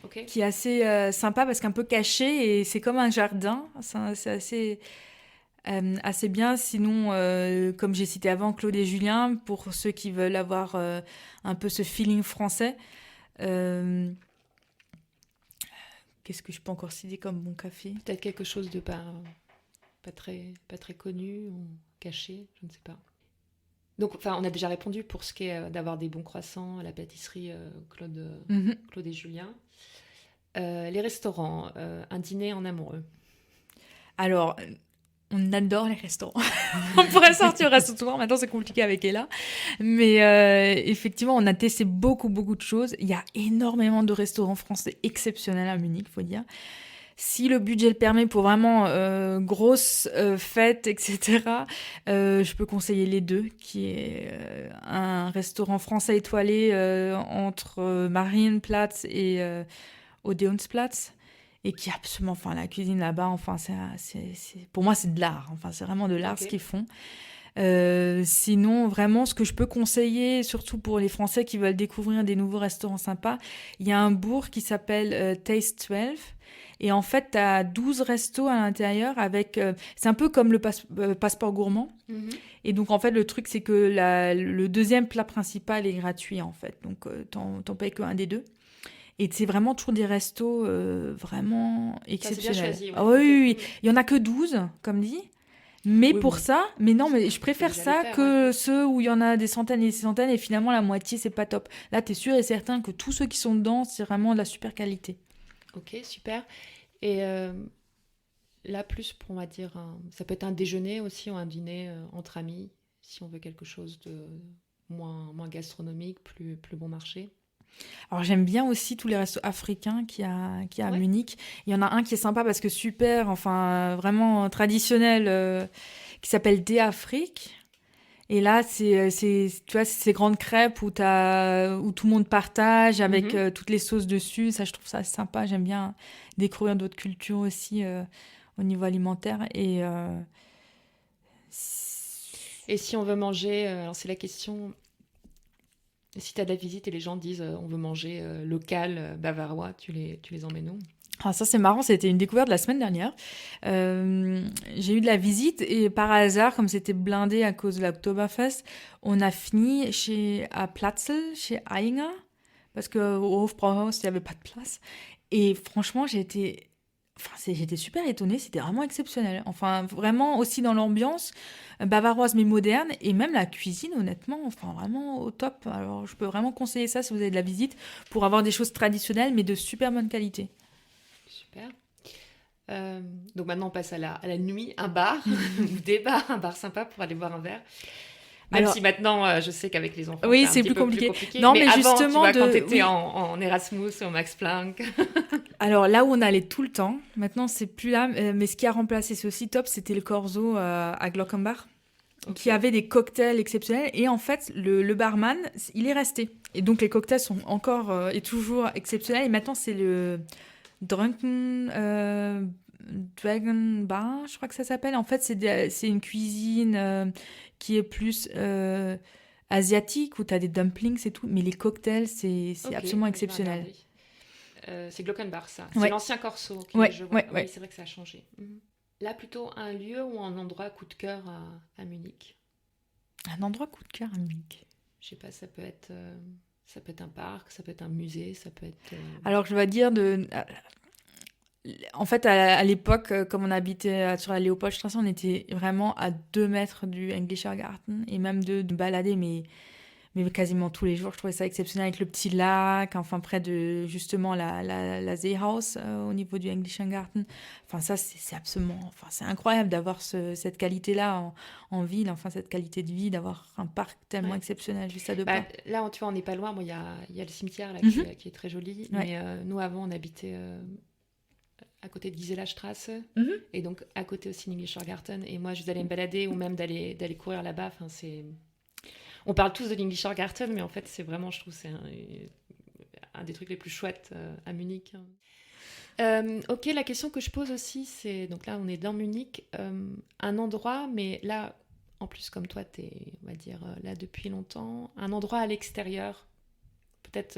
Speaker 1: Okay.
Speaker 2: qui est assez sympa parce qu'un peu caché et c'est comme un jardin. C'est assez bien. Sinon, comme j'ai cité avant, Claude et Julien, pour ceux qui veulent avoir un peu ce feeling français. Qu'est-ce que je peux encore citer comme bon café?
Speaker 1: Peut-être quelque chose de pas très connu ou caché, je ne sais pas. Donc, on a déjà répondu pour ce qui est d'avoir des bons croissants à la pâtisserie Claude et Julien. Les restaurants, un dîner en amoureux.
Speaker 2: Alors, on adore les restaurants. On pourrait sortir au restaurant. Maintenant, c'est compliqué avec Ella. Mais effectivement, on a testé beaucoup de choses. Il y a énormément de restaurants français exceptionnels à Munich, il faut dire. Si le budget le permet pour vraiment grosse fête, etc., je peux conseiller les deux, qui est un restaurant français étoilé entre Marienplatz et Odeonsplatz. Et qui est absolument, enfin, la cuisine là-bas, enfin, pour moi, c'est de l'art. Enfin, c'est vraiment de l'art ce qu'ils font. Sinon, vraiment, ce que je peux conseiller, surtout pour les Français qui veulent découvrir des nouveaux restaurants sympas, il y a un bourg qui s'appelle Taste 12. Et en fait, tu as 12 restos à l'intérieur avec... c'est un peu comme le passeport gourmand. Mm-hmm. Et donc, en fait, le truc, c'est que le deuxième plat principal est gratuit, en fait. Donc, t'en payes qu'un des deux. Et c'est vraiment toujours des restos vraiment exceptionnels.
Speaker 1: Ça, c'est bien choisi. Ouais.
Speaker 2: Ah, oui. Il y en a que 12, comme dit. Mais pour ça, mais je préfère ça que ceux où il y en a des centaines et des centaines et finalement la moitié, c'est pas top. Là, t'es sûr et certain que tous ceux qui sont dedans, c'est vraiment de la super qualité.
Speaker 1: Ok, super. Et là, plus pour, on va dire, ça peut être un déjeuner aussi ou un dîner entre amis, si on veut quelque chose de moins gastronomique, plus bon marché.
Speaker 2: Alors j'aime bien aussi tous les restos africains qu'il y a à Munich. Il y en a un qui est sympa parce que super, enfin vraiment traditionnel, qui s'appelle De Afrique. Et là, tu vois, c'est ces grandes crêpes où tout le monde partage avec toutes les sauces dessus. Ça, je trouve ça sympa. J'aime bien découvrir d'autres cultures aussi au niveau alimentaire. Et
Speaker 1: si on veut manger, alors c'est la question... Si tu as de la visite et les gens disent on veut manger local, bavarois, tu les emmènes où?
Speaker 2: Ah, ça, c'est marrant, c'était une découverte la semaine dernière. J'ai eu de la visite et par hasard, comme c'était blindé à cause de l'Oktoberfest, on a fini à Platzl, chez Ainger, parce qu'au Hofbrauhaus, il n'y avait pas de place. Et franchement, j'étais super étonnée, c'était vraiment exceptionnel. Enfin, vraiment aussi dans l'ambiance bavaroise mais moderne et même la cuisine, honnêtement, enfin vraiment au top. Alors, je peux vraiment conseiller ça si vous avez de la visite pour avoir des choses traditionnelles mais de super bonne qualité.
Speaker 1: Super. Donc maintenant, on passe à la nuit, un bar ou des bars, un bar sympa pour aller boire un verre. Même si maintenant, je sais qu'avec les enfants,
Speaker 2: oui,
Speaker 1: c'est un petit peu
Speaker 2: compliqué.
Speaker 1: plus compliqué.
Speaker 2: Non,
Speaker 1: mais avant,
Speaker 2: justement,
Speaker 1: tu vois, quand tu étais en Erasmus, au Max Planck.
Speaker 2: Alors là où on allait tout le temps, maintenant c'est plus là, mais ce qui a remplacé, c'est aussi top, c'était le Corso à Glockenbach, qui avait des cocktails exceptionnels. Et en fait, le barman, il est resté. Et donc les cocktails sont encore et toujours exceptionnels. Et maintenant, c'est le Drunken Dragon Bar, je crois que ça s'appelle. En fait, c'est une cuisine qui est plus asiatique, où tu as des dumplings et tout. Mais les cocktails, c'est absolument exceptionnel.
Speaker 1: C'est Glockenbach, ça.
Speaker 2: Ouais.
Speaker 1: C'est l'ancien Corso.
Speaker 2: Oui,
Speaker 1: c'est vrai que ça a changé. Là, plutôt un lieu ou un endroit coup de cœur à Munich.
Speaker 2: Un endroit coup de cœur à Munich.
Speaker 1: Je sais pas, ça peut être Ça peut être un parc, ça peut être un musée, ça peut être...
Speaker 2: Alors, je vais dire en fait, à l'époque, comme on habitait sur la Léopoldstrasse, on était vraiment à 2 mètres du Englischer Garten et même de balader, mais quasiment tous les jours. Je trouvais ça exceptionnel avec le petit lac, enfin près de justement la Seehaus au niveau du Englischer Garten. Enfin, ça, c'est absolument... Enfin, c'est incroyable d'avoir cette qualité-là en ville, enfin cette qualité de vie, d'avoir un parc tellement exceptionnel juste à 2 pas.
Speaker 1: Là, tu vois, on n'est pas loin. Bon, il y a le cimetière là, qui est très joli, mais nous, avant, on habitait... à côté de Gisela Strasse, et donc à côté aussi de l'Englischer Garten. Et moi, je allais me balader ou même d'aller courir là-bas. Enfin, on parle tous de l'Englischer Garten, mais en fait, c'est vraiment, je trouve, c'est un des trucs les plus chouettes à Munich. Ok, la question que je pose aussi, c'est, donc là, on est dans Munich, un endroit, mais là, en plus, comme toi, t'es, on va dire, là depuis longtemps, un endroit à l'extérieur, peut-être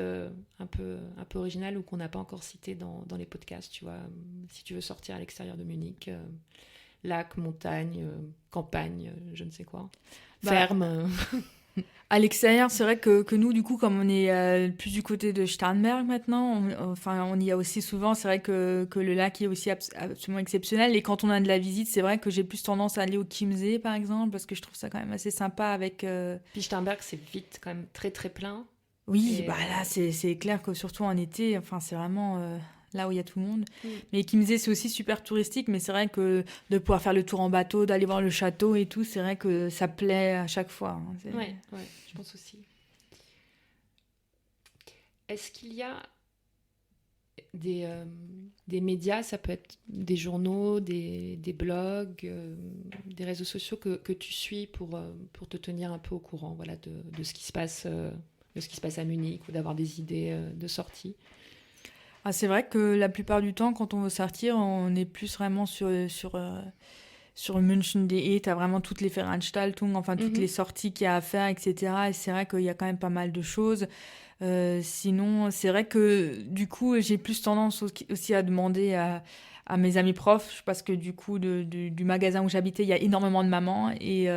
Speaker 1: un peu original ou qu'on n'a pas encore cité dans les podcasts, tu vois. Si tu veux sortir à l'extérieur de Munich, lac, montagne, campagne, je ne sais quoi, ferme.
Speaker 2: À l'extérieur, c'est vrai que nous, du coup, comme on est plus du côté de Starnberg maintenant, on y a aussi souvent, c'est vrai que le lac est aussi absolument exceptionnel. Et quand on a de la visite, c'est vrai que j'ai plus tendance à aller au Chiemsee, par exemple, parce que je trouve ça quand même assez sympa avec...
Speaker 1: Puis Starnberg, c'est vite quand même très, très plein.
Speaker 2: Oui, là, c'est clair que surtout en été, enfin, c'est vraiment là où il y a tout le monde. Mais Chiemsee, c'est aussi super touristique, mais c'est vrai que de pouvoir faire le tour en bateau, d'aller voir le château et tout, c'est vrai que ça plaît à chaque fois.
Speaker 1: Ouais, je pense aussi. Est-ce qu'il y a des médias, ça peut être des journaux, des blogs, des réseaux sociaux que tu suis pour te tenir un peu au courant, voilà, de ce qui se passe... de ce qui se passe à Munich ou d'avoir des idées de sortie?
Speaker 2: C'est vrai que la plupart du temps, quand on veut sortir, on est plus vraiment sur München.de. Tu as vraiment toutes les Veranstaltungen, enfin toutes les sorties qu'il y a à faire, etc. Et c'est vrai qu'il y a quand même pas mal de choses. Sinon, c'est vrai que du coup, j'ai plus tendance aussi à demander à mes amis profs, parce que du coup, du magasin où j'habitais, il y a énormément de mamans, et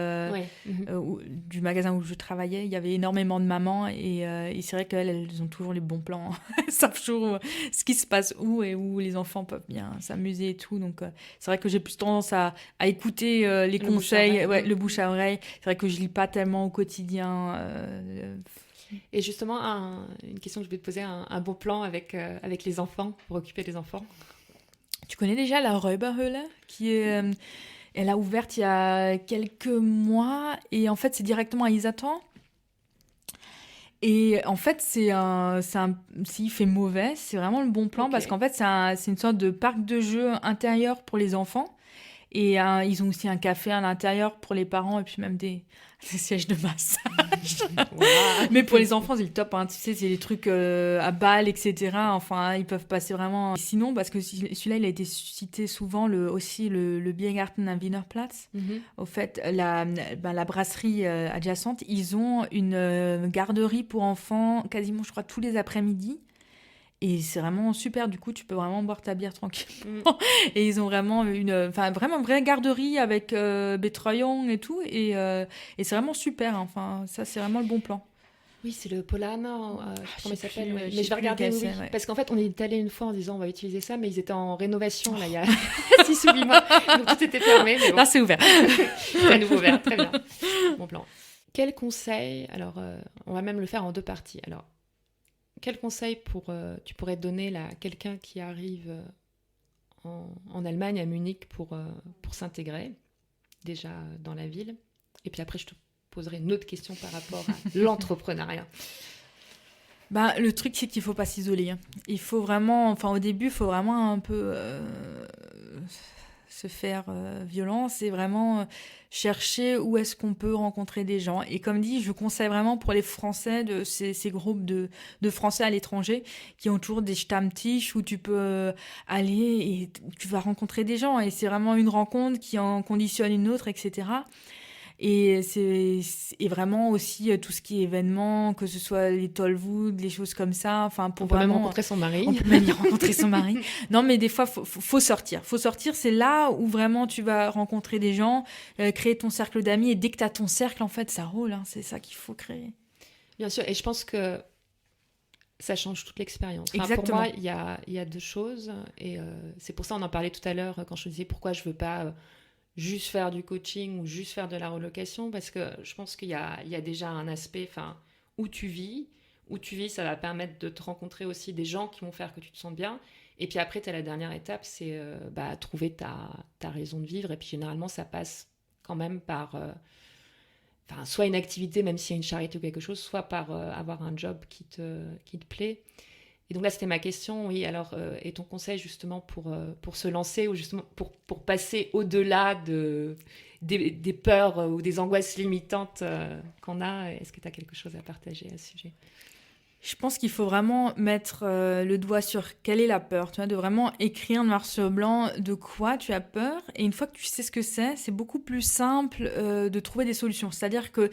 Speaker 2: du magasin où je travaillais, il y avait énormément de mamans, et c'est vrai qu'elles ont toujours les bons plans. Elles savent toujours ce qui se passe où, et où les enfants peuvent bien s'amuser et tout. Donc, c'est vrai que j'ai plus tendance à écouter les conseils, le bouche à oreille. C'est vrai que je lis pas tellement au quotidien.
Speaker 1: Et justement, une question que je vais te poser, un bon plan avec les enfants, pour occuper les enfants.
Speaker 2: Tu connais déjà la Räuberhöhle, elle a ouvert il y a quelques mois, et en fait c'est directement à Isatan. Et en fait s'il fait mauvais, c'est vraiment le bon plan, parce qu'en fait c'est une sorte de parc de jeux intérieur pour les enfants. Et ils ont aussi un café à l'intérieur pour les parents, et puis même des sièges de massage. Wow. Mais pour les enfants, c'est le top. Tu sais, c'est des trucs à balles, etc. Enfin, ils peuvent passer vraiment... Et sinon, parce que celui-là, il a été cité souvent, aussi le Biergarten am Wienerplatz. Au fait, la brasserie adjacente, ils ont une garderie pour enfants quasiment, je crois, tous les après-midi. Et c'est vraiment super, du coup, tu peux vraiment boire ta bière tranquillement. Et ils ont vraiment vraiment une vraie garderie avec Betreuung et tout. Et c'est vraiment super, enfin, ça, c'est vraiment le bon plan.
Speaker 1: Oui, c'est le Polana, comment il s'appelle, mais je vais regarder, parce qu'en fait, on est allé une fois en disant on va utiliser ça, mais ils étaient en rénovation, là, il y a 6 ou 8 mois, donc tout était fermé. Mais bon.
Speaker 2: Là, c'est ouvert.
Speaker 1: C'est à nouveau ouvert, très bien. Bon plan. Quel conseil, alors, on va même le faire en 2 parties, alors, quel conseil tu pourrais donner là, à quelqu'un qui arrive en Allemagne, à Munich, pour s'intégrer, déjà dans la ville? Et puis après, je te poserai une autre question par rapport à l'entrepreneuriat.
Speaker 2: Le truc, c'est qu'il ne faut pas s'isoler. Il faut vraiment, au début, il faut vraiment un peu se faire violence et vraiment chercher où est-ce qu'on peut rencontrer des gens. Et comme dit, je conseille vraiment pour les Français, de ces groupes de Français à l'étranger qui ont toujours des Stammtisch où tu peux aller et tu vas rencontrer des gens. Et c'est vraiment une rencontre qui en conditionne une autre, etc. Et c'est vraiment aussi tout ce qui est événements, que ce soit les Tollwood, les choses comme ça. Enfin, pour
Speaker 1: on peut
Speaker 2: vraiment
Speaker 1: même rencontrer son mari.
Speaker 2: On peut même y rencontrer son mari. Non, mais des fois, faut sortir. Faut sortir, c'est là où vraiment tu vas rencontrer des gens, créer ton cercle d'amis. Et dès que tu as ton cercle, en fait, ça roule. C'est ça qu'il faut créer.
Speaker 1: Bien sûr, et je pense que Ça change toute l'expérience. Enfin,
Speaker 2: Exactement.
Speaker 1: pour moi, il y a deux choses. Et c'est pour ça on en parlait tout à l'heure quand je te disais pourquoi je veux pas juste faire du coaching ou juste faire de la relocation. Parce que je pense il y a déjà un aspect où tu vis. Où tu vis, ça va permettre de te rencontrer aussi des gens qui vont faire que tu te sens bien. Et puis après, tu as la dernière étape, c'est trouver ta raison de vivre. Et puis généralement, ça passe quand même par soit une activité, même s'il y a une charité ou quelque chose, soit par avoir un job qui te plaît. Et donc là, c'était ma question. Oui, alors, et ton conseil justement pour se lancer ou justement pour passer au-delà des peurs ou des angoisses limitantes qu'on a, est-ce que tu as quelque chose à partager à ce sujet?
Speaker 2: Je pense qu'il faut vraiment mettre le doigt sur quelle est la peur, tu vois, de vraiment écrire noir sur blanc de quoi tu as peur. Et une fois que tu sais ce que c'est beaucoup plus simple de trouver des solutions. C'est-à-dire que,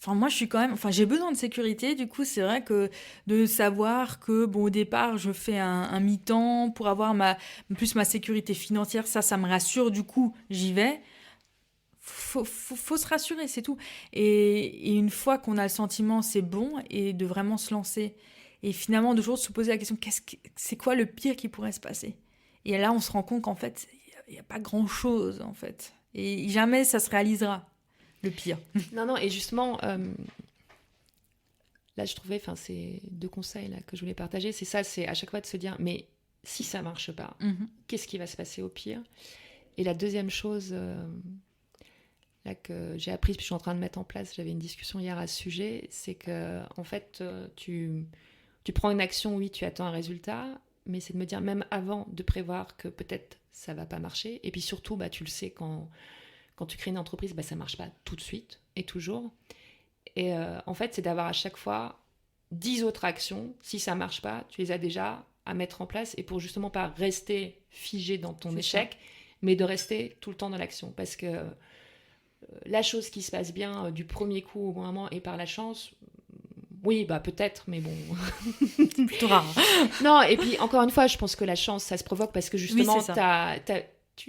Speaker 2: moi, je suis quand même, j'ai besoin de sécurité. Du coup, c'est vrai que de savoir que, au départ, je fais un mi-temps pour avoir ma sécurité financière, ça me rassure. Du coup, j'y vais. Faut se rassurer, c'est tout. Et une fois qu'on a le sentiment, c'est bon, et de vraiment se lancer. Et finalement, de toujours se poser la question, c'est quoi le pire qui pourrait se passer? Et là, on se rend compte qu'en fait, il n'y a pas grand-chose, en fait. Et jamais ça se réalisera, le pire.
Speaker 1: Non, non, et justement, là, je trouvais, c'est deux conseils là, que je voulais partager. C'est ça, c'est à chaque fois de se dire, mais si ça marche pas, qu'est-ce qui va se passer au pire? Et la deuxième chose... là que j'ai appris, puis je suis en train de mettre en place, j'avais une discussion hier à ce sujet, c'est que en fait, tu prends une action, oui, tu attends un résultat, mais c'est de me dire, même avant de prévoir que peut-être ça va pas marcher, et puis surtout, tu le sais, quand tu crées une entreprise, ça marche pas tout de suite, et toujours. Et en fait, c'est d'avoir à chaque fois 10 autres actions, si ça marche pas, tu les as déjà à mettre en place, et pour justement pas rester figé dans ton échec, mais de rester tout le temps dans l'action, parce que la chose qui se passe bien du premier coup au bon moment et par la chance, oui, peut-être, mais bon.
Speaker 2: C'est plutôt rare.
Speaker 1: Non, et puis encore une fois, je pense que la chance, ça se provoque parce que justement,
Speaker 2: oui,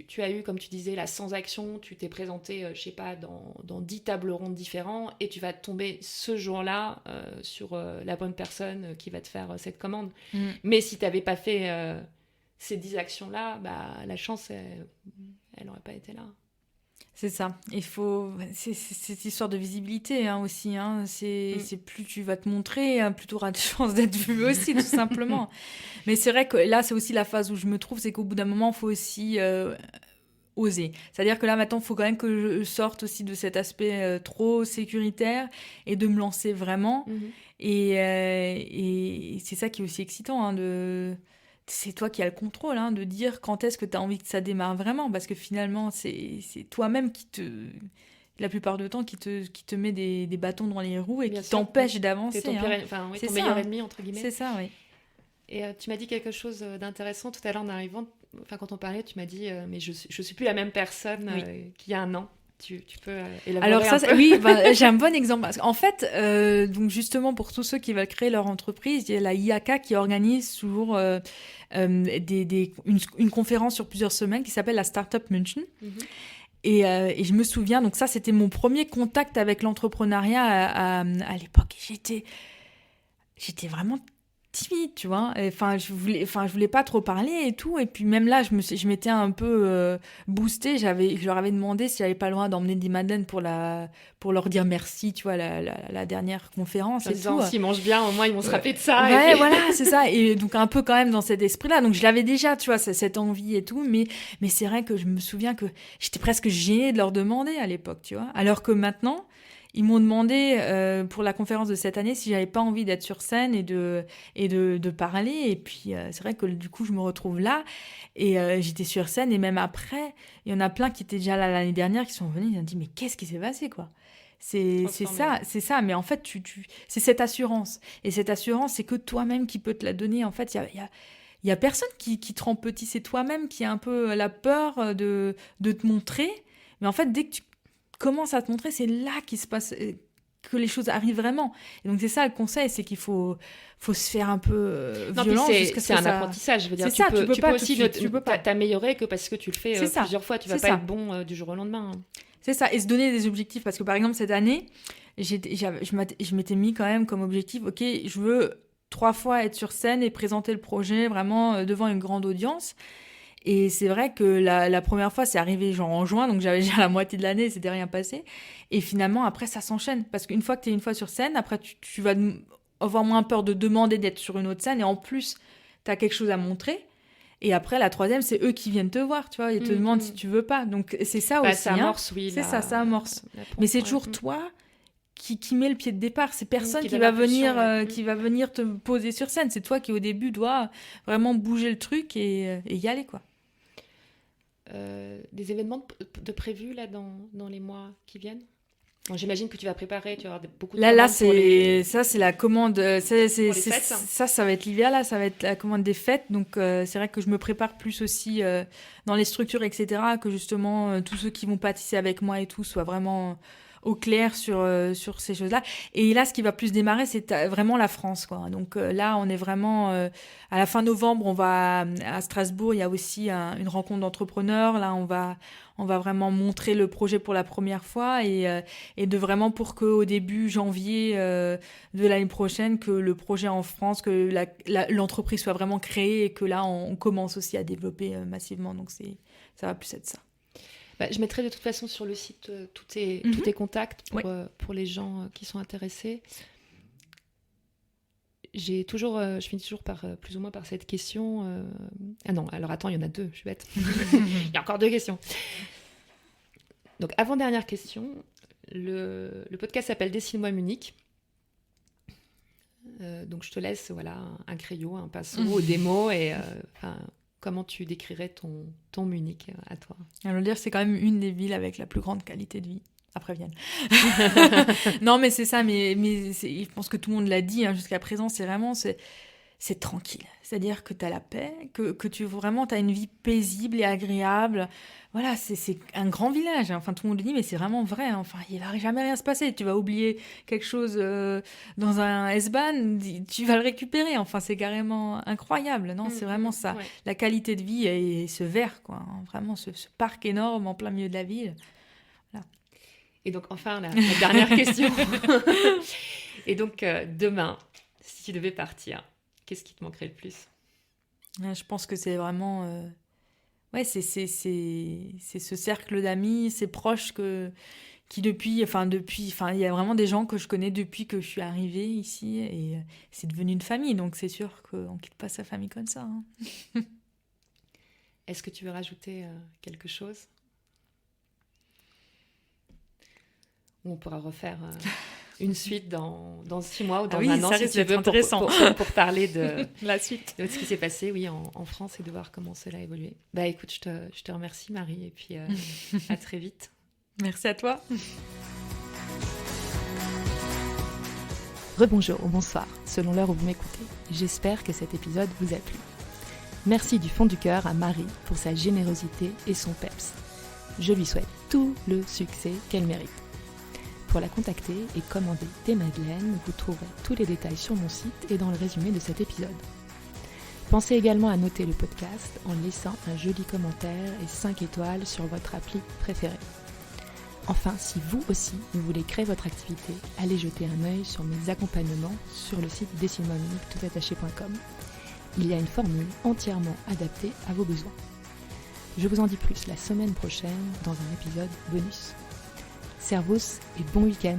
Speaker 1: tu as eu, comme tu disais, la sans-action, tu t'es présenté, je sais pas, dans 10 tables rondes différents et tu vas tomber ce jour-là sur la bonne personne qui va te faire cette commande. Mais si tu n'avais pas fait ces 10 actions-là, la chance, elle n'aurait pas été là.
Speaker 2: C'est ça. C'est cette histoire de visibilité aussi. C'est plus tu vas te montrer, plus tu auras de chances d'être vu aussi, tout simplement. Mais c'est vrai que là, c'est aussi la phase où je me trouve, c'est qu'au bout d'un moment, il faut aussi oser. C'est-à-dire que là, maintenant, il faut quand même que je sorte aussi de cet aspect trop sécuritaire et de me lancer vraiment. Et c'est ça qui est aussi excitant, c'est toi qui as le contrôle, de dire quand est-ce que tu as envie que ça démarre vraiment, parce que finalement, c'est toi-même la plupart du temps, qui te met des bâtons dans les roues et
Speaker 1: bien
Speaker 2: qui
Speaker 1: sûr,
Speaker 2: t'empêche d'avancer.
Speaker 1: C'est ton meilleur ennemi, entre guillemets.
Speaker 2: C'est ça, oui.
Speaker 1: Et tu m'as dit quelque chose d'intéressant tout à l'heure en arrivant, quand on parlait, tu m'as dit mais je suis plus la même personne qu'il y a un an. Tu peux élaborer
Speaker 2: alors ça,
Speaker 1: un peu.
Speaker 2: Oui, j'ai un bon exemple. Parce qu'en fait, donc justement, pour tous ceux qui veulent créer leur entreprise, il y a la IACA qui organise toujours une conférence sur plusieurs semaines qui s'appelle la Startup München. Et je me souviens, donc ça, c'était mon premier contact avec l'entrepreneuriat à l'époque. J'étais vraiment timide, tu vois. Je voulais pas trop parler et tout. Et puis même là, je m'étais un peu boostée. Je leur avais demandé si j'avais pas le droit d'emmener des madeleines pour leur dire merci, tu vois, la dernière conférence. En
Speaker 1: disant, s'ils mangent bien, au moins ils vont se rappeler de ça.
Speaker 2: Ouais, voilà, c'est ça. Et donc un peu quand même dans cet esprit-là. Donc je l'avais déjà, tu vois, cette envie et tout. Mais c'est vrai que je me souviens que j'étais presque gênée de leur demander à l'époque, tu vois. Alors que maintenant, ils m'ont demandé pour la conférence de cette année si j'avais pas envie d'être sur scène et de parler. Et puis c'est vrai que du coup je me retrouve là et j'étais sur scène. Et même après, il y en a plein qui étaient déjà là l'année dernière qui sont venus. Ils ont dit mais qu'est-ce qui s'est passé, quoi? C'est ça. Mais en fait c'est cette assurance. Et cette assurance, c'est que toi-même qui peux te la donner. En fait, il y a personne qui te rend petit. C'est toi-même qui a un peu la peur de te montrer. Mais en fait, dès que tu commences à te montrer, c'est là qu'il se passe, que les choses arrivent vraiment. Et donc c'est ça le conseil, c'est qu'il faut se faire un peu violence.
Speaker 1: C'est un apprentissage. Je veux dire, tu peux aussi t'améliorer que parce que tu le fais plusieurs fois. Tu vas pas être bon du jour au lendemain.
Speaker 2: C'est ça, et se donner des objectifs. Parce que par exemple, cette année, je m'étais mis quand même comme objectif, ok, je veux 3 fois être sur scène et présenter le projet vraiment devant une grande audience. Et c'est vrai que la première fois, c'est arrivé genre en juin, donc j'avais déjà la moitié de l'année, il s'était rien passé. Et finalement, après, ça s'enchaîne. Parce qu'une fois que tu es une fois sur scène, après, tu vas avoir moins peur de demander d'être sur une autre scène. Et en plus, tu as quelque chose à montrer. Et après, la troisième, c'est eux qui viennent te voir, tu vois. Ils te demandent si tu veux pas. Donc, c'est ça aussi.
Speaker 1: Ça amorce, oui.
Speaker 2: C'est ça amorce. Mais c'est toujours toi qui met le pied de départ. C'est personne qui va venir te poser sur scène. C'est toi qui, au début, dois vraiment bouger le truc et y aller, quoi.
Speaker 1: Des événements de prévus là dans les mois qui viennent? Bon, j'imagine que tu vas préparer, tu vas avoir beaucoup de commandes.
Speaker 2: Là, c'est la commande. Ça va être l'hiver, là, ça va être la commande des fêtes. Donc, c'est vrai que je me prépare plus aussi dans les structures, etc., que justement, tous ceux qui vont pâtisser avec moi et tout soient vraiment au clair sur ces choses-là. Et là, ce qui va plus démarrer, c'est vraiment la France, quoi. Donc là, on est vraiment... à la fin novembre, on va à Strasbourg, il y a aussi une rencontre d'entrepreneurs. Là, on va vraiment montrer le projet pour la première fois et de vraiment pour qu'au début janvier de l'année prochaine, que le projet en France, que l'entreprise soit vraiment créée et que là, on commence aussi à développer massivement. Donc, ça va plus être ça.
Speaker 1: Je mettrai de toute façon sur le site tous tes contacts pour les gens qui sont intéressés. Je finis toujours plus ou moins par cette question. Ah non, alors attends, il y en a 2, je suis bête. Il y a encore 2 questions. Donc, avant-dernière question. Le podcast s'appelle Dessine-moi Munich. Donc, je te laisse un crayon, un pinceau, des mots et... comment tu décrirais ton Munich à toi?
Speaker 2: Alors dire, c'est quand même une des villes avec la plus grande qualité de vie. Après Vienne. Non, mais c'est ça. Mais je pense que tout le monde l'a dit jusqu'à présent. C'est tranquille. C'est-à-dire que tu as la paix, que tu vraiment as une vie paisible et agréable. Voilà, c'est un grand village. Enfin, tout le monde le dit, mais c'est vraiment vrai. Enfin, il va jamais rien se passer. Tu vas oublier quelque chose dans un S-Bahn, tu vas le récupérer. Enfin, c'est carrément incroyable. Non, c'est vraiment ça. Ouais. La qualité de vie et ce vert, quoi. Vraiment, ce parc énorme en plein milieu de la ville. Voilà.
Speaker 1: Et donc, enfin, la dernière question. Et donc, demain, si tu devais partir, qu'est-ce qui te manquerait le plus?
Speaker 2: Je pense que c'est vraiment... c'est ce cercle d'amis, ces proches qui depuis, il y a vraiment des gens que je connais depuis que je suis arrivée ici et c'est devenu une famille, donc c'est sûr qu'on ne quitte pas sa famille comme ça.
Speaker 1: Est-ce que tu veux rajouter quelque chose? Ou on pourra refaire une suite dans 6 mois ou dans un an, si tu veux, pour parler de
Speaker 2: la suite.
Speaker 1: De ce qui s'est passé en France et de voir comment cela a évolué. Écoute, je te remercie, Marie, et puis à très vite.
Speaker 2: Merci à toi.
Speaker 1: Rebonjour ou bonsoir, selon l'heure où vous m'écoutez. J'espère que cet épisode vous a plu. Merci du fond du cœur à Marie pour sa générosité et son peps. Je lui souhaite tout le succès qu'elle mérite. Pour la contacter et commander des madeleines, vous trouverez tous les détails sur mon site et dans le résumé de cet épisode. Pensez également à noter le podcast en laissant un joli commentaire et 5 étoiles sur votre appli préférée. Enfin, si vous aussi, vous voulez créer votre activité, allez jeter un œil sur mes accompagnements sur le site dessine-moi-munich-toutattaché.com. Il y a une formule entièrement adaptée à vos besoins. Je vous en dis plus la semaine prochaine dans un épisode bonus. Servus et bon week-end!